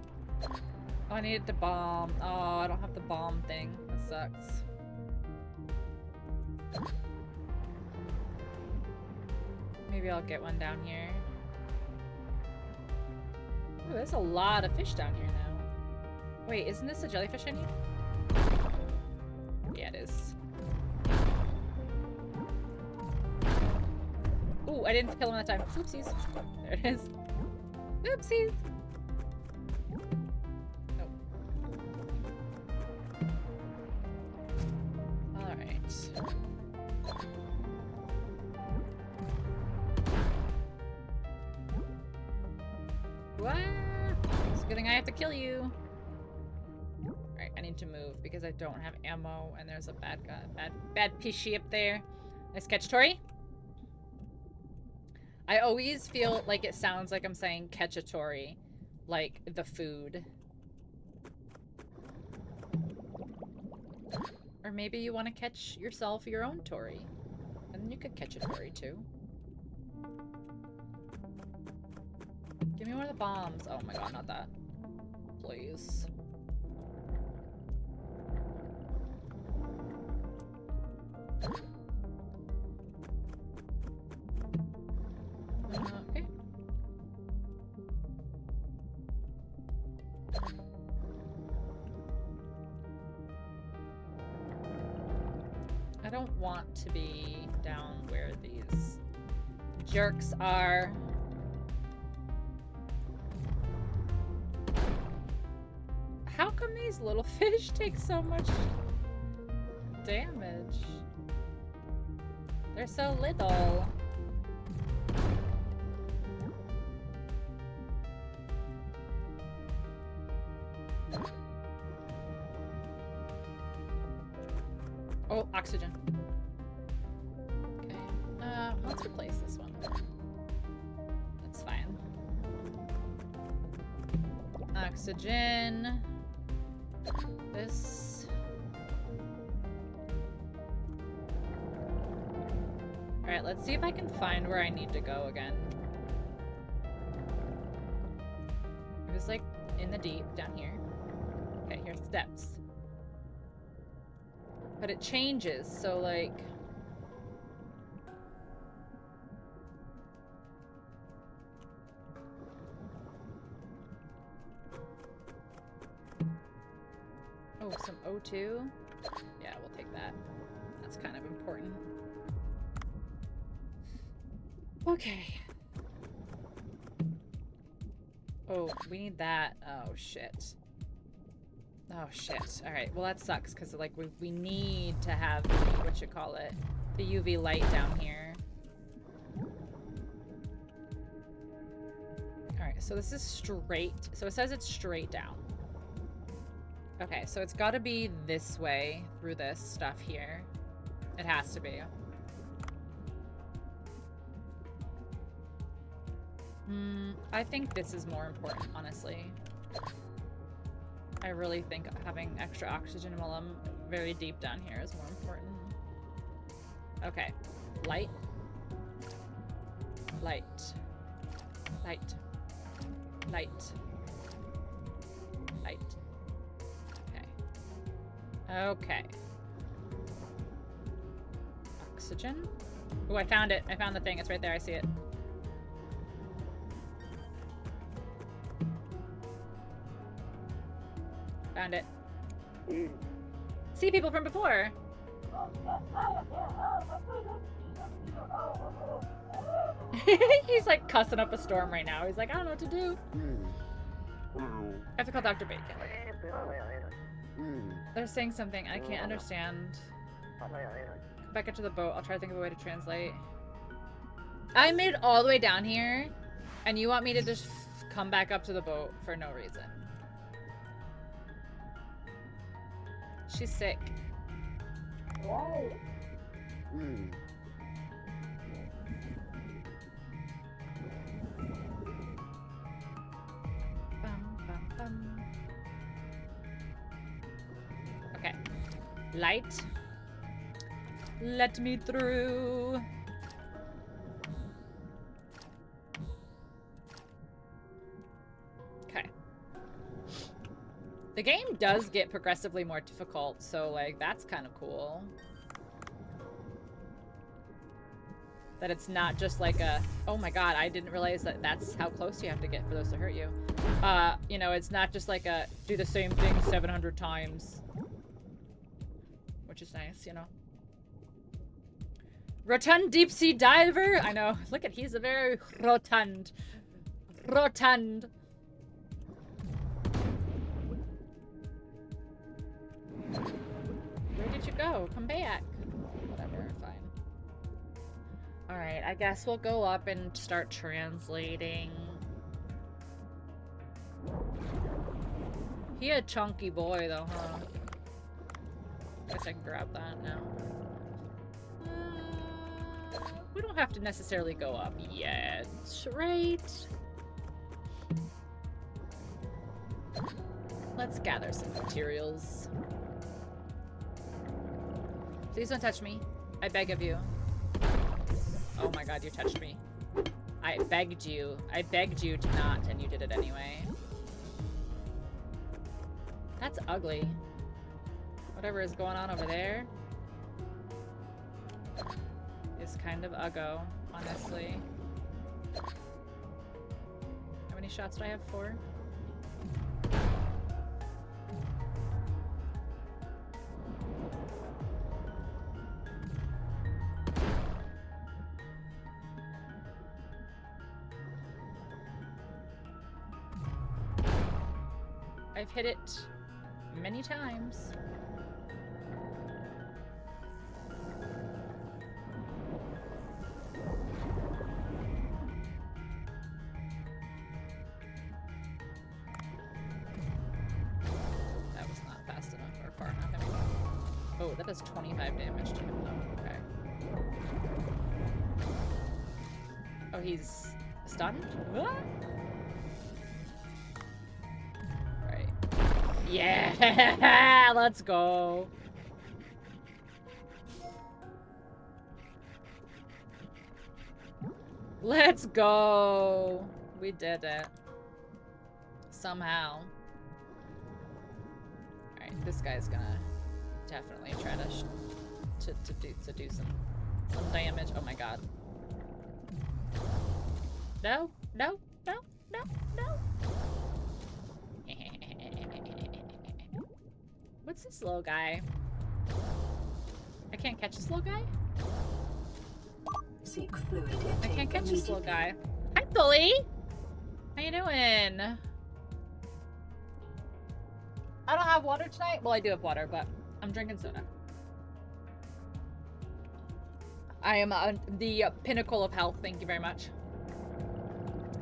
Oh, I needed the bomb. Oh, I don't have the bomb thing. That sucks. Maybe I'll get one down here. Ooh, there's a lot of fish down here now. Wait, isn't this a jellyfish I need? Yeah, it is. Ooh, I didn't kill him that time. Oopsies. There it is. Oopsies. Nope. Alright. What? It's a good thing I have to kill you. Alright, I need to move because I don't have ammo and there's a bad guy, bad pishy up there. Nice catch, Tori. I always feel like it sounds like I'm saying catch-a-tori, like the food. Or maybe you want to catch yourself your own tori. And then you could catch a tori too. Give me one of the bombs. Oh my god, not that. Please. Okay. I don't want to be down where these jerks are. How come these little fish take so much damage? They're so little. Oh, oxygen. Okay. Let's replace this one. That's fine. Oxygen. This. Alright, let's see if I can find where I need to go again. It was like in the deep down here. Okay, here's steps. But it changes, so like... Oh, some O2? Yeah, we'll take that. That's kind of important. Okay. Oh, we need that. Oh, shit. Oh, shit. Alright, well that sucks, because like we need to have the, what you call it, the UV light down here. Alright, so this is straight. So it says it's straight down. Okay, so it's got to be this way through this stuff here. It has to be. I think this is more important, honestly. I really think having extra oxygen while I'm very deep down here is more important. Okay. Light. Light. Light. Light. Light. Okay. Okay. Oxygen. Oh, I found it. I found the thing. It's right there. I see it. Found it. See people from before. He's like cussing up a storm right now. He's like, I don't know what to do. I have to call Dr. Bacon. They're saying something I can't understand. Come back up to the boat. I'll try to think of a way to translate. I made it all the way down here, and you want me to just come back up to the boat for no reason. She's sick. Okay. Light. Let me through. The game does get progressively more difficult, so, like, that's kind of cool. That it's not just like a, oh my god, I didn't realize that that's how close you have to get for those to hurt you. You know, it's not just like a, do the same thing 700 times. Which is nice, you know. Rotund deep sea diver? I know. Look at, he's a very rotund. Rotund. Where did you go? Come back. Whatever, fine. Alright, I guess we'll go up and start translating. He a chunky boy though, huh? Guess I can grab that now. We don't have to necessarily go up yet, right? Let's gather some materials. Please don't touch me. I beg of you. Oh my god, you touched me. I begged you. I begged you to not, and you did it anyway. That's ugly. Whatever is going on over there is kind of uggo, honestly. How many shots do I have? 4? I've hit it many times. That was not fast enough or far enough anyway. Oh, that does 25 damage to him though. Okay. Oh, he's stunned? What? Yeah, let's go. Let's go. We did it. Somehow. Alright, this guy's gonna definitely try to do some damage. Oh my god. No, no, no, no, no. What's this little guy? I can't catch this little guy?
Seek fluid
I can't catch this little
immediately.
guy. Hi, Thully! How you doing? I don't have water tonight. Well, I do have water, but I'm drinking soda. I am on the pinnacle of health. Thank you very much.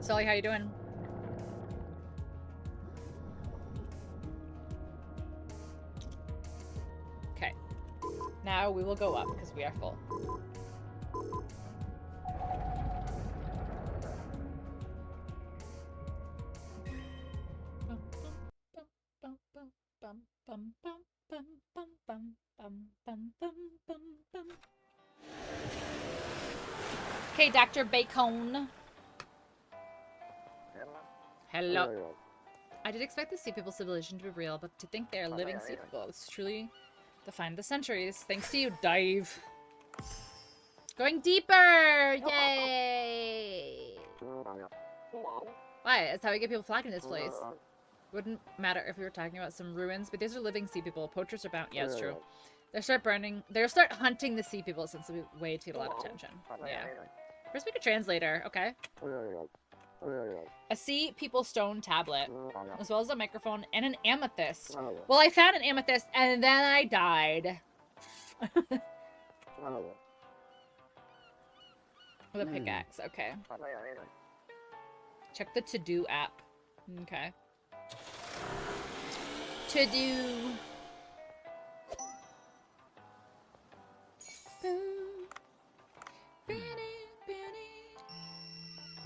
Sully, how you doing? Okay. Now we will go up because we are full. Okay, Dr. Bacon. Hello. I did expect the sea people civilization to be real, but to think they are living sea people is truly defined the centuries. Thanks to you, Dave. Going deeper! Yay! Why? That's how we get people flocking this place. Wouldn't matter if we were talking about some ruins, but these are living sea people. Poachers are bound. Yeah, it's true. They'll start hunting the sea people since it'll be way to get a lot of attention. Yeah. First, make a translator. Okay. A sea people stone tablet, as well as a microphone and an amethyst. Well, I found an amethyst and then I died. With a pickaxe. Okay. Check the to-do app. Okay. To-do.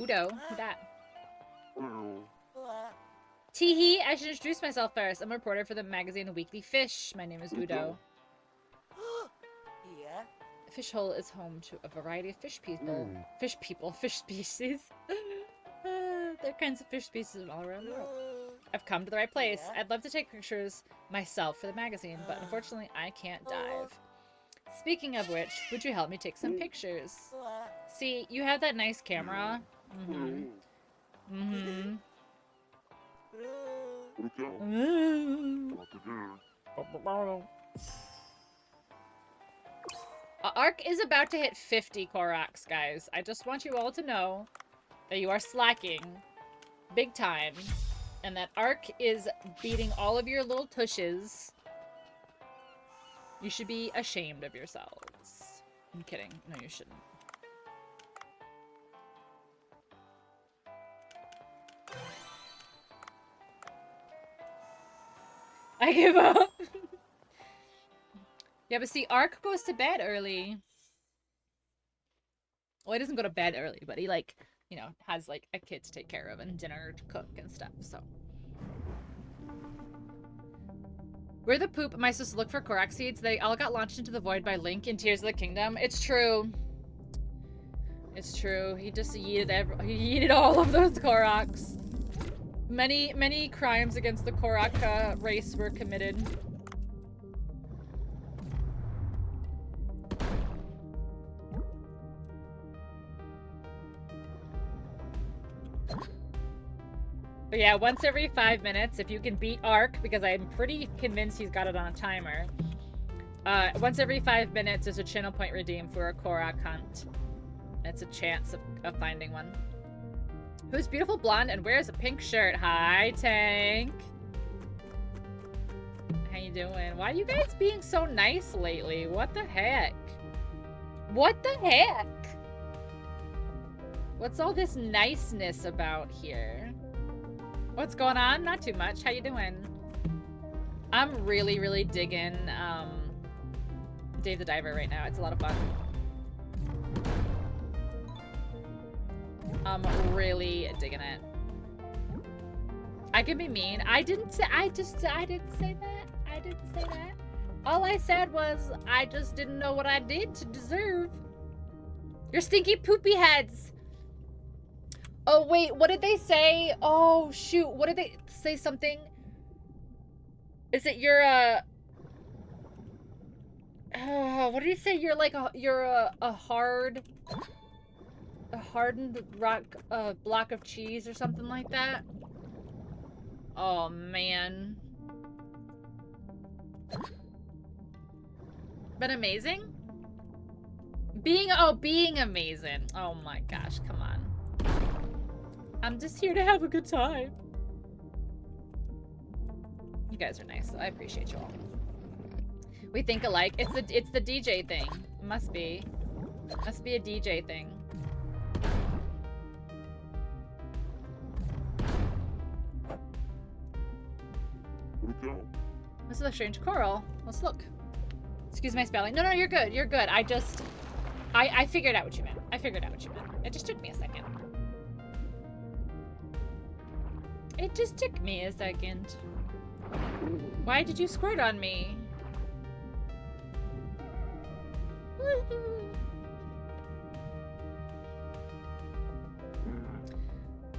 Udo, who that? Teehee, I should introduce myself first. I'm a reporter for the magazine Weekly Fish. My name is Udo.
Yeah.
Fish Hole is home to a variety of fish people. Fish species. There are kinds of fish species all around the world. I've come to the right place. I'd love to take pictures myself for the magazine, but unfortunately I can't dive. Speaking of which, would you help me take some pictures? See, you have that nice camera. Ark is about to hit 50 Koroks, guys. I just want you all to know that you are slacking big time, and that Ark is beating all of your little tushes. You should be ashamed of yourselves. I'm kidding. No, you shouldn't. I give up. Yeah, but see, Ark goes to bed early. Well, he doesn't go to bed early, but he, like, you know, has, like, a kid to take care of and dinner to cook and stuff, so. Where the poop am I supposed to look for Korok seeds? They all got launched into the void by Link in Tears of the Kingdom. It's true. It's true. He just yeeted all of those Koroks. Many crimes against the Korok race were committed. But yeah, once every 5 minutes, if you can beat Ark, because I'm pretty convinced he's got it on a timer. Once every 5 minutes, there's a channel point redeemed for a Korok hunt. It's a chance of finding one. Who's beautiful blonde and wears a pink shirt? Hi, Tank. How you doing? Why are you guys being so nice lately? What the heck? What the heck? What's all this niceness about here? What's going on? Not too much. How you doing? I'm really digging Dave the Diver right now. It's a lot of fun. I'm really digging it. I can be mean. I didn't say that. I didn't say that. All I said was I just didn't know what I did to deserve your stinky poopy heads. Oh, wait, what did they say? Oh, shoot. What did they say? Something? Is it you're what did he say? You're like a hardened block of cheese or something like that? Oh, man. But amazing? Being amazing. Oh my gosh, come on. I'm just here to have a good time. You guys are nice, so I appreciate you all. We think alike. It's the DJ thing. Must be a DJ thing. This is a strange coral. Let's look. Excuse my spelling. No, you're good. You're good. I figured out what you meant. It just took me a second. It just took me a second. Why did you squirt on me?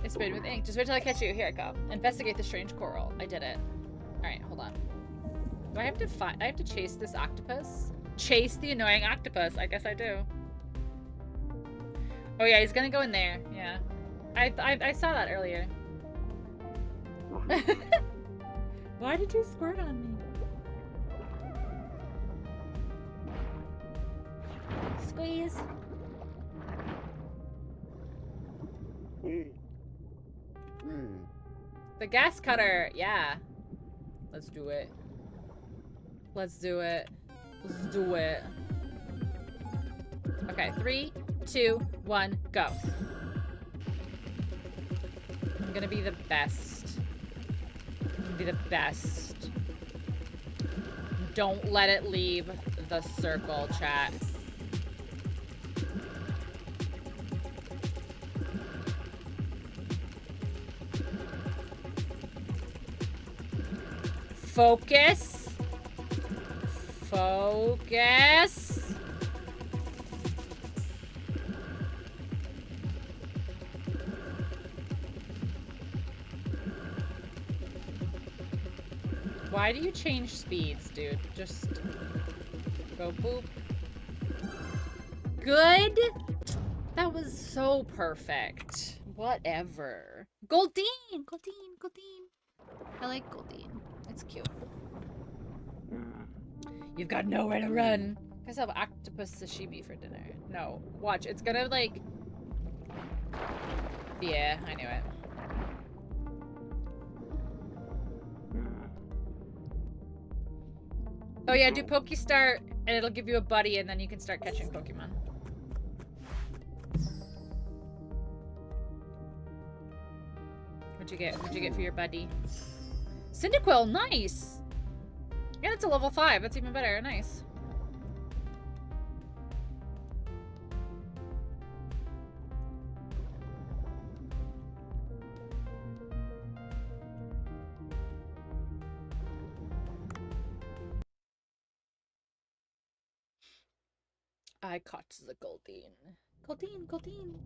It's sprayed with ink. Just wait till I catch you. Here I go. Investigate the strange coral. I did it. Alright, hold on. Do I have to chase this octopus? Chase the annoying octopus. I guess I do. Oh yeah, he's gonna go in there. Yeah. I saw that earlier. Why did you squirt on me? Squeeze. The gas cutter. Yeah. Let's do it. Let's do it. Let's do it. Okay, 3, 2, 1, go. I'm gonna be the best. Don't let it leave the circle, chat. Focus. Focus. Why do you change speeds, dude? Just go boop. Good? That was so perfect. Whatever. Goldine! Goldine, Goldine. I like Goldine. It's cute. You've got nowhere to run. Guys have octopus sashimi for dinner. No. Watch. It's gonna, like... Yeah, I knew it. Oh yeah, do Pokestart, and it'll give you a buddy, and then you can start catching Pokemon. What'd you get? What'd you get for your buddy? Cyndaquil, nice! Yeah, it's a level 5. That's even better. Nice. I caught the Goldine. Goldine, Goldine.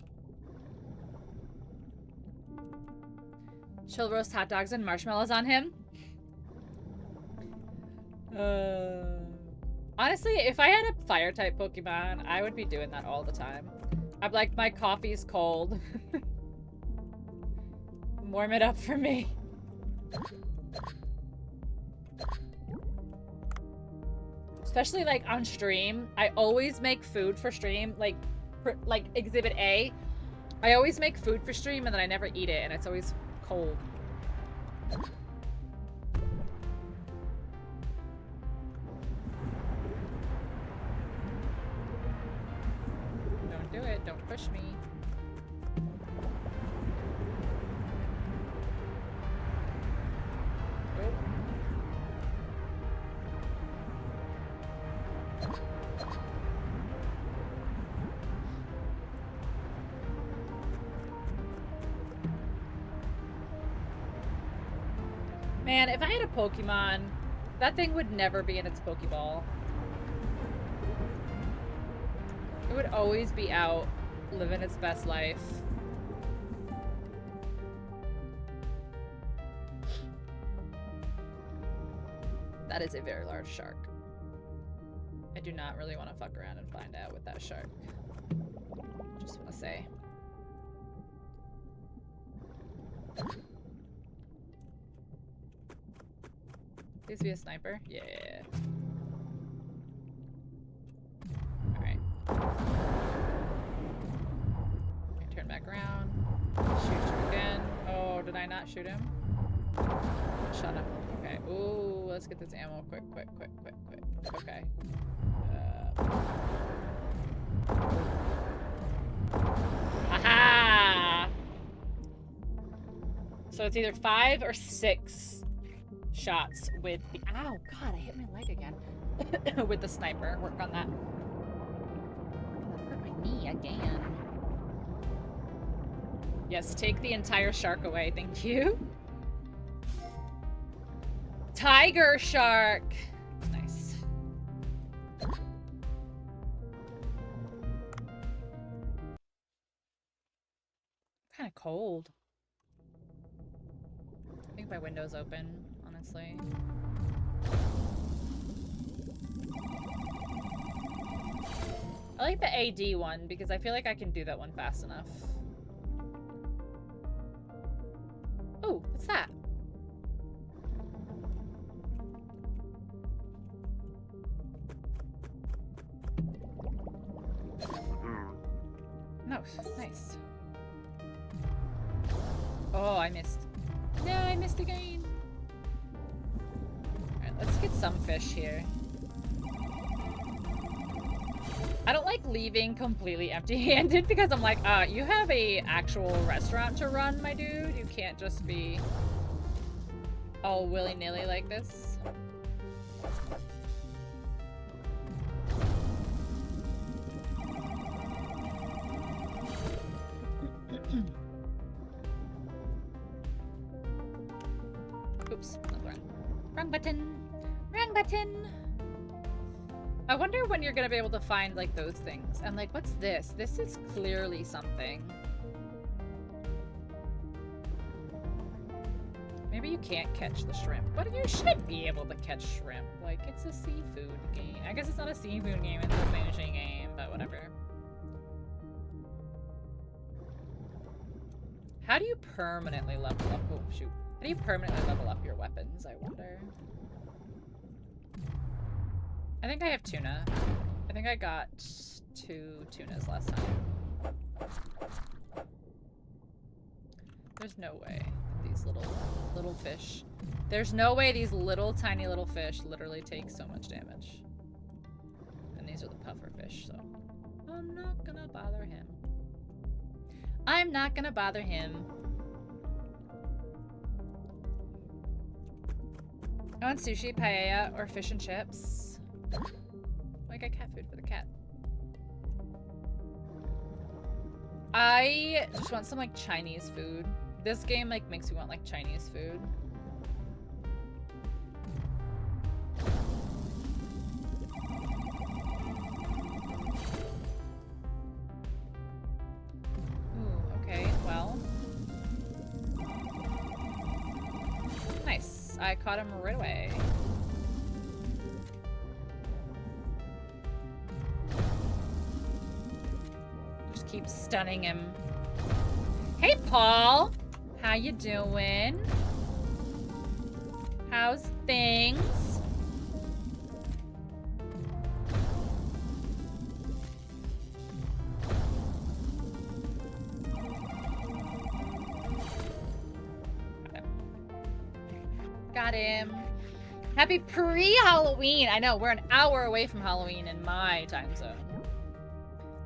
She'll roast hot dogs and marshmallows on him. Honestly, if I had a fire type Pokemon, I would be doing that all the time. I'm like, my coffee's cold. Warm it up for me. Especially like on stream, I always make food for stream, like Exhibit A. I always make food for stream and then I never eat it, and it's always cold. Don't do it. Don't push me. Oh. Man, if I had a Pokemon, that thing would never be in its Pokeball. It would always be out, living its best life. That is a very large shark. I do not really want to fuck around and find out with that shark. Just want to say. Please be a sniper. Yeah. Alright. Turn back around. Shoot him again. Oh, did I not shoot him? Shut up. Okay. Ooh, let's get this ammo quick. Okay. Aha! So it's either 5 or 6 shots with the— ow, God, I hit my leg again. With the sniper. Work on that. That hurt my knee again. Yes, take the entire shark away. Thank you. Tiger shark. Nice. Kind of cold. I think my window's open, honestly. I like the AD one because I feel like I can do that one fast enough. Oh, what's that? No, nice. Oh, I missed. No, I missed again. Alright, let's get some fish here. I don't like leaving completely empty-handed because I'm like, you have a actual restaurant to run, my dude. You can't just be all willy-nilly like this. Oops, wrong button. Wrong button. I wonder when you're gonna be able to find like those things. And like, what's this? This is clearly something. Maybe Maybe you can't catch the shrimp, but you should be able to catch shrimp. Like, it's a seafood game. I guess it's not a seafood game, it's a fishing game, but whatever. How do you permanently level up? Oh, shoot. How do you permanently level up your weapons, I wonder? I think I have tuna. I think I got 2 tunas last time. There's no way these little fish. There's no way these little tiny little fish literally take so much damage. And these are the puffer fish, so I'm not gonna bother him. I'm not gonna bother him. I want sushi, paella, or fish and chips. I got cat food for the cat. I just want some like Chinese food. This game like makes me want like Chinese food. Ooh, okay, well. Nice. I caught him right away. Just keep stunning him. Hey, Paul! How you doing? How's things? Got him. Happy pre-Halloween! I know, we're an hour away from Halloween in my time zone.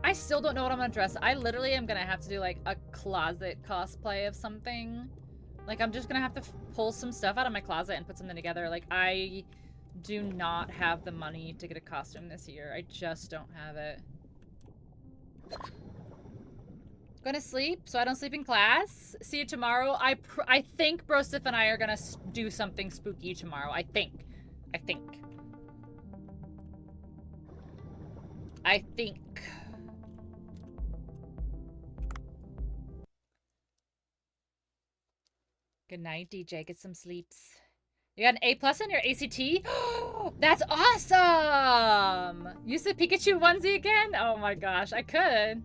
I still don't know what I'm gonna dress. I literally am gonna have to do like a closet cosplay of something. Like I'm just gonna have to pull some stuff out of my closet and put something together. Like I do not have the money to get a costume this year. I just don't have it. Gonna sleep so I don't sleep in class. See you tomorrow. I think Brosif and I are gonna do something spooky tomorrow. I think. Good night, DJ. Get some sleeps. You got an A+ on your ACT? That's awesome! Use the Pikachu onesie again? Oh my gosh, I could.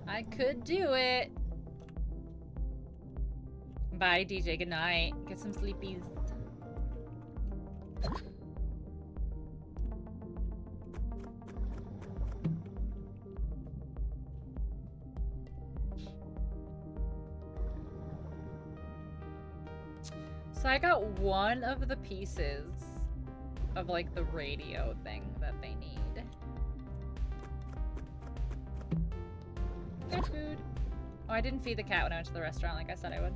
I could do it. Bye, DJ. Good night. Get some sleepies. So I got one of the pieces of like the radio thing that they need. Cat food. Oh, I didn't feed the cat when I went to the restaurant like I said I would.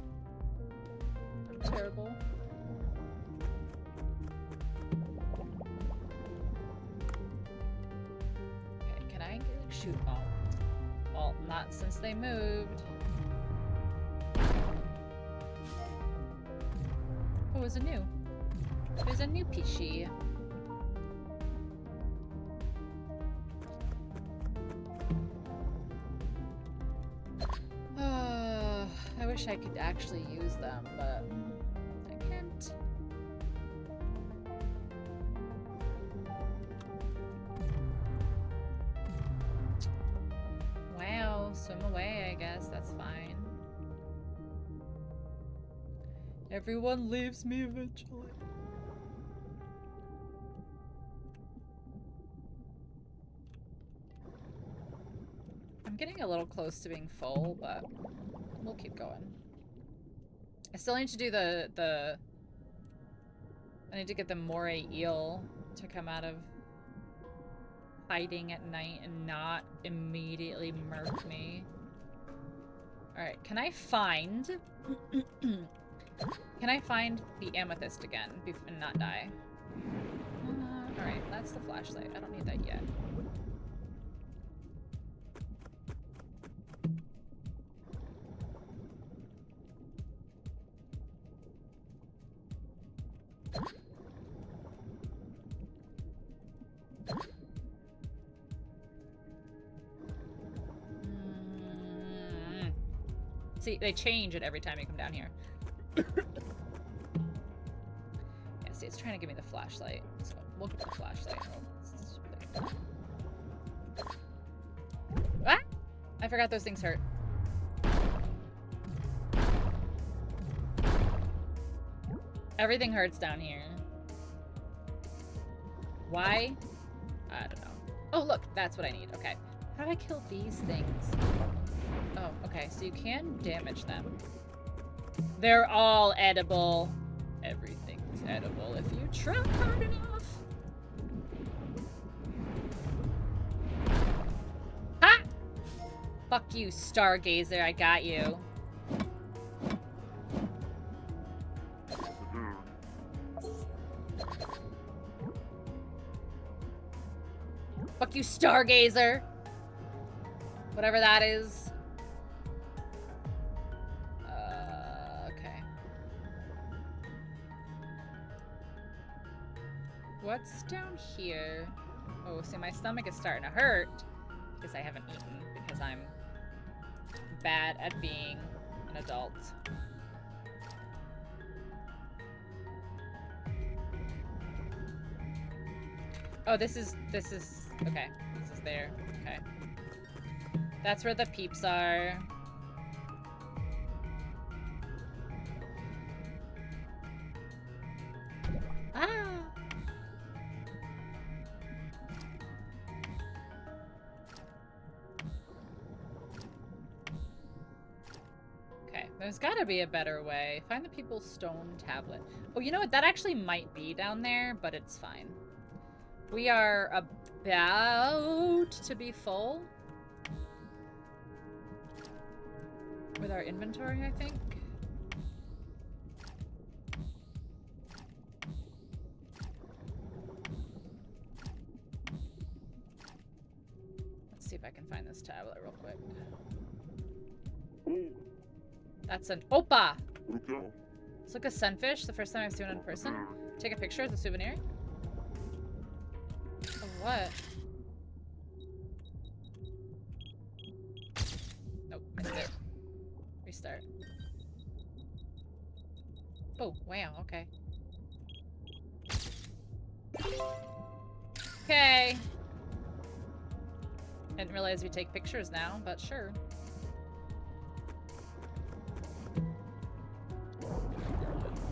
Terrible. Okay, can I shoot? Oh. Well, not since they moved. Oh, there's a new Pishi. I wish I could actually use them, but I can't. Wow, swim away, I guess. That's fine. Everyone leaves me eventually. I'm getting a little close to being full, but we'll keep going. I still need to do I need to get the moray eel to come out of hiding at night and not immediately murk me. Alright, can I find... Can I find the amethyst again and not die? Alright, that's the flashlight. I don't need that yet. See, they change it every time you come down here. see, it's trying to give me the flashlight. So we'll get the flashlight. Ah! I forgot those things hurt. Everything hurts down here. Why? I don't know. Oh, look, that's what I need. Okay. How do I kill these things? Oh, okay, so you can damage them. They're all edible. Everything's edible if you try hard enough. Ha! Fuck you, Stargazer. I got you. Fuck you, Stargazer. Whatever that is. Okay. What's down here? Oh, see, my stomach is starting to hurt because I haven't eaten because I'm bad at being an adult. Oh, this is, okay. This is there. Okay. That's where the peeps are. Ah! Okay, there's gotta be a better way. Find the people's stone tablet. Oh, you know what? That actually might be down there, but it's fine. We are about to be full with our inventory, I think. Let's see if I can find this tablet real quick. That's an Opa! It's like a sunfish, the first time I've seen it in person. Take a picture as a souvenir. Of what? Nope, missed it. Restart. Oh, wow, okay. Okay. Didn't realize we take pictures now, but sure.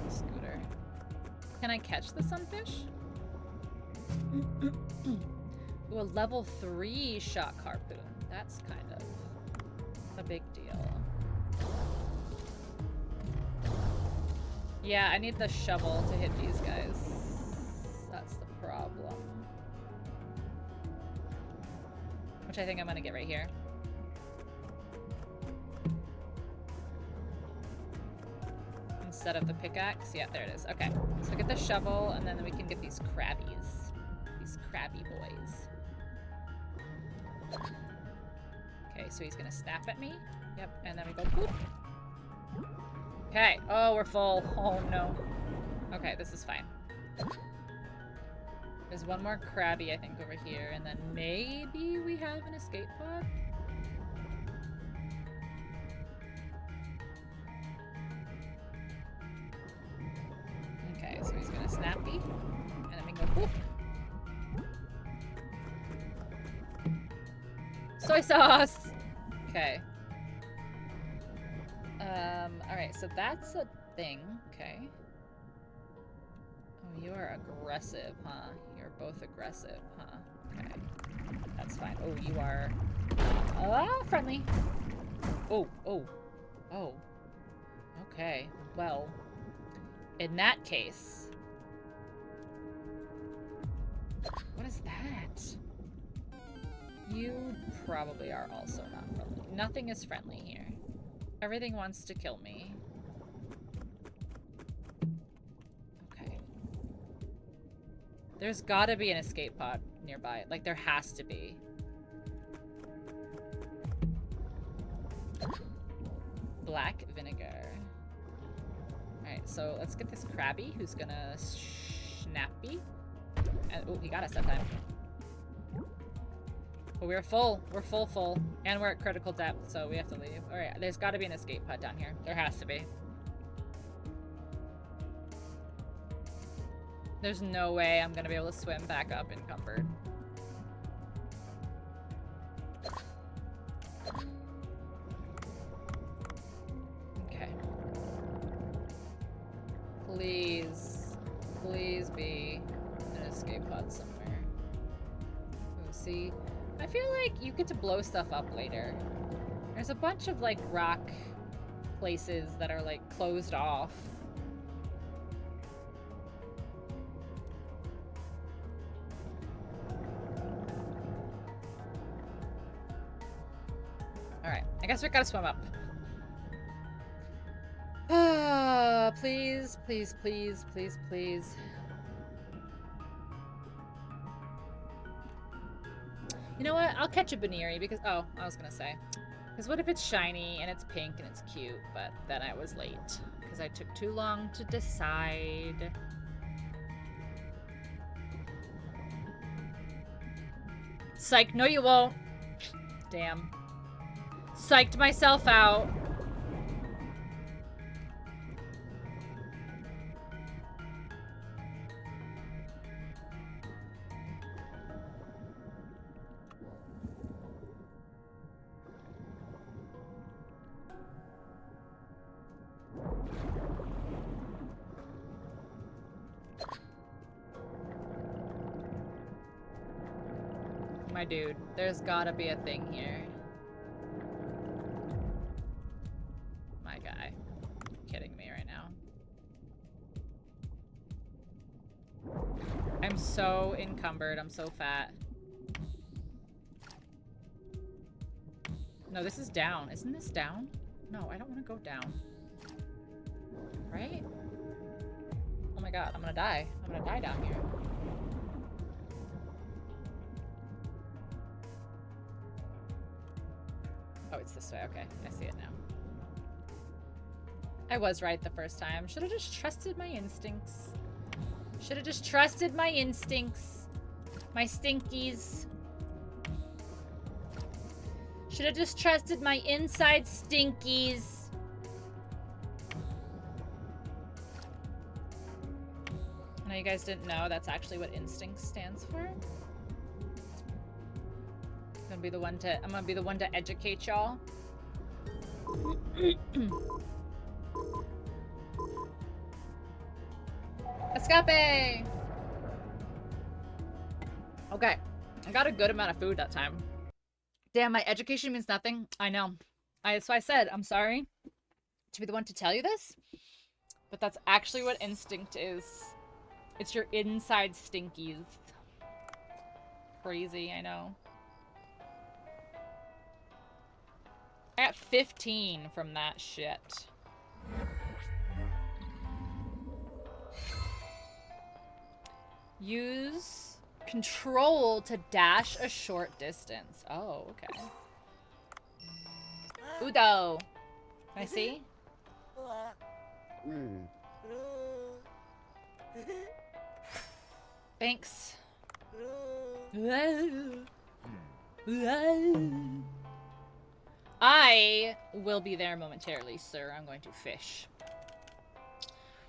Scooter. Can I catch the sunfish? Ooh, a level 3 shock harpoon. That's kind of a big deal. Yeah, I need the shovel to hit these guys. That's the problem. Which I think I'm gonna get right here. Instead of the pickaxe. Yeah, there it is. Okay. So get the shovel, and then we can get these crabbies. These crabby boys. Okay, so he's gonna snap at me. Yep, and then we go boop. Okay. Oh, we're full. Oh, no. Okay, this is fine. There's one more crabby, I think, over here, and then maybe we have an escape pod? Okay, so he's gonna snappy, and then we go boop. Soy sauce! Okay. Alright, so that's a thing. Okay. Oh, you are aggressive, huh? You're both aggressive, huh? Okay. That's fine. Oh, you are... friendly. Oh, oh. Oh. Okay. Well, in that case... What is that? You probably are also not friendly. Nothing is friendly here. Everything wants to kill me. Okay. There's gotta be an escape pod nearby. Like, there has to be. Black vinegar. Alright, so let's get this crabby who's gonna snappy. And, oh, he got us that time. But we're full. We're full. And we're at critical depth, so we have to leave. Alright, there's gotta be an escape pod down here. There has to be. There's no way I'm gonna be able to swim back up in comfort. Okay. Please. Please be an escape pod somewhere. Oh, see? I feel like you get to blow stuff up later. There's a bunch of, like, rock places that are, like, closed off. Alright, I guess we gotta swim up. Please, please, please, please, please. You know what? I'll catch a Baneri because... Oh, I was gonna say. Because what if it's shiny and it's pink and it's cute, but then I was late. Because I took too long to decide. Psych, no you won't. Damn. Psyched myself out. My dude, there's gotta be a thing here. My guy. You're kidding me right now. I'm so encumbered. I'm so fat. No, this is down. Isn't this down? No, I don't want to go down. Right? Oh my god, I'm gonna die. I'm gonna die down here. Oh, it's this way. Okay, I see it now. I was right the first time. Should have just trusted my instincts. Should have just trusted my instincts. My stinkies. Should have just trusted my inside stinkies. I know you guys didn't know that's actually what instinct stands for. I'm gonna be the one to educate y'all. Escape! Okay. I got a good amount of food that time. Damn, my education means nothing. I know. So I said, I'm sorry to be the one to tell you this, but that's actually what instinct is. It's your inside stinkies. Crazy, I know. I got 15 from that shit. Use control to dash a short distance. Oh, okay. Udo. Can I see? Thanks. I will be there momentarily, sir. I'm going to fish.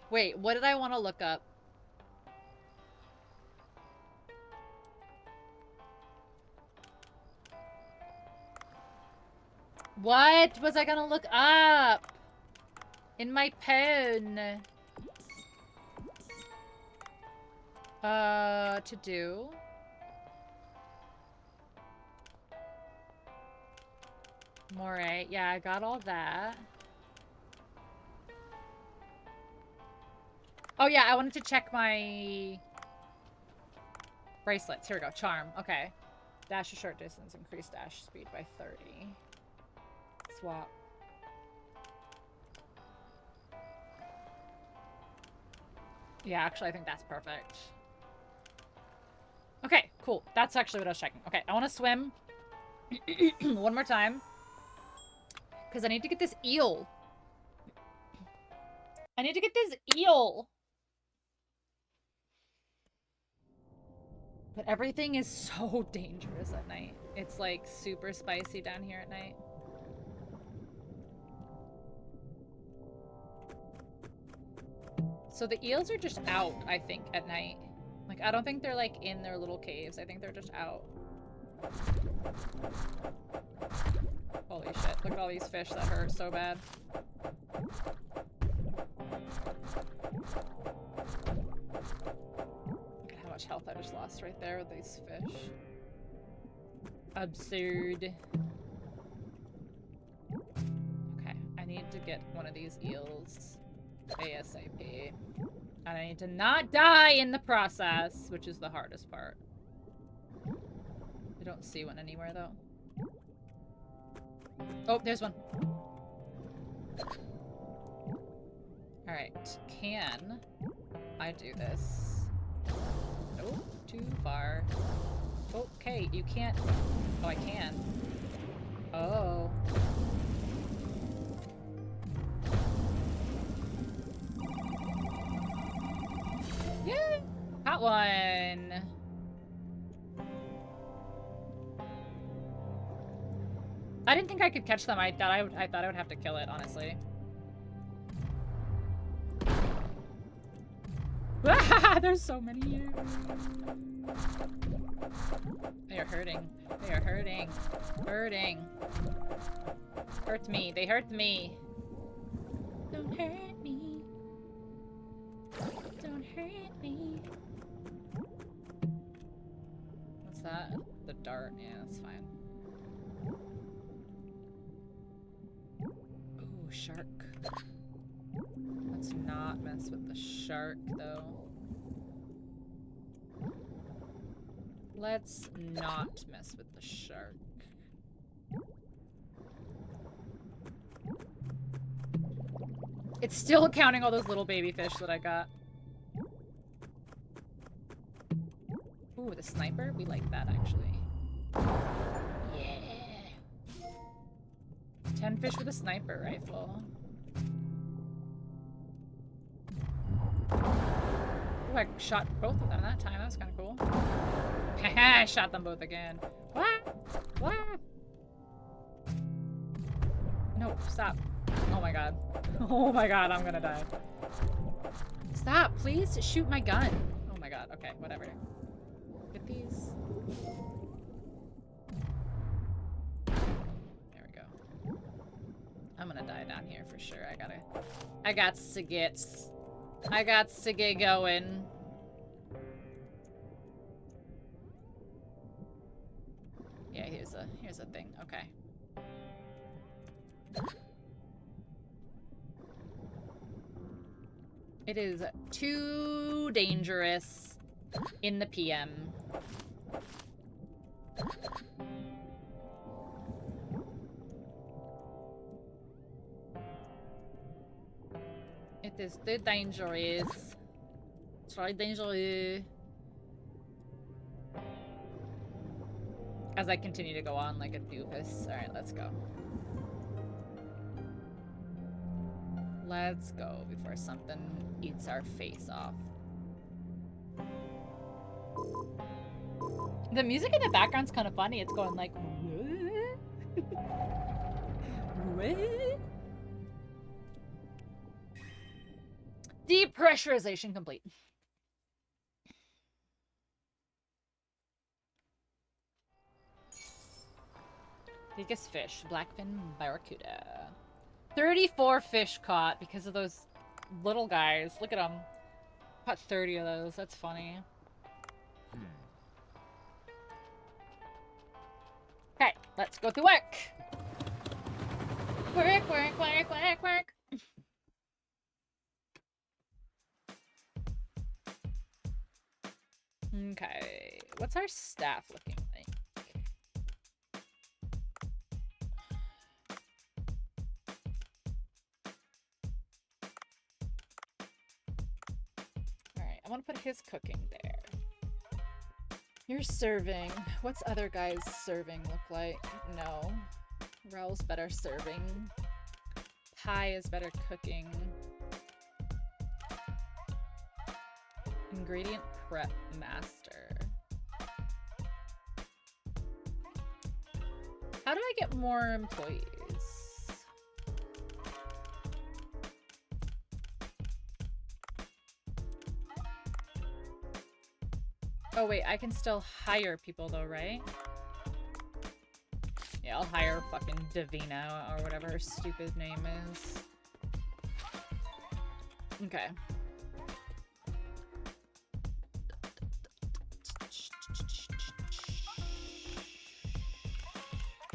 Wait, what did I want to look up? What was I gonna look up? In my pen. To do. Moray. Yeah, I got all that. Oh yeah, I wanted to check my bracelets. Here we go. Charm. Okay. Dash a short distance. Increase dash speed by 30. Swap. Yeah, actually, I think that's perfect. Okay, cool. That's actually what I was checking. Okay, I want to swim one more time. Because I need to get this eel. I need to get this eel. But everything is so dangerous at night. It's like super spicy down here at night. So the eels are just out, I think, at night. Like, I don't think they're, like, in their little caves. I think they're just out. Holy shit. Look at all these fish that hurt so bad. Look at how much health I just lost right there with these fish. Absurd. Okay, I need to get one of these eels ASAP. And I need to not die in the process, which is the hardest part. I don't see one anywhere, though. Oh, there's one. Alright, can I do this? Nope, too far. Okay, you can't... Oh, I can. Oh. Yeah! Got one! I didn't think I could catch them. I thought I would have to kill it, honestly. There's so many here. They are hurting. They are hurting. Hurting. Hurt me. They hurt me. Don't hurt me. Don't hurt me. What's that? The dart. Yeah, that's fine. Ooh, shark. Let's not mess with the shark, though. Let's not mess with the shark. It's still counting all those little baby fish that I got. Ooh, the sniper? We like that, actually. Yeah. 10 fish with a sniper rifle. Ooh, I shot both of them that time. That was kind of cool. Haha, I shot them both again. What? What? No, stop. Oh my god. Oh my god, I'm gonna die. Stop, please shoot my gun. Oh my god, okay, whatever. Get these. There we go. I'm gonna die down here for sure. I got to get going. Yeah, here's a thing. Okay. It is too dangerous in the PM. It is too dangerous. Try dangerous. As I continue to go on like a doofus. Alright, let's go. Let's go before something eats our face off. The music in the background's kind of funny. It's going like, what? What? Depressurization complete. Biggest fish, blackfin barracuda. 34 fish caught because of those little guys. Look at them. Caught 30 of those. That's funny. Okay, let's go to work. Work, work, work, work, work. Okay, what's our staff looking like? Alright, I want to put his cooking there. You're serving. What's other guys' serving look like? No. Raul's better serving. Pie is better cooking. Ingredient prep master. How do I get more employees? Oh wait, I can still hire people though, right? Yeah, I'll hire fucking Davina or whatever her stupid name is. Okay.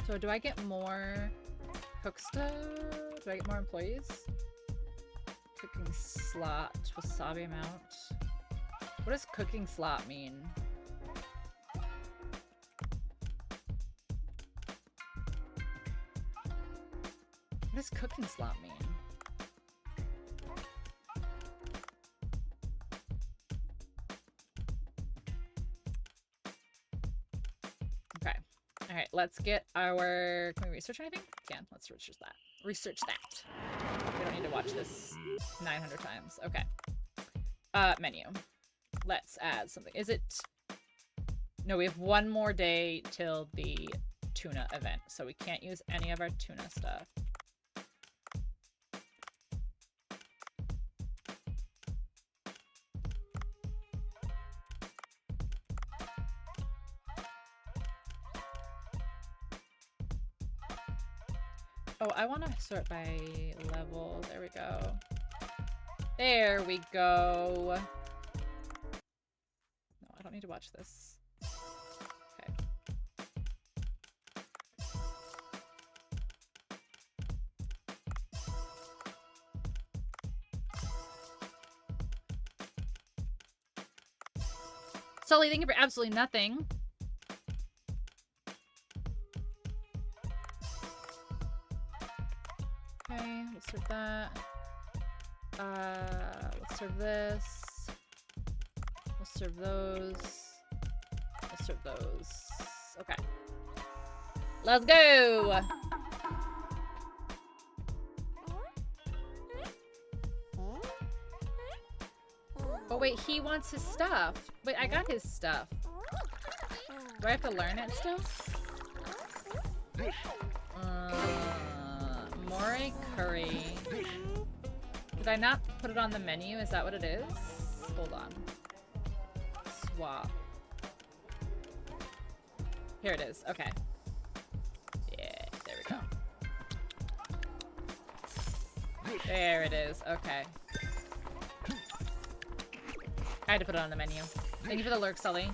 So do I get more cook stuff? Do I get more employees? Cooking slot, wasabi amount. What does cooking slot mean? What does cooking slot mean? Okay. Alright, let's get our... Can we research anything? Can. Let's research that. Research that. We don't need to watch this 900 times. Okay. Menu. Let's add something. Is it... No, we have one more day till the tuna event, so we can't use any of our tuna stuff. Oh, I want to sort by level. There we go. There we go. No, I don't need to watch this. Okay. Sully, thank you for absolutely nothing. Okay, let's serve that. Let's serve this. We'll serve those. We'll serve those. Okay. Let's go! Oh wait, he wants his stuff. Wait, I got his stuff. Do I have to learn it still? Moray curry. Did I not put it on the menu? Is that what it is? Hold on. Swap. Here it is. Okay. Yeah, there we go. There it is. Okay. I had to put it on the menu. Thank you for the lurk, Sully.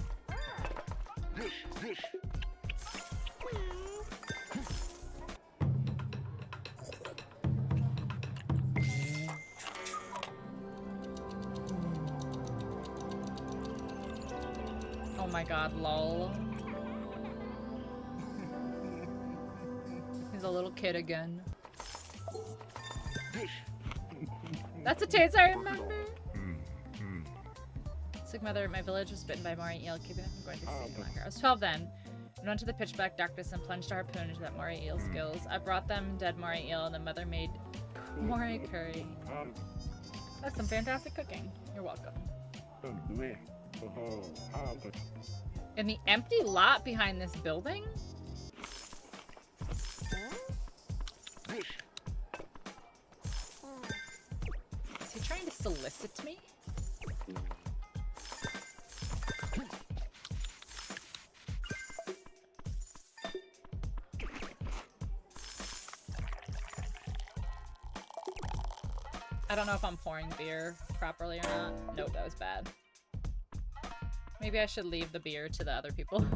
Oh my god, lol. He's a little kid again. That's a taste I remember. Sick mother, my village was bitten by a moray eel, keeping it from going to sea longer. I was 12 then. I went to the pitch black darkness and plunged a harpoon into that moray eel's gills. I brought them dead moray eel, and the mother made moray curry. That's some fantastic cooking. You're welcome. In the empty lot behind this building? Is he trying to solicit me? I don't know if I'm pouring beer properly or not. Nope, that was bad. Maybe I should leave the beer to the other people.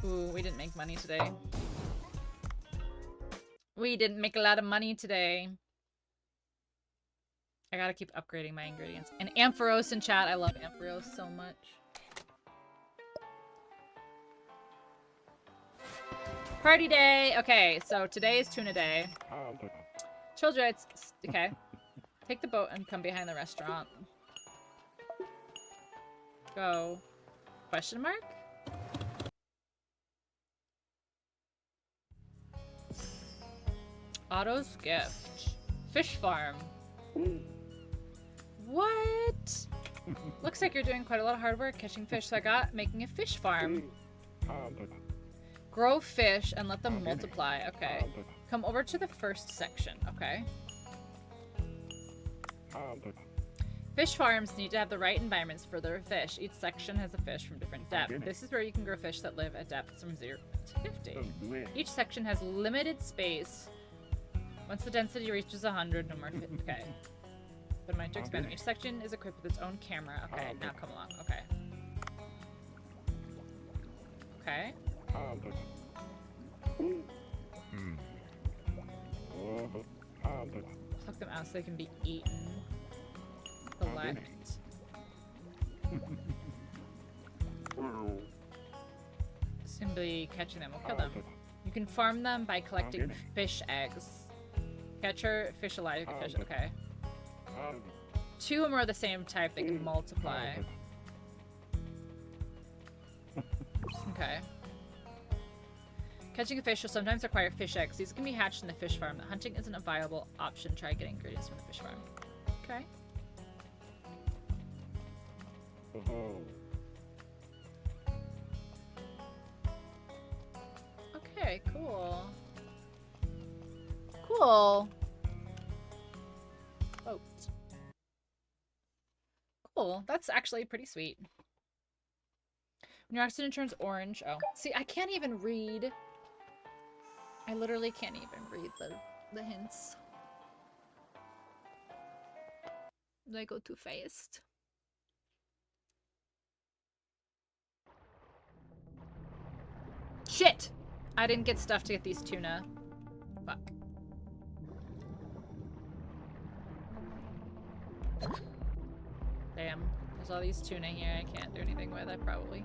Ooh, we didn't make money today. We didn't make a lot of money today. I gotta keep upgrading my ingredients. And Ampharos in chat. I love Ampharos so much. Party day! Okay, so today is tuna day. Children, it's... Okay. Take the boat and come behind the restaurant. Go. Question mark? Otto's gift. Fish farm. What? Looks like you're doing quite a lot of hard work catching fish, so I got making a fish farm. Grow fish and let them multiply. Okay. Come over to the first section. Okay. Fish farms need to have the right environments for their fish. Each section has a fish from different depths. This is where you can grow fish that live at depths from 0 to 50. Each section has limited space. Once the density reaches 100, no more fish. Okay. But mine to expand. Each section is equipped with its own camera. Okay, now come along. Okay. Okay. Pluck them out so they can be eaten. Collect. Simply catching them will kill them. You can farm them by collecting fish eggs. Catcher, fish alive, fish. Okay. 2 or more of the same type, they can multiply. Okay. Catching a fish will sometimes require fish eggs. These can be hatched in the fish farm. Hunting isn't a viable option. Try getting ingredients from the fish farm. Okay. Okay, cool. Cool. Boat. Cool. That's actually pretty sweet. When your oxygen turns orange. Oh. See, I can't even read. I literally can't even read the hints. They go too fast. Shit! I didn't get stuff to get these tuna. Fuck. Damn. There's all these tuna here I can't do anything with, I probably.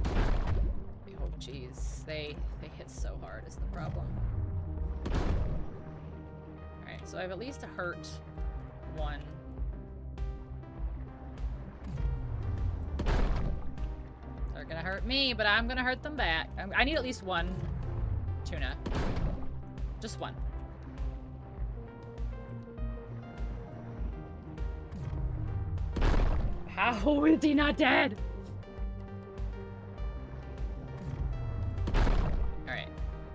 Oh jeez. They hit so hard is the problem. Alright, so I've at least hurt one. They're gonna hurt me, but I'm gonna hurt them back. I need at least one tuna. Just one. How is he not dead? Alright.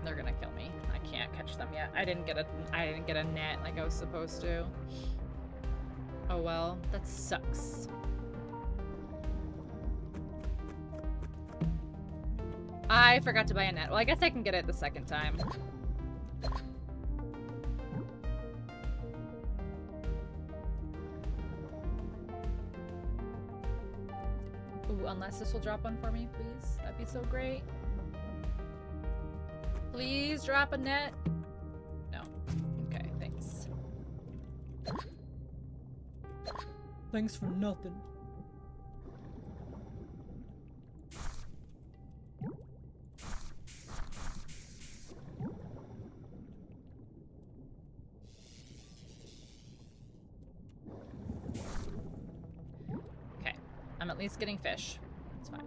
They're gonna kill me. I can't catch them yet. I didn't get a net like I was supposed to. Oh well. That sucks. I forgot to buy a net. Well, I guess I can get it the second time. Ooh, unless this will drop one for me, please. That'd be so great. Please drop a net. No. Okay, thanks. Thanks for nothing. I'm at least getting fish. It's fine.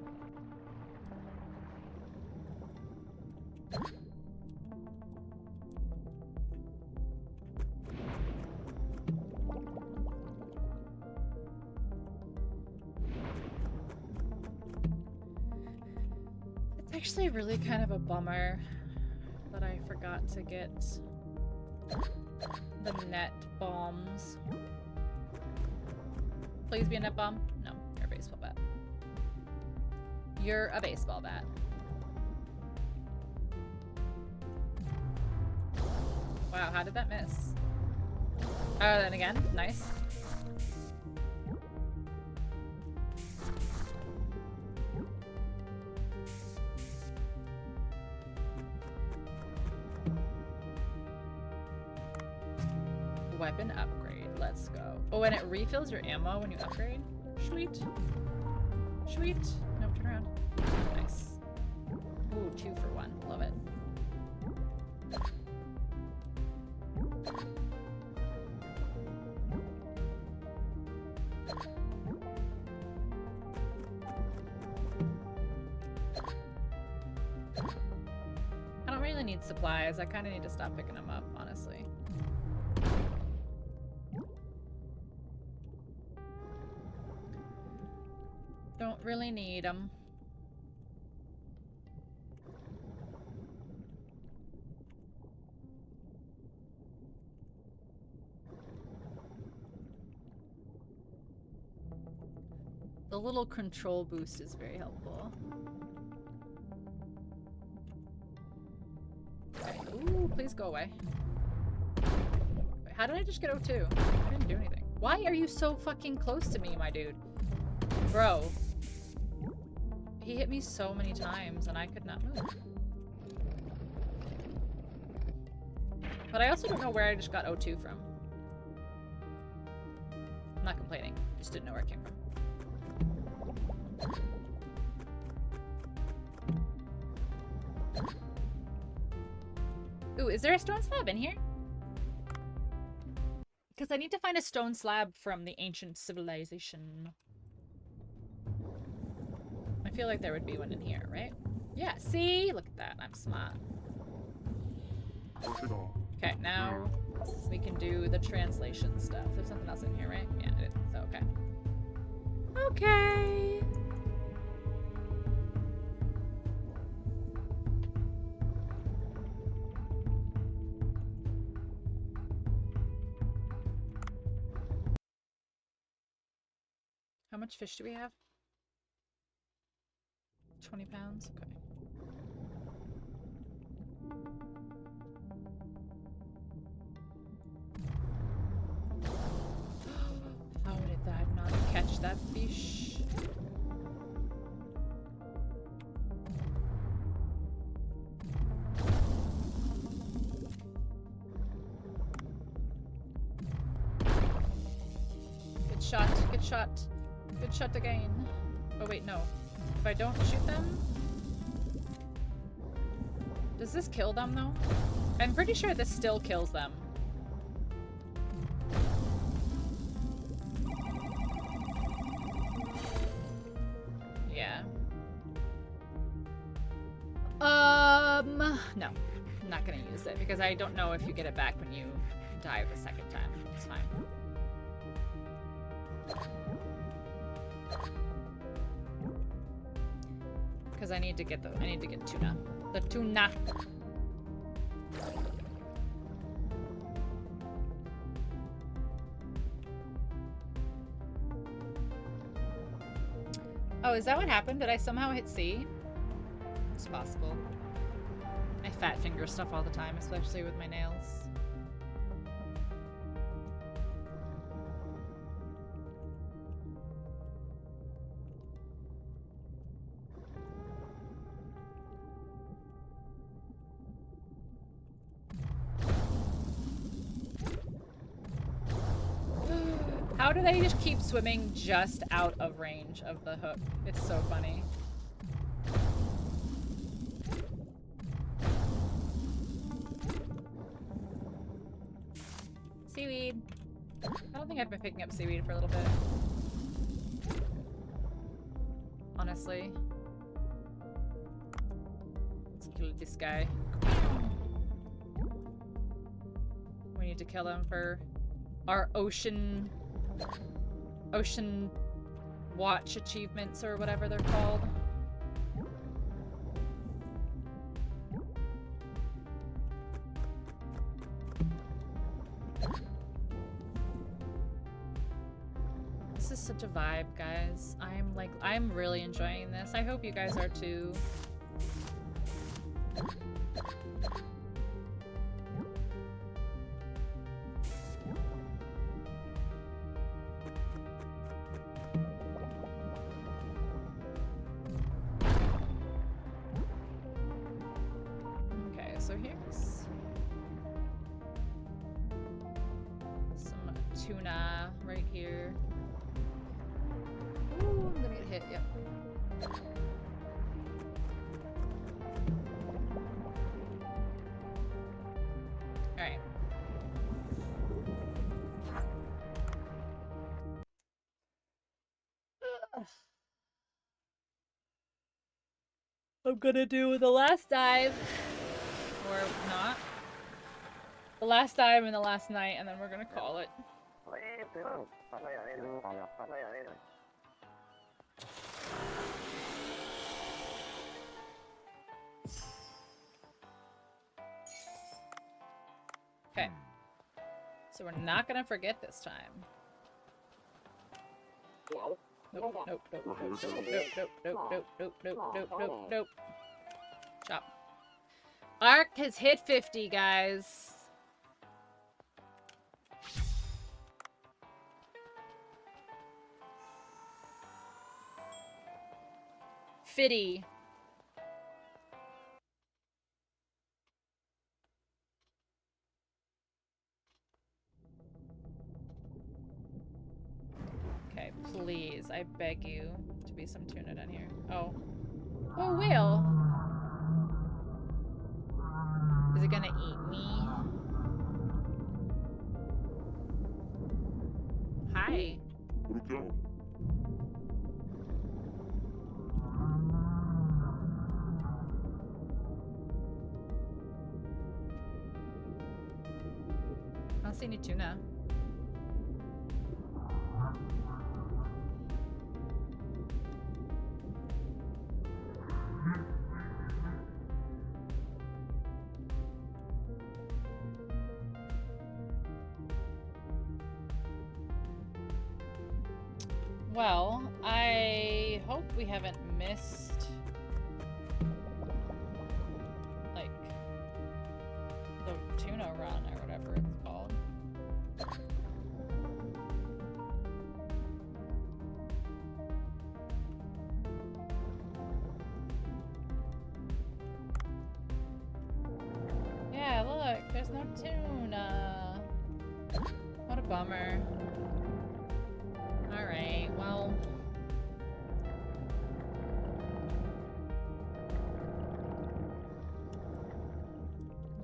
It's actually really kind of a bummer that I forgot to get the net bombs. Please be a net bomb? No. Baseball bat. You're a baseball bat. Wow, how did that miss? Oh, then again, nice. Weapon upgrade, let's go. Oh, and it refills your ammo when you upgrade? Sweet. Sweet. No, turn around. Nice. Ooh, 2 for 1. Love it. I don't really need supplies. I kind of need to stop picking them up, honestly. Don't really need them. The little control boost is very helpful. Okay. Ooh, please go away. Wait, how did I just get O2? I didn't do anything. Why are you so fucking close to me, my dude? Bro. He hit me so many times and I could not move. But I also don't know where I just got O2 from. I'm not complaining. Just didn't know where it came from. Ooh, is there a stone slab in here? Because I need to find a stone slab from the ancient civilization. I feel like there would be one in here, right? Yeah, see? Look at that. I'm smart. Okay, now we can do the translation stuff. There's something else in here, right? Yeah, I did. So, okay. Okay. How much fish do we have? 20 pounds? Okay. How did that not catch that fish? Good shot, good shot. Good shot again. Oh wait, no. If I don't shoot them? Does this kill them though? I'm pretty sure this still kills them. Yeah. No. I'm not gonna use it because I don't know if you get it back when you die the second time. It's fine. Because I need to get tuna. The tuna. Oh, is that what happened? Did I somehow hit C? It's possible. I fat finger stuff all the time, especially with my nails. How do they just keep swimming just out of range of the hook? It's so funny. Seaweed. I don't think I've been picking up seaweed for a little bit. Honestly. Let's kill this guy. We need to kill him for our ocean watch achievements or whatever they're called. This is such a vibe, guys. I'm really enjoying this. I hope you guys are too. So here's some tuna right here. Ooh, I'm gonna get hit, yep. Alright. I'm gonna do the last dive. Or not. The last dive and the last night, and then we're gonna call it. Okay. So we're not gonna forget this time. Nope, nope, nope, nope, nope, nope, nope, nope, nope, nope, nope, nope, nope. Chop. Ark has hit 50, guys. Fitty. Okay, please, I beg you to be some tuna down here. Oh. Oh, whale. Is it gonna eat me? Hi. I don't see any tuna. Well, I hope we haven't missed, like, the tuna run or whatever it's called. Yeah, look, there's no tuna. What a bummer. Alright, well.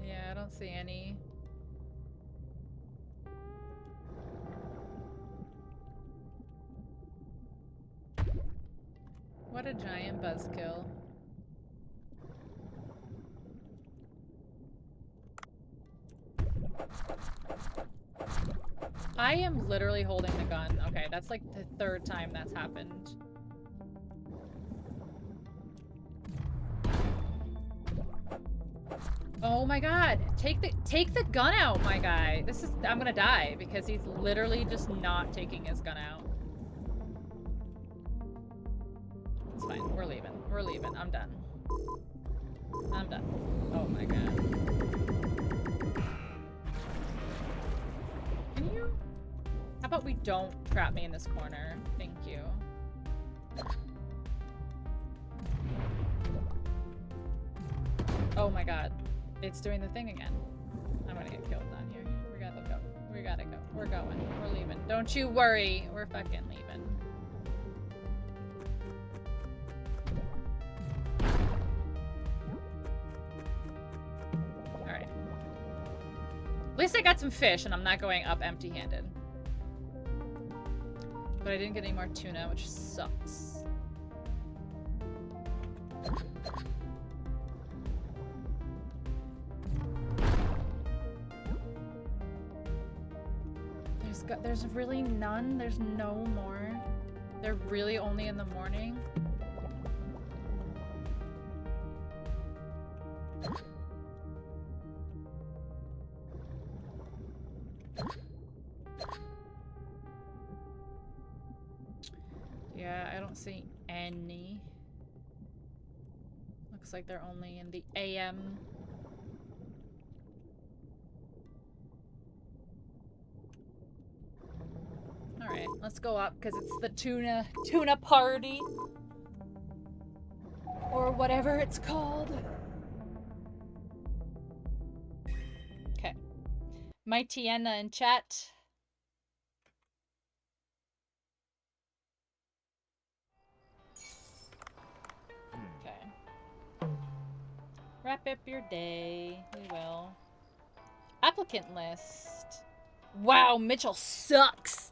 Yeah, I don't see any. What a giant buzzkill. I am literally holding the gun. Okay, that's like the third time that's happened. Oh my god. Take the gun out, my guy. I'm gonna die because he's literally just not taking his gun out. It's fine. We're leaving. We're leaving. I'm done. I'm done. Oh my god. Can you? How about we don't trap me in this corner? Thank you. Oh my god. It's doing the thing again. I'm gonna get killed down here. We gotta go. We gotta go. We're going. We're leaving. Don't you worry. We're fucking leaving. Alright. At least I got some fish and I'm not going up empty-handed. But I didn't get any more tuna, which sucks. There's really none? There's no more? They're really only in the morning? Yeah, I don't see any. Looks like they're only in the AM. Alright, let's go up because it's the tuna party. Or whatever it's called. Okay. My Tiana in chat. Okay. Wrap up your day. We will. Applicant list. Wow, Mitchell sucks.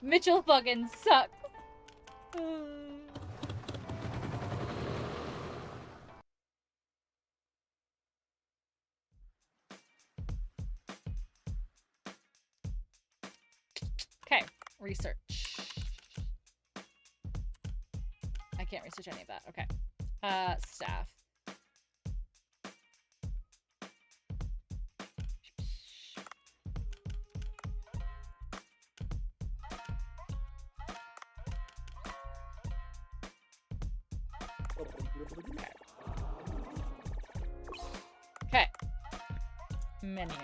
Mitchell fucking sucks. Okay, research. I can't research any of that. Okay. Staff. Okay. Menu.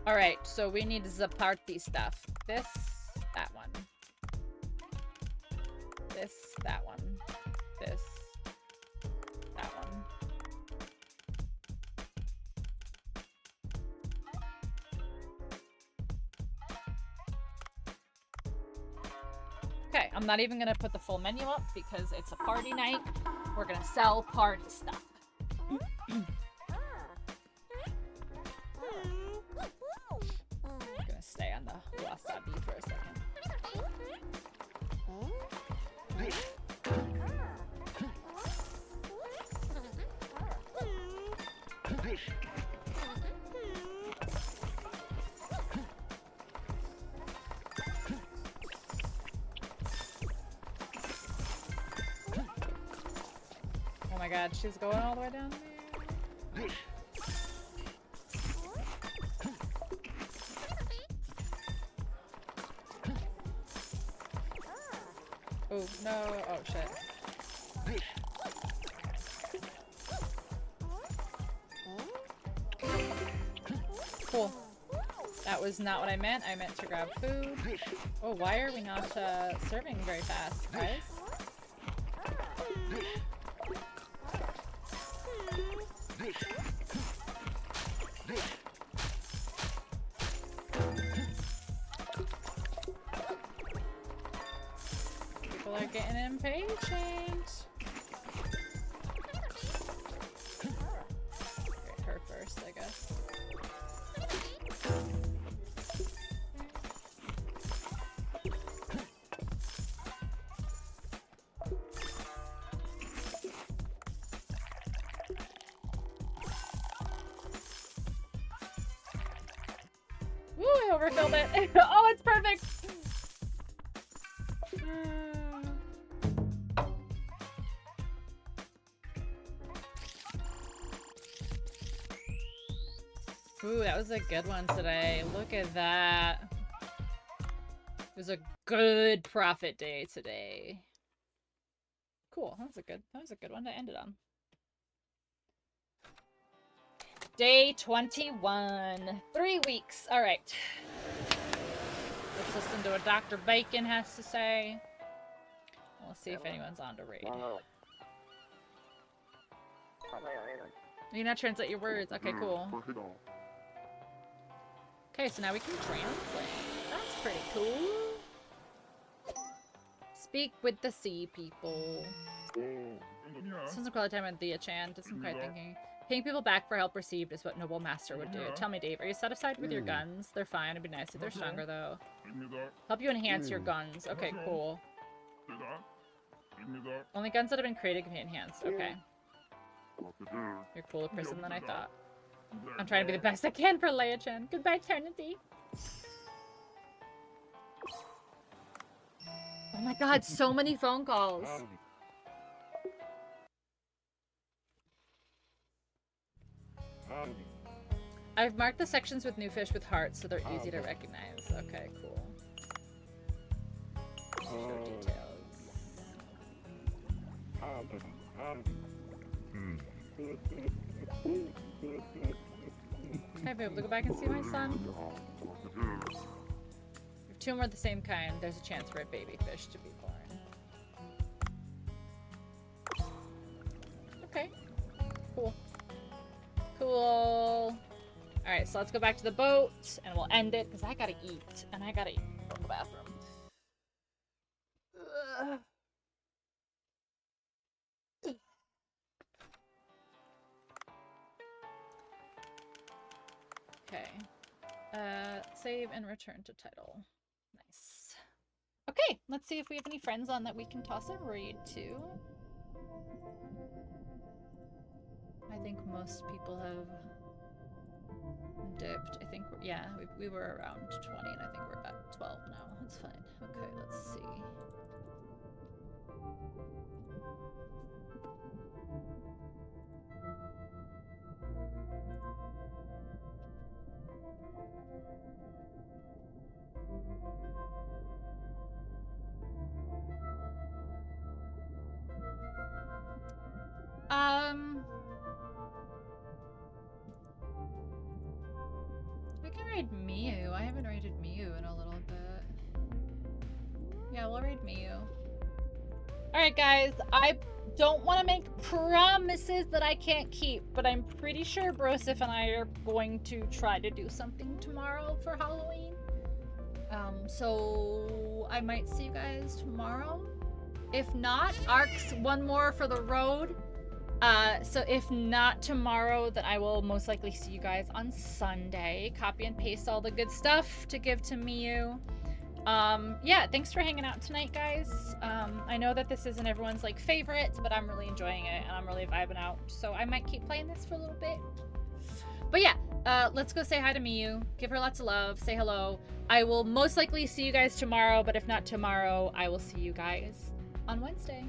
Alright, so we need the party stuff. This, that one. This, that one. This, that one. Okay, I'm not even gonna put the full menu up because it's a party night. We're gonna sell party stuff. I'm gonna stay on the wasabi for a second. Oh my god, she's going all the way down there. Oh no, oh shit. Cool. That was not what I meant. I meant to grab food. Oh, why are we not serving very fast, guys? People are getting impatient. Okay, her first, I guess. Woo, I overfilled it. Oh, it's perfect. Ooh, that was a good one today. Look at that. It was a good profit day today. Cool. That was a good one to end it on. Day 21. 3 weeks. All right. Let's listen to what Dr. Bacon has to say. We'll see if anyone's on to raid. You not translate your words. Okay, cool. Okay, so now we can translate. That's pretty cool. Speak with the sea people. Since quality time at the Chan, did some quiet thinking. Paying people back for help received is what Noble Master would do. Tell me, Dave, are you satisfied with your guns? They're fine. It'd be nice if they're stronger, though. Help you enhance your guns. Okay, cool. Only guns that have been created can be enhanced. Okay. You're a cooler person than I thought. I'm trying to be the best I can for Leia-chan. Goodbye, eternity. Oh my god, so many phone calls. I've marked the sections with new fish with hearts so they're easy to recognize. Okay, cool. Show details. I'll be able to go back and see my son. If two more of the same kind, there's a chance for a baby fish to be born. Okay. Cool. Cool. Alright, so let's go back to the boat, and we'll end it, because I gotta eat, and I gotta go to the bathroom. Ugh. Okay. Save and return to title. Nice. Okay, let's see if we have any friends on that we can toss a raid to. I think most people have dipped. I think, yeah, we were around 20, and I think we're about 12 now. That's fine. Okay, let's see. We can raid Miu. I haven't raided Miu in a little bit. Yeah, we'll raid Miu. Alright guys, I don't want to make promises that I can't keep, but I'm pretty sure Brosif and I are going to try to do something tomorrow for Halloween. So I might see you guys tomorrow. If not, Ark's one more for the road. So if not tomorrow, then I will most likely see you guys on Sunday. Copy and paste all the good stuff to give to Miu. Yeah, thanks for hanging out tonight, guys. I know that this isn't everyone's like favorite, but I'm really enjoying it and I'm really vibing out. So I might keep playing this for a little bit. But yeah, let's go say hi to Miu. Give her lots of love. Say hello. I will most likely see you guys tomorrow, but if not tomorrow, I will see you guys on Wednesday.